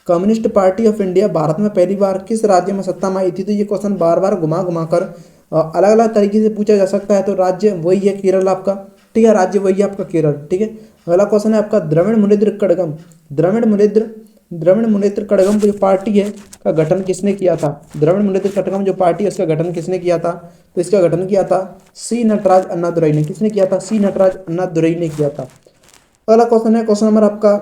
communist party of India Bharat में पहली बार किस राज्य में सत्ता में आई थी। तो ये क्वेश्चन बार बार घुमा घुमा कर अलग अलग तरीके से पूछा जा सकता है। तो राज्य वही है केरल आपका, ठीक है, राज्य वही है आपका केरल, ठीक है। अगला क्वेश्चन है आपका द्रविड़ मुनेत्र कड़गम, द्रविड़ मुनेत्र कड़गम जो पार्टी है का गठन किसने किया था? द्रविड़ मुनेत्र कड़गम जो पार्टी है उसका गठन किसने किया था? तो इसका गठन किया था सी नटराज अन्नादुरई ने। किसने किया था? सी नटराज अन्नादुरई ने किया था। अगला क्वेश्चन है क्वेश्चन नंबर आपका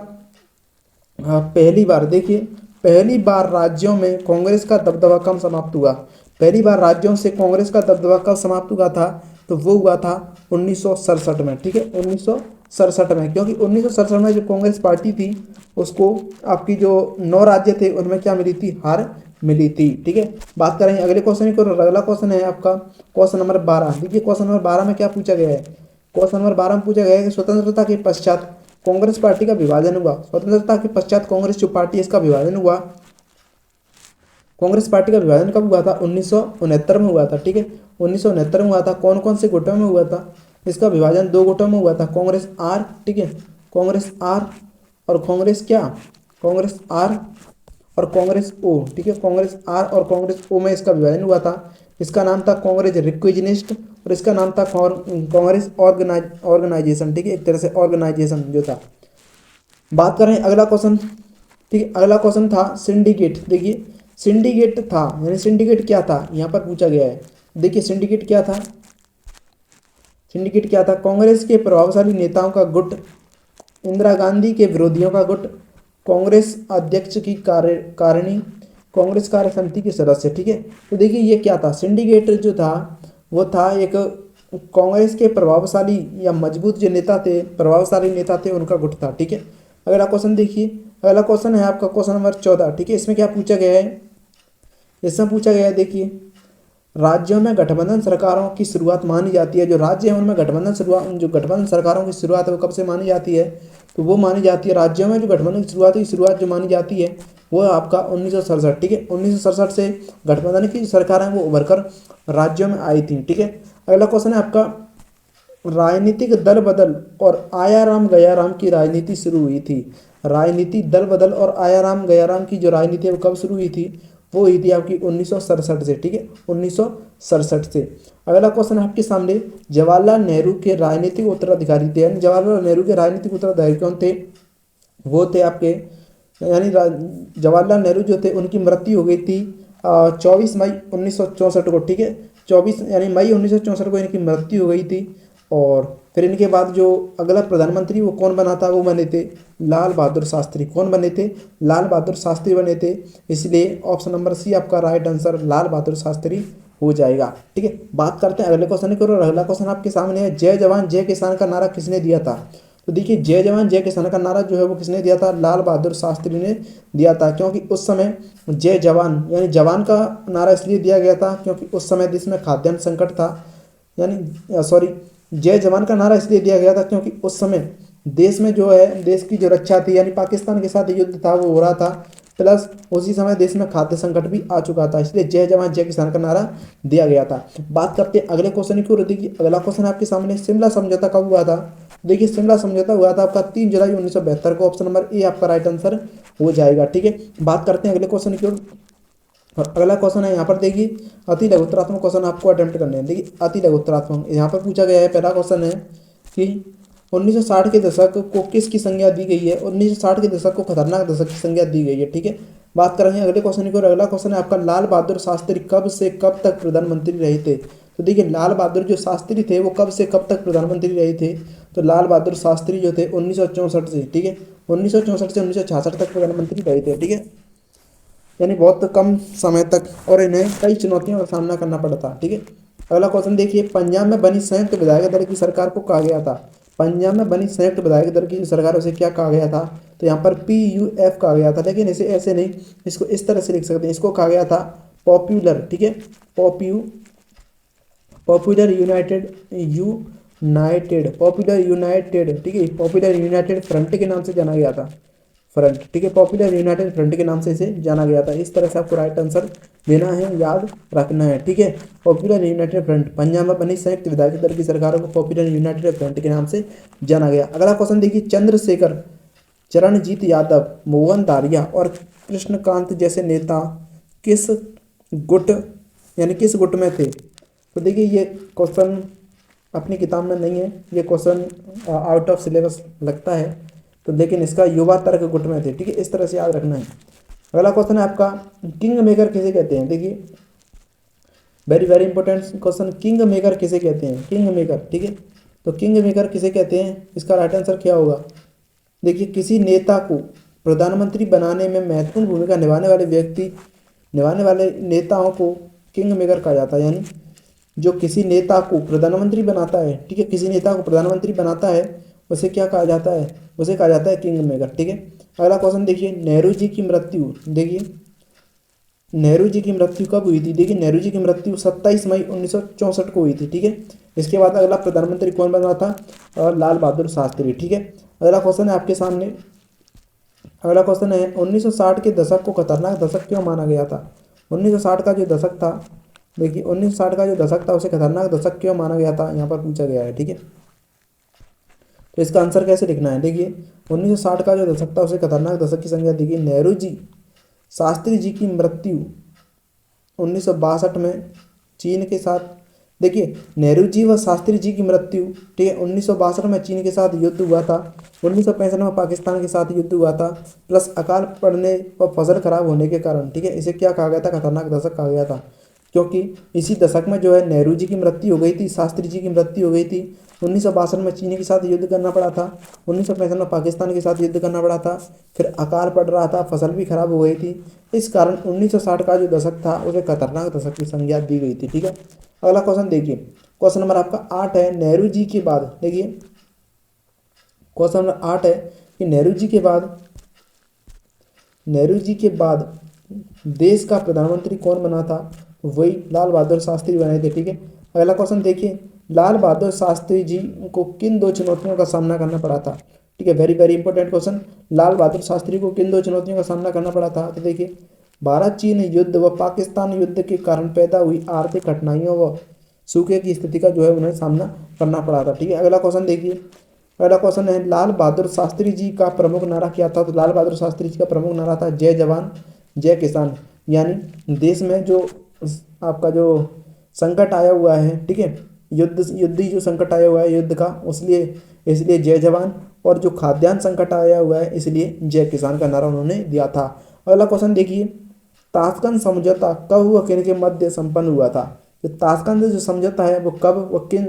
पहली बार, देखिए पहली बार राज्यों में कांग्रेस का दबदबा कब समाप्त हुआ? पहली बार राज्यों से कांग्रेस का दबदबा कब समाप्त हुआ था? तो वो हुआ था 1967 में, ठीक है, 1967 में। क्योंकि 1967 में जो कांग्रेस पार्टी थी उसको आपकी जो 9 राज्य थे उनमें क्या मिली थी? हार मिली थी, ठीक है। बात करेंगे अगले क्वेश्चन की। अगला क्वेश्चन है आपका क्वेश्चन नंबर 12। देखिए क्वेश्चन नंबर 12 में क्या पूछा गया है? क्वेश्चन नंबर 12 में पूछा गया है कि स्वतंत्रता के पश्चात कांग्रेस पार्टी का विभाजन हुआ। स्वतंत्रता के पश्चात कांग्रेस जो पार्टी है इसका विभाजन हुआ। कांग्रेस पार्टी का विभाजन कब हुआ था? 1969 में हुआ था, ठीक है, 1969 में हुआ था। कौन कौन से गुटों में हुआ था? इसका विभाजन 2 गुटों में हुआ था, कांग्रेस आर, ठीक है, कांग्रेस आर और कांग्रेस क्या? कांग्रेस आर और कांग्रेस ओ, ठीक है, कांग्रेस आर और कांग्रेस ओ में इसका विभाजन हुआ था। इसका नाम था कांग्रेस रिक्विजनिस्ट और इसका नाम था कांग्रेस ऑर्गेनाइजेशन, ठीक है, एक तरह से ऑर्गेनाइजेशन जो था। बात करें अगला क्वेश्चन, ठीक है, अगला क्वेश्चन था सिंडिकेट। देखिए सिंडिकेट था, यानी सिंडिकेट क्या था यहाँ पर पूछा गया है। देखिए सिंडिकेट क्या था? सिंडिकेट क्या था? कांग्रेस के प्रभावशाली नेताओं का गुट, इंदिरा गांधी के विरोधियों का गुट, कांग्रेस अध्यक्ष की कारिणी, कांग्रेस कार्य समिति के सदस्य, ठीक है। तो देखिए ये क्या था? सिंडिकेट जो था वो था एक कांग्रेस के प्रभावशाली या मजबूत जो नेता थे, प्रभावशाली नेता थे, उनका गुट था, ठीक है। अगला क्वेश्चन देखिए, अगला क्वेश्चन है आपका क्वेश्चन नंबर 14, ठीक है। इसमें क्या पूछा गया है? इसमें पूछा गया है, देखिए राज्यों में गठबंधन सरकारों की शुरुआत मानी जाती है। जो राज्य है उनमें गठबंधन सरकारों की शुरुआत है वो कब से मानी जाती है? तो वो मानी जाती है राज्यों में जो गठबंधन की शुरुआत जो मानी जाती है वो आपका 1967, ठीक है, 1967 से गठबंधन की सरकारें वो उभर कर राज्यों में आई थी, ठीक है। अगला क्वेश्चन है आपका राजनीतिक दल बदल और आयाराम गयाराम की राजनीति शुरू हुई थी। राजनीति दल बदल और आयाराम गयाराम की जो राजनीति है वो कब शुरू हुई थी? वो हुई थी आपकी 1967 से, ठीक है, 1967 से। अगला क्वेश्चन है आपके सामने जवाहरलाल नेहरू के राजनीतिक उत्तराधिकारी थे, यानी जवाहरलाल नेहरू के राजनीतिक उत्तराधिकारी कौन थे? वो थे आपके यानी जवाहरलाल नेहरू जो थे उनकी मृत्यु हो गई थी 24 मई 1964 को, ठीक है, 24 यानी मई 1964 को इनकी मृत्यु हो गई थी। और फिर इनके बाद जो अगला प्रधानमंत्री वो कौन बना था? वो बने थे लाल बहादुर शास्त्री। कौन बने थे? लाल बहादुर शास्त्री बने थे। इसलिए ऑप्शन नंबर सी आपका राइट आंसर लाल बहादुर शास्त्री हो जाएगा, ठीक है। बात करते हैं अगले क्वेश्चन की। अगला क्वेश्चन आपके सामने है जय जवान जय किसान का नारा किसने दिया था? तो देखिए जय जवान जय किसान का नारा जो है वो किसने दिया था? लाल बहादुर शास्त्री ने दिया था। क्योंकि उस समय जय जवान यानी जवान का नारा इसलिए दिया गया था क्योंकि उस समय देश में खाद्यान्न संकट था, यानी सॉरी जय जवान का नारा इसलिए दिया गया था क्योंकि उस समय देश में जो है देश की जो रक्षा थी यानी पाकिस्तान के साथ युद्ध था वो हो रहा था, प्लस उसी समय देश में खाद्य संकट भी आ चुका था, इसलिए जय जवान जय किसान का नारा दिया गया था। बात करते हैं अगले क्वेश्चन की। देखिए अगला क्वेश्चन आपके सामने शिमला समझौता कब हुआ था? देखिए शिमला समझौता हुआ था आपका 3 जुलाई 1972 को। ऑप्शन नंबर ए आपका राइट आंसर हो जाएगा, ठीक है। बात करते हैं अगले क्वेश्चन की ओर। और अगला क्वेश्चन है यहाँ पर देखिए अति लघुत्तरात्मक क्वेश्चन आपको अटेम्प्ट करने हैं। देखिए अति लघुत्तरात्मक यहाँ पर पूछा गया है। पहला क्वेश्चन है कि 1960 के दशक को किसकी संज्ञा दी गई है? 1960 के दशक को खतरनाक दशक की संज्ञा दी गई है, ठीक है। बात करेंगे अगले क्वेश्चन की। और अगला क्वेश्चन है आपका लाल बहादुर शास्त्री कब से कब तक प्रधानमंत्री रहे थे? तो देखिए लाल बहादुर जो शास्त्री थे वो कब से कब तक प्रधानमंत्री रहे थे? तो लाल बहादुर शास्त्री जो थे 1964 से, ठीक है, 1964 से 1966 तक प्रधानमंत्री रहे थे, ठीक है, यानी बहुत कम समय तक, और इन्हें कई चुनौतियों का सामना करना पड़ा था, ठीक है। अगला क्वेश्चन देखिए पंजाब में बनी संयुक्त विधायक दल की सरकार को कहा गया था। पंजाब में बनी संयुक्त विधायक दल की सरकार उसे क्या कहा गया था? तो यहाँ पर PUF कहा गया था, लेकिन इसे ऐसे नहीं, इसको इस तरह से लिख सकते हैं, इसको कहा गया था पॉपुलर, ठीक है, popular United United, popular United, ठीक है, पॉपुलर यूनाइटेड फ्रंट के नाम से जाना गया था। फ्रंट, ठीक है, पॉपुलर यूनाइटेड फ्रंट के नाम से इसे जाना गया था। इस तरह से आपको राइट आंसर देना है, याद रखना है, ठीक है। पॉपुलर यूनाइटेड फ्रंट, पंजाब में बनी संयुक्त विधायक दल की सरकारों को पॉपुलर यूनाइटेड फ्रंट के नाम से जाना गया। अगला क्वेश्चन देखिए, चंद्रशेखर, चरणजीत यादव, मोहन दारिया और कृष्णकांत जैसे नेता किस गुट यानी किस गुट में थे? तो देखिए ये क्वेश्चन अपनी किताब में नहीं है, ये क्वेश्चन आउट ऑफ सिलेबस लगता है, तो लेकिन इसका युवा तर्क गुट में थे, ठीक है, इस तरह से याद रखना है। अगला क्वेश्चन है आपका, किंग मेकर किसे कहते हैं? देखिए very very important question, king maker किसे कहते हैं? किंग मेकर, ठीक है, तो किंग मेकर किसे कहते हैं, इसका राइट आंसर क्या होगा? देखिए किसी नेता को प्रधानमंत्री बनाने में महत्वपूर्ण भूमिका निभाने वाले नेताओं को किंग मेकर कहा जाता है। यानी जो किसी नेता को प्रधानमंत्री बनाता है, ठीक है, किसी नेता को प्रधानमंत्री बनाता है उसे क्या कहा जाता है? उसे कहा जाता है किंग मेकर, ठीक है। अगला क्वेश्चन देखिए, नेहरू जी की मृत्यु, देखिए नेहरू जी की मृत्यु कब हुई थी? देखिए नेहरू जी की मृत्यु 27 मई 1964 को हुई थी, ठीक है। इसके बाद अगला प्रधानमंत्री कौन बना था? लाल बहादुर शास्त्री, ठीक है। अगला क्वेश्चन है आपके सामने, अगला क्वेश्चन है 1960 के दशक को खतरनाक दशक क्यों माना गया था? 1960 का जो दशक था, देखिए 1960 का जो दशक था उसे खतरनाक दशक क्यों माना गया था, यहाँ पर पूछा गया है, ठीक है। तो इसका आंसर कैसे लिखना है? देखिए 1960 का जो दशक था उसे खतरनाक दशक की संज्ञा दी गई। नेहरू जी शास्त्री जी की मृत्यु 1962 में चीन के साथ, देखिए नेहरू जी व शास्त्री जी की मृत्यु, ठीक है, 1962 में चीन के साथ युद्ध हुआ था, 1965 में पाकिस्तान के साथ युद्ध हुआ था, प्लस अकाल पड़ने व फसल खराब होने के कारण, ठीक है, इसे क्या कहा गया था? खतरनाक दशक कहा गया था, क्योंकि इसी दशक में जो है नेहरू जी की मृत्यु हो गई थी, शास्त्री जी की मृत्यु हो गई थी, 1962 में चीन के साथ युद्ध करना पड़ा था, 1965 में पाकिस्तान के साथ युद्ध करना पड़ा था, फिर अकाल पड़ रहा था, फसल भी खराब हो गई थी, इस कारण 1960 का जो दशक था उसे खतरनाक दशक की संज्ञा दी गई थी, ठीक है। अगला क्वेश्चन देखिए, क्वेश्चन नंबर आपका 8 है, नेहरू जी के बाद, देखिए क्वेश्चन नंबर 8 है कि नेहरू जी के बाद देश का प्रधानमंत्री कौन बना था? वही लाल बहादुर शास्त्री बने थे, ठीक है। अगला क्वेश्चन देखिए, लाल बहादुर शास्त्री जी को किन दो चुनौतियों का सामना करना पड़ा था? ठीक है, very very important question, Lal Bahadur Shastri को किन दो चुनौतियों का सामना करना पड़ा था? तो देखिए भारत चीन युद्ध व पाकिस्तान युद्ध के कारण पैदा हुई आर्थिक कठिनाइयों व सूखे की स्थिति का जो है उन्हें सामना करना पड़ा था, ठीक है। अगला क्वेश्चन देखिए, अगला क्वेश्चन है, लाल बहादुर शास्त्री जी का प्रमुख नारा क्या था? तो लाल बहादुर शास्त्री जी का प्रमुख नारा था जय जवान जय किसान। यानी देश में जो आपका जो संकट आया हुआ है, ठीक है, युद्ध जो संकट आया हुआ है युद्ध का, इसलिए जय जवान, और जो खाद्यान्न संकट आया हुआ है इसलिए जय किसान का नारा उन्होंने दिया था। अगला क्वेश्चन देखिए, ताशकंद समझौता कब व किन के मध्य संपन्न हुआ था? तो ताशकंद जो समझौता है वो कब व किन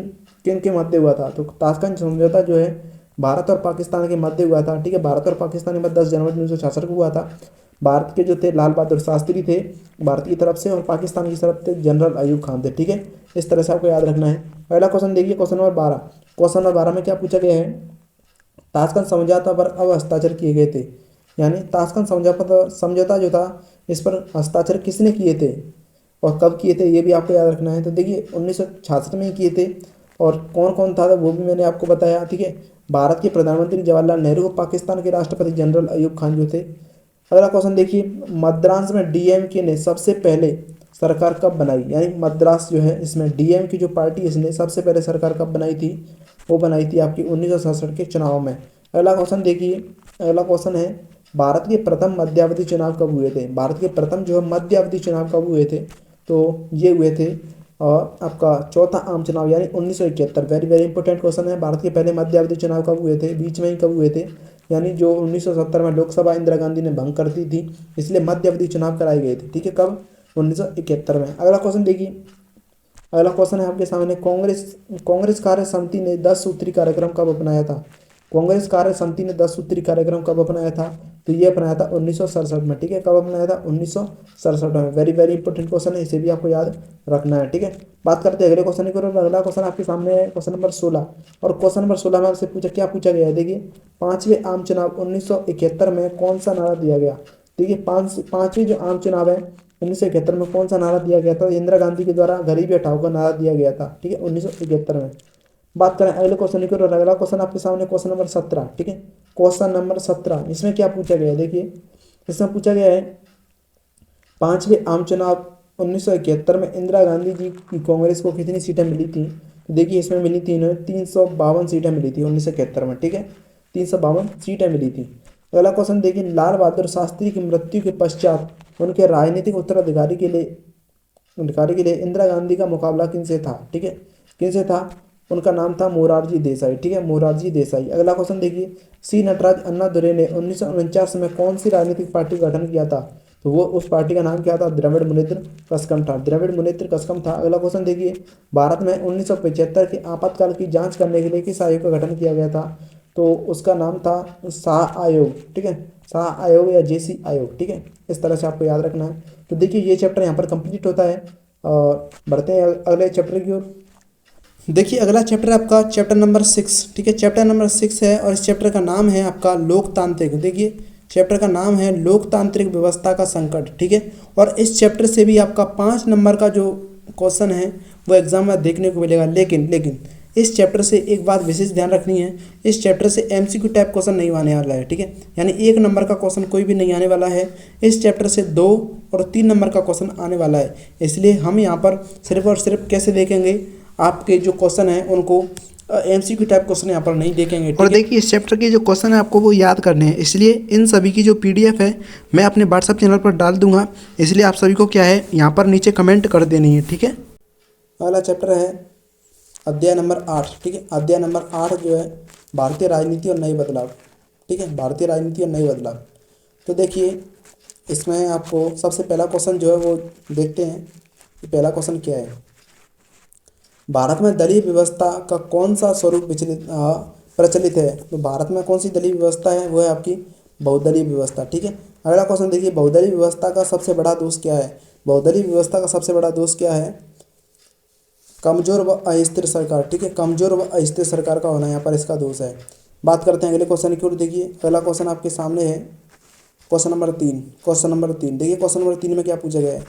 किन के मध्य हुआ था? तो ताशकंद समझौता जो है भारत और पाकिस्तान के मध्य हुआ था, ठीक है, भारत और पाकिस्तान के मध्य 10 जनवरी 1966 को हुआ था। भारत के जो थे लाल बहादुर शास्त्री थे भारत की तरफ से, और पाकिस्तान की तरफ से जनरल अयूब खान थे, ठीक है, इस तरह से आपको याद रखना है। अगला क्वेश्चन देखिए, क्वेश्चन नंबर 12, क्वेश्चन नंबर 12 में क्या पूछा गया है? ताशकंद समझौता पर अब हस्ताक्षर किए गए थे, यानी ताशकंद समझौता जो था इस पर हस्ताक्षर किसने किए थे और कब किए थे, ये भी आपको याद रखना है। तो देखिए 1966 में ही किए थे, और कौन कौन था वो भी मैंने आपको बताया, ठीक है, भारत के प्रधानमंत्री जवाहरलाल नेहरू, पाकिस्तान के राष्ट्रपति जनरल अयूब खान जो थे। अगला क्वेश्चन देखिए, मद्रास में डीएमके ने सबसे पहले सरकार कब बनाई? यानी मद्रास जो है इसमें डीएमके जो पार्टी इसने सबसे पहले सरकार कब बनाई थी? वो बनाई थी आपकी 1967 के चुनाव में। अगला क्वेश्चन देखिए, अगला क्वेश्चन है, भारत के प्रथम मध्यावधि चुनाव कब हुए थे? भारत के प्रथम जो है मध्यावधि चुनाव कब हुए थे? तो ये हुए थे और आपका चौथा आम चुनाव यानी 1971। वेरी वेरी इंपॉर्टेंट क्वेश्चन है, भारत के पहले मध्यावधि चुनाव कब हुए थे? बीच में ही कब हुए थे? यानी जो 1970 में लोकसभा इंदिरा गांधी ने भंग कर दी थी, इसलिए मध्यावधि चुनाव कराए गए थे, ठीक है, कब? 1971 में। अगला क्वेश्चन देखिए, अगला क्वेश्चन है आपके सामने, कांग्रेस कार्य समिति ने 10 सूत्री कार्यक्रम कब अपनाया था? कांग्रेस कार्य समिति ने 10 सूत्री कार्यक्रम कब अपनाया था? तो ये अपनाया था 1967 में, ठीक है, कब अपनाया था? 1967 में। वेरी वेरी इंपॉर्टेंट क्वेश्चन है, इसे भी आपको याद रखना है, ठीक है। बात करते हैं अगले क्वेश्चन की। अगला क्वेश्चन आपके सामने है क्वेश्चन नंबर 16, और क्वेश्चन नंबर 16 में आपसे क्या पूछा गया है? देखिए 5वें आम चुनाव 1971 में कौन सा नारा दिया गया? देखिए पांचवें जो आम चुनाव है 1971 में कौन सा नारा दिया गया था? इंदिरा गांधी के द्वारा गरीबी हटाओ का नारा दिया गया था, ठीक है, 1971 में। बात करें अगले क्वेश्चन की, और अगला क्वेश्चन आपके सामने क्वेश्चन नंबर 17, ठीक है। क्वेश्चन नंबर 17, इसमें क्या पूछा गया है देखिए, इसमें पूछा गया है पांचवें आम चुनाव 1971 में इंदिरा गांधी जी की कांग्रेस को कितनी सीटें मिली थी। तो देखिए इसमें मिली थी इन्हें 352 सीटें मिली थी 1971 में, ठीक है, 352 सीटें मिली थी। अगला क्वेश्चन देखिए, लाल बहादुर शास्त्री की मृत्यु के पश्चात उनके राजनीतिक उत्तराधिकारी के लिए इंदिरा गांधी का मुकाबला किनसे था, ठीक है, किनसे था। उनका नाम था मोरारजी देसाई, ठीक है, मोरारजी देसाई। अगला क्वेश्चन देखिए, सी नटराज अन्नादुरै ने 1949 में कौन सी राजनीतिक पार्टी का गठन किया था। तो वो उस पार्टी का नाम क्या था, द्रविड़ मुनेत्र कस्कम था, द्रविड़ मुनेत्र कस्कम था। अगला क्वेश्चन देखिए, भारत में 1975 के आपातकाल की जांच करने के लिए किस आयोग का गठन किया गया था। तो उसका नाम था शाह आयोग, ठीक है, शाह आयोग या जेसी आयोग, ठीक है। इस तरह से आपको याद रखना है। तो देखिए ये चैप्टर यहाँ पर कंप्लीट होता है, और बढ़ते हैं अगले चैप्टर की ओर। देखिए अगला चैप्टर आपका चैप्टर नंबर 6, ठीक है, चैप्टर नंबर 6 है, और इस चैप्टर का नाम है आपका लोकतांत्रिक। देखिए चैप्टर का नाम है लोकतांत्रिक व्यवस्था का संकट, ठीक है। और इस चैप्टर से भी आपका 5 नंबर का जो क्वेश्चन है वो एग्जाम में देखने को मिलेगा। लेकिन लेकिन इस चैप्टर से एक बात विशेष ध्यान रखनी है, इस चैप्टर से एमसीक्यू टाइप क्वेश्चन नहीं आने वाला है, ठीक है, यानी 1 नंबर का क्वेश्चन कोई भी नहीं आने वाला है। इस चैप्टर से 2 और 3 नंबर का क्वेश्चन आने वाला है। इसलिए हम यहाँ पर सिर्फ और सिर्फ कैसे देखेंगे, आपके जो क्वेश्चन हैं उनको एमसीक्यू टाइप क्वेश्चन यहाँ पर नहीं देखेंगे, ठीक है। और देखिए इस चैप्टर के जो क्वेश्चन है आपको वो याद करने हैं, इसलिए इन सभी की जो पीडीएफ है मैं अपने व्हाट्सएप चैनल पर डाल दूंगा, इसलिए आप सभी को क्या है यहाँ पर नीचे कमेंट कर देनी है, ठीक है। अगला चैप्टर है अध्याय नंबर 8, ठीक है, अध्याय नंबर 8 जो है भारतीय राजनीति और नए बदलाव, ठीक है, भारतीय राजनीति और नए बदलाव। तो देखिए इसमें आपको सबसे पहला क्वेश्चन जो है वो देखते हैं कि पहला क्वेश्चन क्या है। भारत में दलीय व्यवस्था का कौन सा स्वरूप प्रचलित है। तो भारत में कौन सी दलीय व्यवस्था है, वो है आपकी बहुदलीय व्यवस्था, ठीक है। अगला क्वेश्चन देखिए, बहुदलीय व्यवस्था का सबसे बड़ा दोष क्या है। बहुदलीय व्यवस्था का सबसे बड़ा दोष क्या है, कमजोर व अस्थिर सरकार, ठीक है, कमजोर व अस्थिर सरकार का होना यहाँ पर इसका दोष है। बात करते हैं अगले क्वेश्चन की ओर। देखिए पहला क्वेश्चन आपके सामने है क्वेश्चन नंबर 3, क्वेश्चन नंबर 3 देखिए, क्वेश्चन नंबर 3 में क्या पूछा गया है।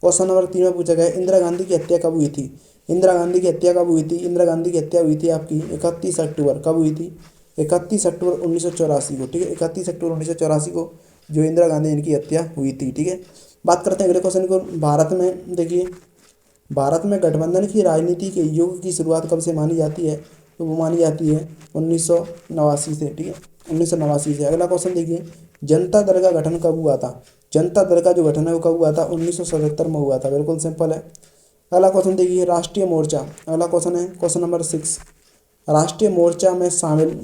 क्वेश्चन नंबर 3 में पूछा गया है इंदिरा गांधी की हत्या कब हुई थी। इंदिरा गांधी की हत्या कब हुई थी। इंदिरा गांधी की हत्या हुई थी आपकी 31 अक्टूबर, कब हुई थी, 31 अक्टूबर 1984 को, ठीक है, 31 अक्टूबर 1984 को जो इंदिरा गांधी इनकी हत्या हुई थी, ठीक है। बात करते हैं अगले क्वेश्चन को। भारत में देखिए, भारत में गठबंधन की राजनीति के युग की शुरुआत कब से मानी जाती है। तो वो मानी जाती है 1989 से, ठीक है, 1989 से। अगला क्वेश्चन देखिए, जनता दल का गठन कब हुआ था। जनता दल का जो गठन है वो कब हुआ था, 1977 में हुआ था, बिल्कुल सिंपल है। अगला क्वेश्चन देखिए, राष्ट्रीय मोर्चा। अगला क्वेश्चन है क्वेश्चन नंबर 6, राष्ट्रीय मोर्चा में शामिल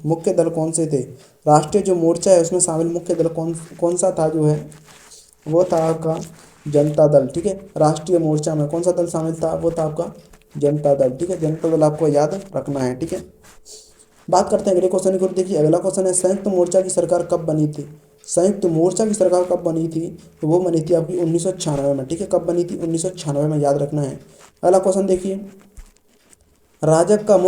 मुख्य दल कौन से थे। राष्ट्रीय जो मोर्चा है उसमें शामिल मुख्य दल कौन सा था, जो है वो था आपका जनता दल, ठीक है। राष्ट्रीय मोर्चा में कौन सा दल शामिल था, वो था आपका जनता दल, ठीक है, जनता दल आपको याद रखना है, ठीक है। बात करते हैं अगले क्वेश्चन की। देखिए अगला क्वेश्चन है, संयुक्त मोर्चा की सरकार कब बनी थी। संयुक्त मोर्चा की सरकार कब बनी थी, तो वो बनी थी आपकी 1996 में, ठीक है, कब बनी थी, 1996 में, याद रखना है। अगला क्वेश्चन देखिए, राजग का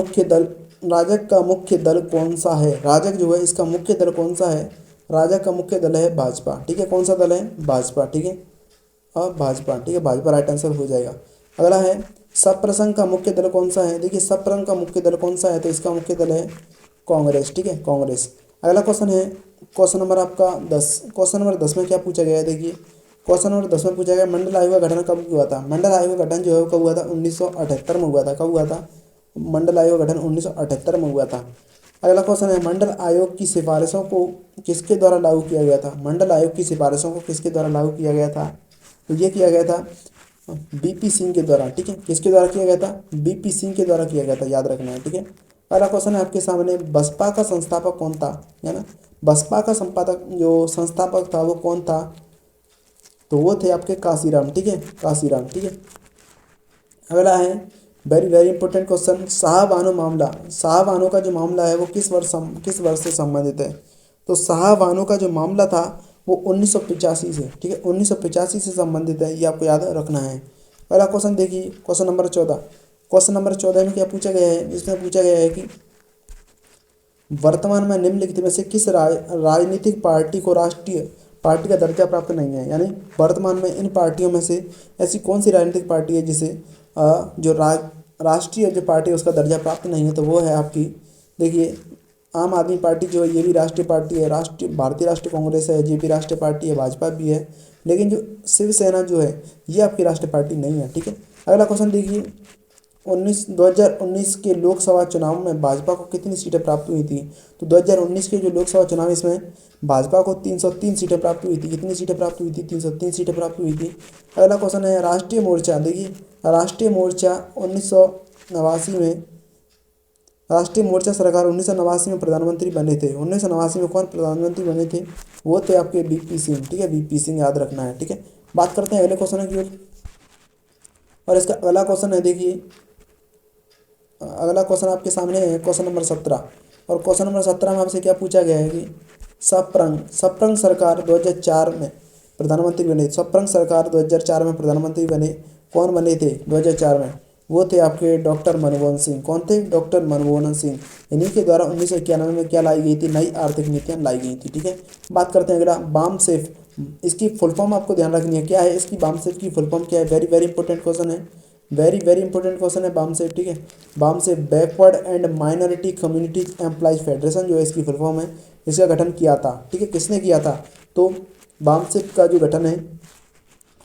मुख्य दल कौन सा है। राजग जो है इसका मुख्य दल कौन सा है, राजग का मुख्य दल है भाजपा, ठीक है, कौन सा दल है, भाजपा, ठीक है, और भाजपा, ठीक है, भाजपा राइट आंसर हो जाएगा। अगला है, सप्रसंघ का मुख्य दल कौन सा है। देखिए सप्रसंघ का मुख्य दल कौन सा है, तो इसका मुख्य दल है कांग्रेस, ठीक है, कांग्रेस। अगला क्वेश्चन है क्वेश्चन नंबर आपका 10। क्वेश्चन नंबर 10 में क्या पूछा गया है। देखिए क्वेश्चन नंबर 10 में पूछा गया, मंडल आयोग का गठन कब हुआ था। मंडल आयोग का गठन जो है वो कब हुआ था, 1978 में हुआ था। कब हुआ था, मंडल आयोग का गठन 1978 में हुआ था। अगला क्वेश्चन है, मंडल आयोग की सिफारिशों को किसके द्वारा लागू किया गया था। मंडल आयोग की सिफारिशों को किसके द्वारा लागू किया गया था, तो ये किया गया था बीपी सिंह के द्वारा, ठीक है, किसके द्वारा किया गया था, बीपी सिंह के द्वारा किया गया था, याद रखना है, ठीक है। अगला क्वेश्चन है आपके सामने, बसपा का संस्थापक कौन था, है ना, बसपा का संपादक जो संस्थापक था वो कौन था, तो वो थे आपके काशीराम, ठीक है, काशीराम, ठीक है। अगला है very very important question, Shah Bano मामला। शाहबानो का जो मामला है वो किस वर्ष से संबंधित है। तो शाहबानो का जो मामला था वो 1985 से, ठीक है, 1985 से संबंधित है, ये आपको याद रखना है। अगला क्वेश्चन देखिए क्वेश्चन नंबर 14। क्वेश्चन नंबर 14 में क्या पूछा गया है, इसमें पूछा गया है कि वर्तमान में निम्नलिखित में से किस राजनीतिक पार्टी को राष्ट्रीय पार्टी का दर्जा प्राप्त नहीं है। यानी वर्तमान में इन पार्टियों में से ऐसी कौन सी राजनीतिक पार्टी है जिसे जो राष्ट्रीय जो पार्टी है उसका दर्जा प्राप्त नहीं है, तो वो है आपकी, देखिए आम आदमी पार्टी जो है ये भी राष्ट्रीय पार्टी है, राष्ट्रीय भारतीय राष्ट्रीय कांग्रेस है, जे पी राष्ट्रीय पार्टी है, भाजपा भी है, लेकिन जो शिवसेना जो है ये आपकी राष्ट्रीय पार्टी नहीं है। ठीक है, अगला क्वेश्चन देखिए, 2019 के लोकसभा चुनाव में भाजपा को कितनी सीटें प्राप्त हुई थी? तो 2019 के जो लोकसभा चुनाव इसमें भाजपा को 303 सीटें प्राप्त हुई थी। कितनी सीटें प्राप्त हुई थी? 303 सीटें प्राप्त हुई थी। अगला क्वेश्चन है राष्ट्रीय मोर्चा, देखिए राष्ट्रीय मोर्चा 1989 में, राष्ट्रीय मोर्चा सरकार 1989 में प्रधानमंत्री बने थे। 1989 में कौन प्रधानमंत्री बने थे? वो थे आपके वीपी सिंह। ठीक है, वीपी सिंह याद रखना है। ठीक है, बात करते हैं अगले क्वेश्चन की ओर, और इसका अगला क्वेश्चन है, देखिए अगला क्वेश्चन आपके सामने है क्वेश्चन नंबर 17, और क्वेश्चन नंबर 17 में आपसे क्या पूछा गया है कि सप्रंग सरकार 2004 में प्रधानमंत्री बने। सप्रंग सरकार 2004 में प्रधानमंत्री बने, कौन बने थे 2004 में? वो थे आपके डॉक्टर मनमोहन सिंह। कौन थे? डॉक्टर मनमोहन सिंह। इन्हीं के द्वारा 1991 में क्या लाई गई थी? नई आर्थिक नीतियाँ लाई गई थी। ठीक है, बात करते हैं अगला बाम सेफ, इसकी फुल फॉर्म आपको ध्यान रखनी है। क्या है इसकी बाम सेफ की फुल फॉर्म क्या है? वेरी वेरी इंपॉर्टेंट क्वेश्चन है, वेरी वेरी इंपॉर्टेंट क्वेश्चन है बाम सेफ। ठीक है, BAMCEF backward and minority communities employees federation जो है इसकी फुल फॉर्म है, इसका गठन किया था। ठीक है, किसने किया था? तो बाम सेफ का जो गठन है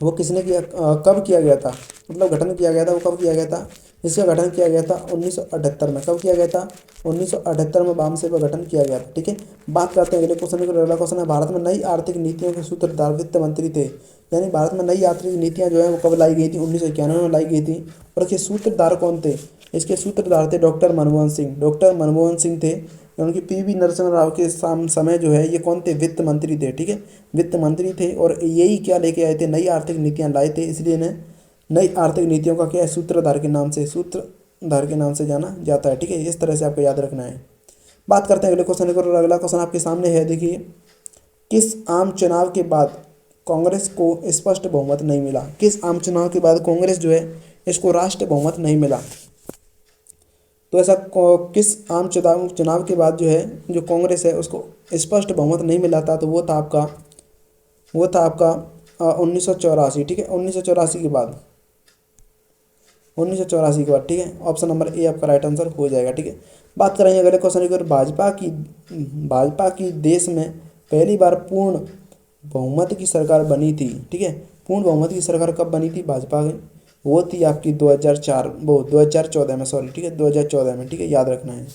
वो किसने किया, कब किया गया था, मतलब गठन किया गया था, वो कब किया गया था? इसका गठन किया गया था 1978 में। कब किया गया था? 1978 में बाम सेफ का गठन किया गया था। ठीक है, बात करते हैं अगले क्वेश्चन की। अगला क्वेश्चन है भारत में नई आर्थिक नीतियों के सूत्रधार वित्त मंत्री थे, यानी भारत में नई आर्थिक नीतियाँ जो है वो कब लाई गई थी? 1991 में लाई गई थी। और इसके सूत्रधार कौन थे? इसके सूत्रधार थे डॉक्टर मनमोहन सिंह। डॉक्टर मनमोहन सिंह थे, उनकी पीवी नरसिम्हा राव के समय जो है ये कौन थे? वित्त मंत्री थे। ठीक है, वित्त मंत्री थे, और यही क्या लेके आए थे? नई आर्थिक नीतियाँ लाए थे, इसलिए इन्हें नई आर्थिक नीतियों का क्या है? सूत्रधार के नाम से, सूत्रधार के नाम से जाना जाता है। ठीक है, इस तरह से आपको याद रखना है। बात करते हैं अगले क्वेश्चन की, और अगला क्वेश्चन आपके सामने है, देखिए किस आम चुनाव के बाद कांग्रेस को स्पष्ट बहुमत नहीं मिला? किस आम चुनाव के बाद कांग्रेस जो है इसको राष्ट्रीय बहुमत नहीं मिला? तो ऐसा किस आम चुनाव के बाद जो है जो कांग्रेस है उसको स्पष्ट बहुमत नहीं मिला था? तो वो था आपका 1984। ठीक है, 1984 के बाद, 1984 के बाद। ठीक है, ऑप्शन नंबर ए आपका राइट आंसर हो जाएगा। ठीक है, बात करेंगे अगले क्वेश्चन की, भाजपा की देश में पहली बार पूर्ण बहुमत की सरकार बनी थी। ठीक है, पूर्ण बहुमत की सरकार कब बनी थी भाजपा की? वो थी आपकी 2014 में, सॉरी। ठीक है, 2014 में। ठीक है, याद रखना है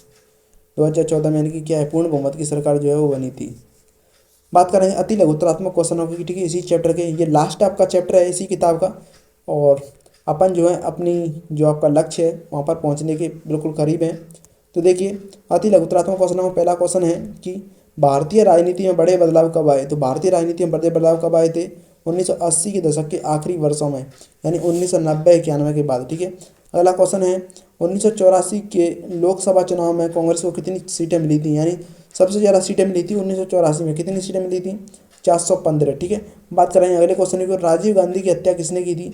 2014 में, यानी कि क्या है? पूर्ण बहुमत की सरकार जो है वो बनी थी। बात करेंगे अति लघुत्तरात्मक क्वेश्चनों की। ठीक है, इसी चैप्टर के, ये लास्ट आपका चैप्टर है इसी किताब का, और अपन जो है अपनी जो आपका लक्ष्य है वहाँ पर पहुँचने के बिल्कुल करीब हैं। तो देखिए अति लघुत्तरात्मक क्वेश्चनों में पहला क्वेश्चन है कि भारतीय राजनीति में बड़े बदलाव कब आए? तो भारतीय राजनीति में बड़े बदलाव कब आए थे? 1980 के दशक के आखिरी वर्षों में, यानी 1990-91 के बाद। ठीक है, अगला क्वेश्चन है 1984 के लोकसभा चुनाव में कांग्रेस को कितनी सीटें मिली थी? यानी सबसे ज़्यादा सीटें मिली थी 1984 में। कितनी सीटें मिली थी? 415। ठीक है, बात करेंगे अगले क्वेश्चन की, राजीव गांधी की हत्या किसने की थी?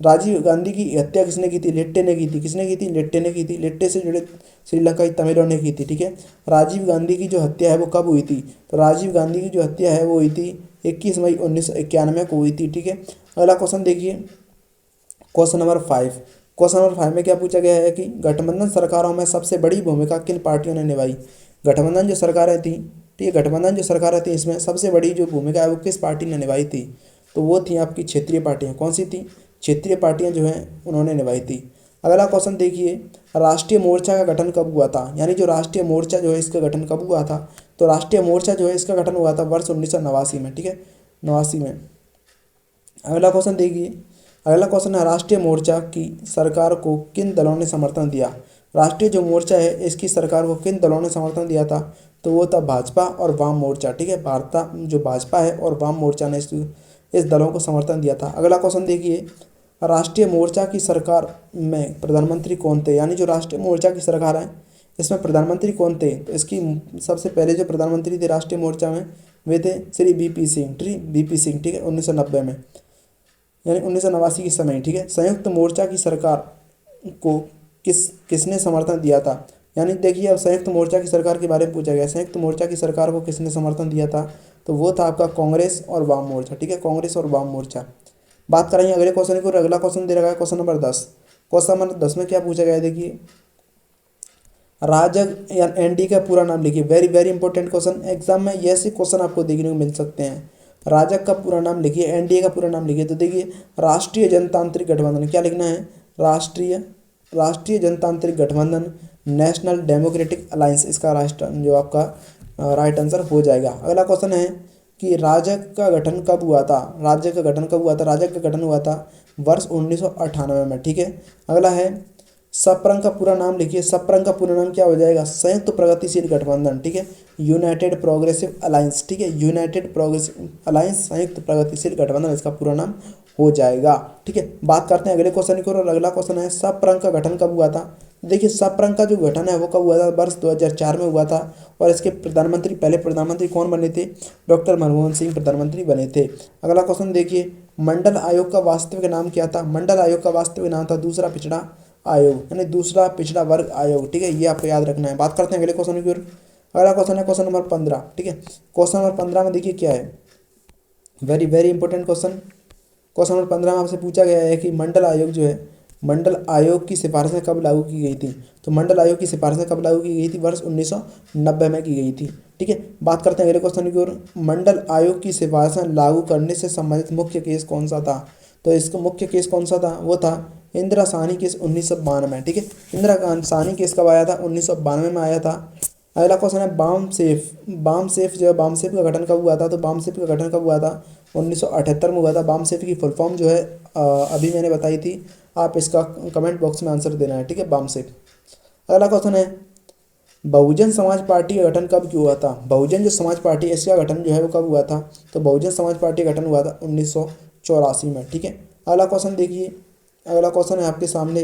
राजीव गांधी की हत्या किसने की थी? लेट्टे ने की थी। किसने की थी? लेट्टे ने की थी। लेट्टे से जुड़े श्रीलंकाई तमिलों ने की थी। ठीक है, राजीव गांधी की जो हत्या है वो कब हुई थी? तो राजीव गांधी की जो हत्या है वो हुई थी 21 मई 1991 को हुई थी। ठीक है, अगला क्वेश्चन देखिए क्वेश्चन नंबर 5। क्वेश्चन नंबर 5 में क्या पूछा गया है कि गठबंधन सरकारों में सबसे बड़ी भूमिका किन पार्टियों ने निभाई? गठबंधन जो सरकारें थी, ठीक है, गठबंधन जो सरकारें थी इसमें सबसे बड़ी जो भूमिका है वो किस पार्टी ने निभाई थी? तो वो थी आपकी क्षेत्रीय पार्टियाँ। कौन सी थी? क्षेत्रीय पार्टियां जो हैं उन्होंने निभाई थी। अगला क्वेश्चन देखिए राष्ट्रीय मोर्चा का गठन कब हुआ था? यानी जो राष्ट्रीय मोर्चा जो है इसका गठन कब हुआ था? तो राष्ट्रीय मोर्चा जो है इसका गठन हुआ था वर्ष 1989 में। ठीक है, 89 में। अगला क्वेश्चन देखिए, अगला क्वेश्चन है राष्ट्रीय मोर्चा की सरकार को किन दलों ने समर्थन दिया? राष्ट्रीय जो मोर्चा है इसकी सरकार को किन दलों ने समर्थन दिया था? तो वो था भाजपा और वाम मोर्चा। ठीक है, भारत जो भाजपा है और वाम मोर्चा ने इस दलों को समर्थन दिया था। अगला क्वेश्चन देखिए राष्ट्रीय मोर्चा की सरकार में प्रधानमंत्री कौन थे? यानी जो राष्ट्रीय मोर्चा की सरकार है इसमें प्रधानमंत्री कौन थे? तो इसकी सबसे पहले जो प्रधानमंत्री थे राष्ट्रीय मोर्चा में वे थे श्री वीपी सिंह। ठीक है, 1990 में, यानी 1989 के समय। ठीक है, संयुक्त मोर्चा की सरकार को किसने समर्थन दिया था? यानी देखिए अब संयुक्त मोर्चा की सरकार के बारे में पूछा गया, संयुक्त मोर्चा की सरकार को किसने समर्थन दिया था? तो वो था आपका कांग्रेस और वाम मोर्चा। ठीक है, कांग्रेस और वाम मोर्चा। बात करेंगे अगले क्वेश्चन की, और अगला क्वेश्चन दे रखा है क्वेश्चन नंबर 10। क्वेश्चन नंबर 10 में क्या पूछा गया है, देखिए राजग या एनडी का पूरा नाम लिखिए। Very very important question, exam में ये ऐसे क्वेश्चन आपको देखने को मिल सकते हैं। राजग का पूरा नाम लिखिए, एनडीए का पूरा नाम लिखिए। तो देखिए राष्ट्रीय जनतांत्रिक गठबंधन, क्या लिखना है, राष्ट्रीय राष्ट्रीय जनतांत्रिक गठबंधन, नेशनल डेमोक्रेटिक अलायंस, इसका राष्ट्र जो आपका राइट आंसर हो जाएगा। अगला क्वेश्चन है कि राजग का गठन कब हुआ था, राज्य का गठन कब हुआ था, राजग का गठन हुआ था वर्ष 1998 में, ठीक है। अगला है सप्रंग का पूरा नाम लिखिए। सप्रंग का पूरा नाम क्या हो जाएगा, संयुक्त प्रगतिशील गठबंधन, ठीक है, यूनाइटेड प्रोग्रेसिव अलायंस, ठीक है, यूनाइटेड प्रोग्रेसिव अलायंस, संयुक्त प्रगतिशील गठबंधन इसका पूरा नाम हो जाएगा, ठीक है। बात करते हैं अगले क्वेश्चन की, और अगला क्वेश्चन है सप्रंग का गठन कब हुआ था। देखिए सप्रंग का जो गठन है वो कब हुआ था, वर्ष 2004 में हुआ था। और इसके प्रधानमंत्री, पहले प्रधानमंत्री कौन बने थे, डॉक्टर मनमोहन सिंह प्रधानमंत्री बने थे। अगला क्वेश्चन देखिए मंडल आयोग का वास्तविक नाम क्या था। मंडल आयोग का वास्तविक नाम था दूसरा पिछड़ा आयोग, यानी दूसरा पिछड़ा वर्ग आयोग, ठीक है, ये आपको याद रखना है। बात करते हैं अगले क्वेश्चन की ओर। अगला क्वेश्चन है क्वेश्चन नंबर 15, ठीक है। क्वेश्चन नंबर 15 में देखिए क्या है, very very important question. Question number 15 में आपसे पूछा गया है कि मंडल आयोग जो है, मंडल आयोग की सिफारिशें कब लागू की गई थी। तो मंडल आयोग की सिफारिशें कब लागू की गई थी, वर्ष 1990 में की गई थी, ठीक है। बात करते हैं अगले क्वेश्चन की ओर। मंडल आयोग की सिफारिशें लागू करने से संबंधित मुख्य केस कौन सा था। तो इसका मुख्य केस कौन सा था, वो था इंदिरा साहनी केस 1992, ठीक है। इंदिरा साहनी केस कब आया था, 1992 में आया था। अगला क्वेश्चन है बाम सेफ। बाम सेफ जो है, बाम सेफ का गठन कब हुआ था। तो बाम सेफ का गठन कब हुआ था, 1978 में हुआ था। बाम सेफ की फुल फॉर्म जो है अभी मैंने बताई थी, आप इसका कमेंट बॉक्स में आंसर देना है, ठीक है, बाम सेफ। अगला क्वेश्चन है बहुजन समाज पार्टी का गठन कब क्यों हुआ था। बहुजन जो समाज पार्टी इसका गठन जो है वो कब हुआ था। तो बहुजन समाज पार्टी का गठन हुआ था 1984 में, ठीक है। अगला क्वेश्चन देखिए, अगला क्वेश्चन है आपके सामने,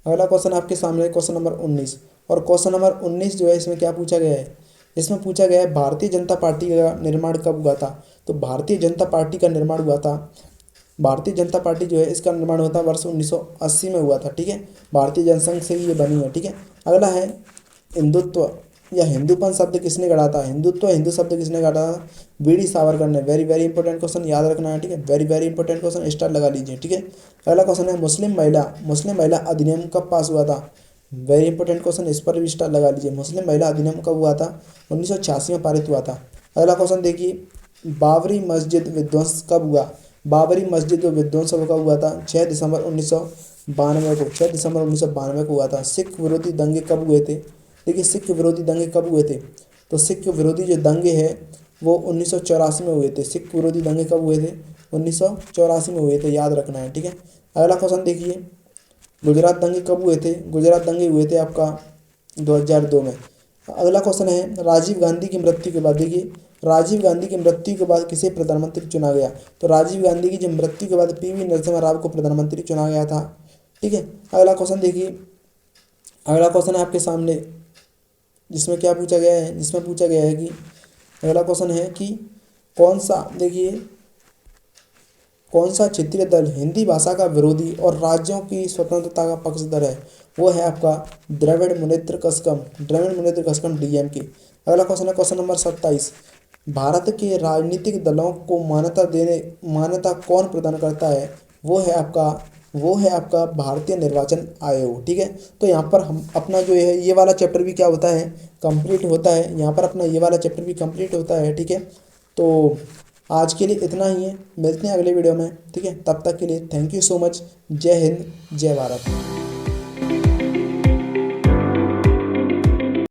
अगला क्वेश्चन आपके सामने क्वेश्चन नंबर 19। और क्वेश्चन नंबर 19 जो है इसमें क्या पूछा गया है, इसमें पूछा गया है भारतीय जनता पार्टी का निर्माण कब हुआ था। तो भारतीय जनता पार्टी का निर्माण हुआ था, भारतीय जनता पार्टी जो है इसका निर्माण हुआ था वर्ष 1980 में हुआ था, ठीक है। भारतीय जनसंघ से ही ये बनी है, ठीक है। अगला है हिंदुत्व या हिंदूपन शब्द किसने गढ़ा था। हिंदुत्व हिंदू शब्द किसने गढ़ा था, वीडी सावरकर ने। वेरी वेरी इंपॉर्टेंट क्वेश्चन, याद रखना है, ठीक है, very very important question, star लगा लीजिए, ठीक है। अगला क्वेश्चन है मुस्लिम महिला अधिनियम कब पास हुआ था। वेरी इंपॉर्टेंट क्वेश्चन, इस पर भी स्टार लगा लीजिए। मुस्लिम महिला अधिनियम कब हुआ था, 1986 में पारित हुआ था। अगला क्वेश्चन देखिए बाबरी मस्जिद विध्वंस कब हुआ। बाबरी मस्जिद का विध्वंस कब हुआ था, 6 दिसंबर 1992 को, 6 दिसंबर 1992 को हुआ था। सिख विरोधी दंगे कब हुए थे। देखिए सिख विरोधी दंगे कब हुए थे। तो सिख विरोधी जो दंगे हैं वो 1984 में हुए थे। सिख विरोधी दंगे कब हुए थे, 1984 में हुए थे, याद रखना है, ठीक है। अगला क्वेश्चन देखिए गुजरात दंगे कब हुए थे। गुजरात दंगे हुए थे आपका 2002 में। अगला क्वेश्चन है राजीव गांधी की मृत्यु के बाद, देखिए राजीव गांधी की मृत्यु के बाद किसे प्रधानमंत्री चुना गया। तो राजीव गांधी की जो मृत्यु के बाद पीवी नरसिम्हा राव को प्रधानमंत्री चुना गया था, ठीक है। अगला क्वेश्चन देखिए, अगला क्वेश्चन है आपके सामने जिसमें क्या पूछा गया है, जिसमें पूछा गया है कि अगला क्वेश्चन है कि कौन सा, देखिए कौन सा क्षेत्रीय दल हिंदी भाषा का विरोधी और राज्यों की स्वतंत्रता का पक्षधर है। वो है आपका द्रविड़ मुनेत्र कस्कम, द्रविड़ मुनेत्र कस्कम डीएमके। अगला क्वेश्चन है क्वेश्चन नंबर 27। भारत के राजनीतिक दलों को मान्यता कौन प्रदान करता है। वो है आपका भारतीय निर्वाचन आयोग, ठीक है। तो यहाँ पर हम अपना जो है ये वाला चैप्टर भी क्या होता है, कंप्लीट होता है। यहाँ पर अपना ये वाला चैप्टर भी कंप्लीट होता है, ठीक है। तो आज के लिए इतना ही है, मिलते हैं अगले वीडियो में, ठीक है। तब तक के लिए थैंक यू सो मच। जय हिंद, जय भारत।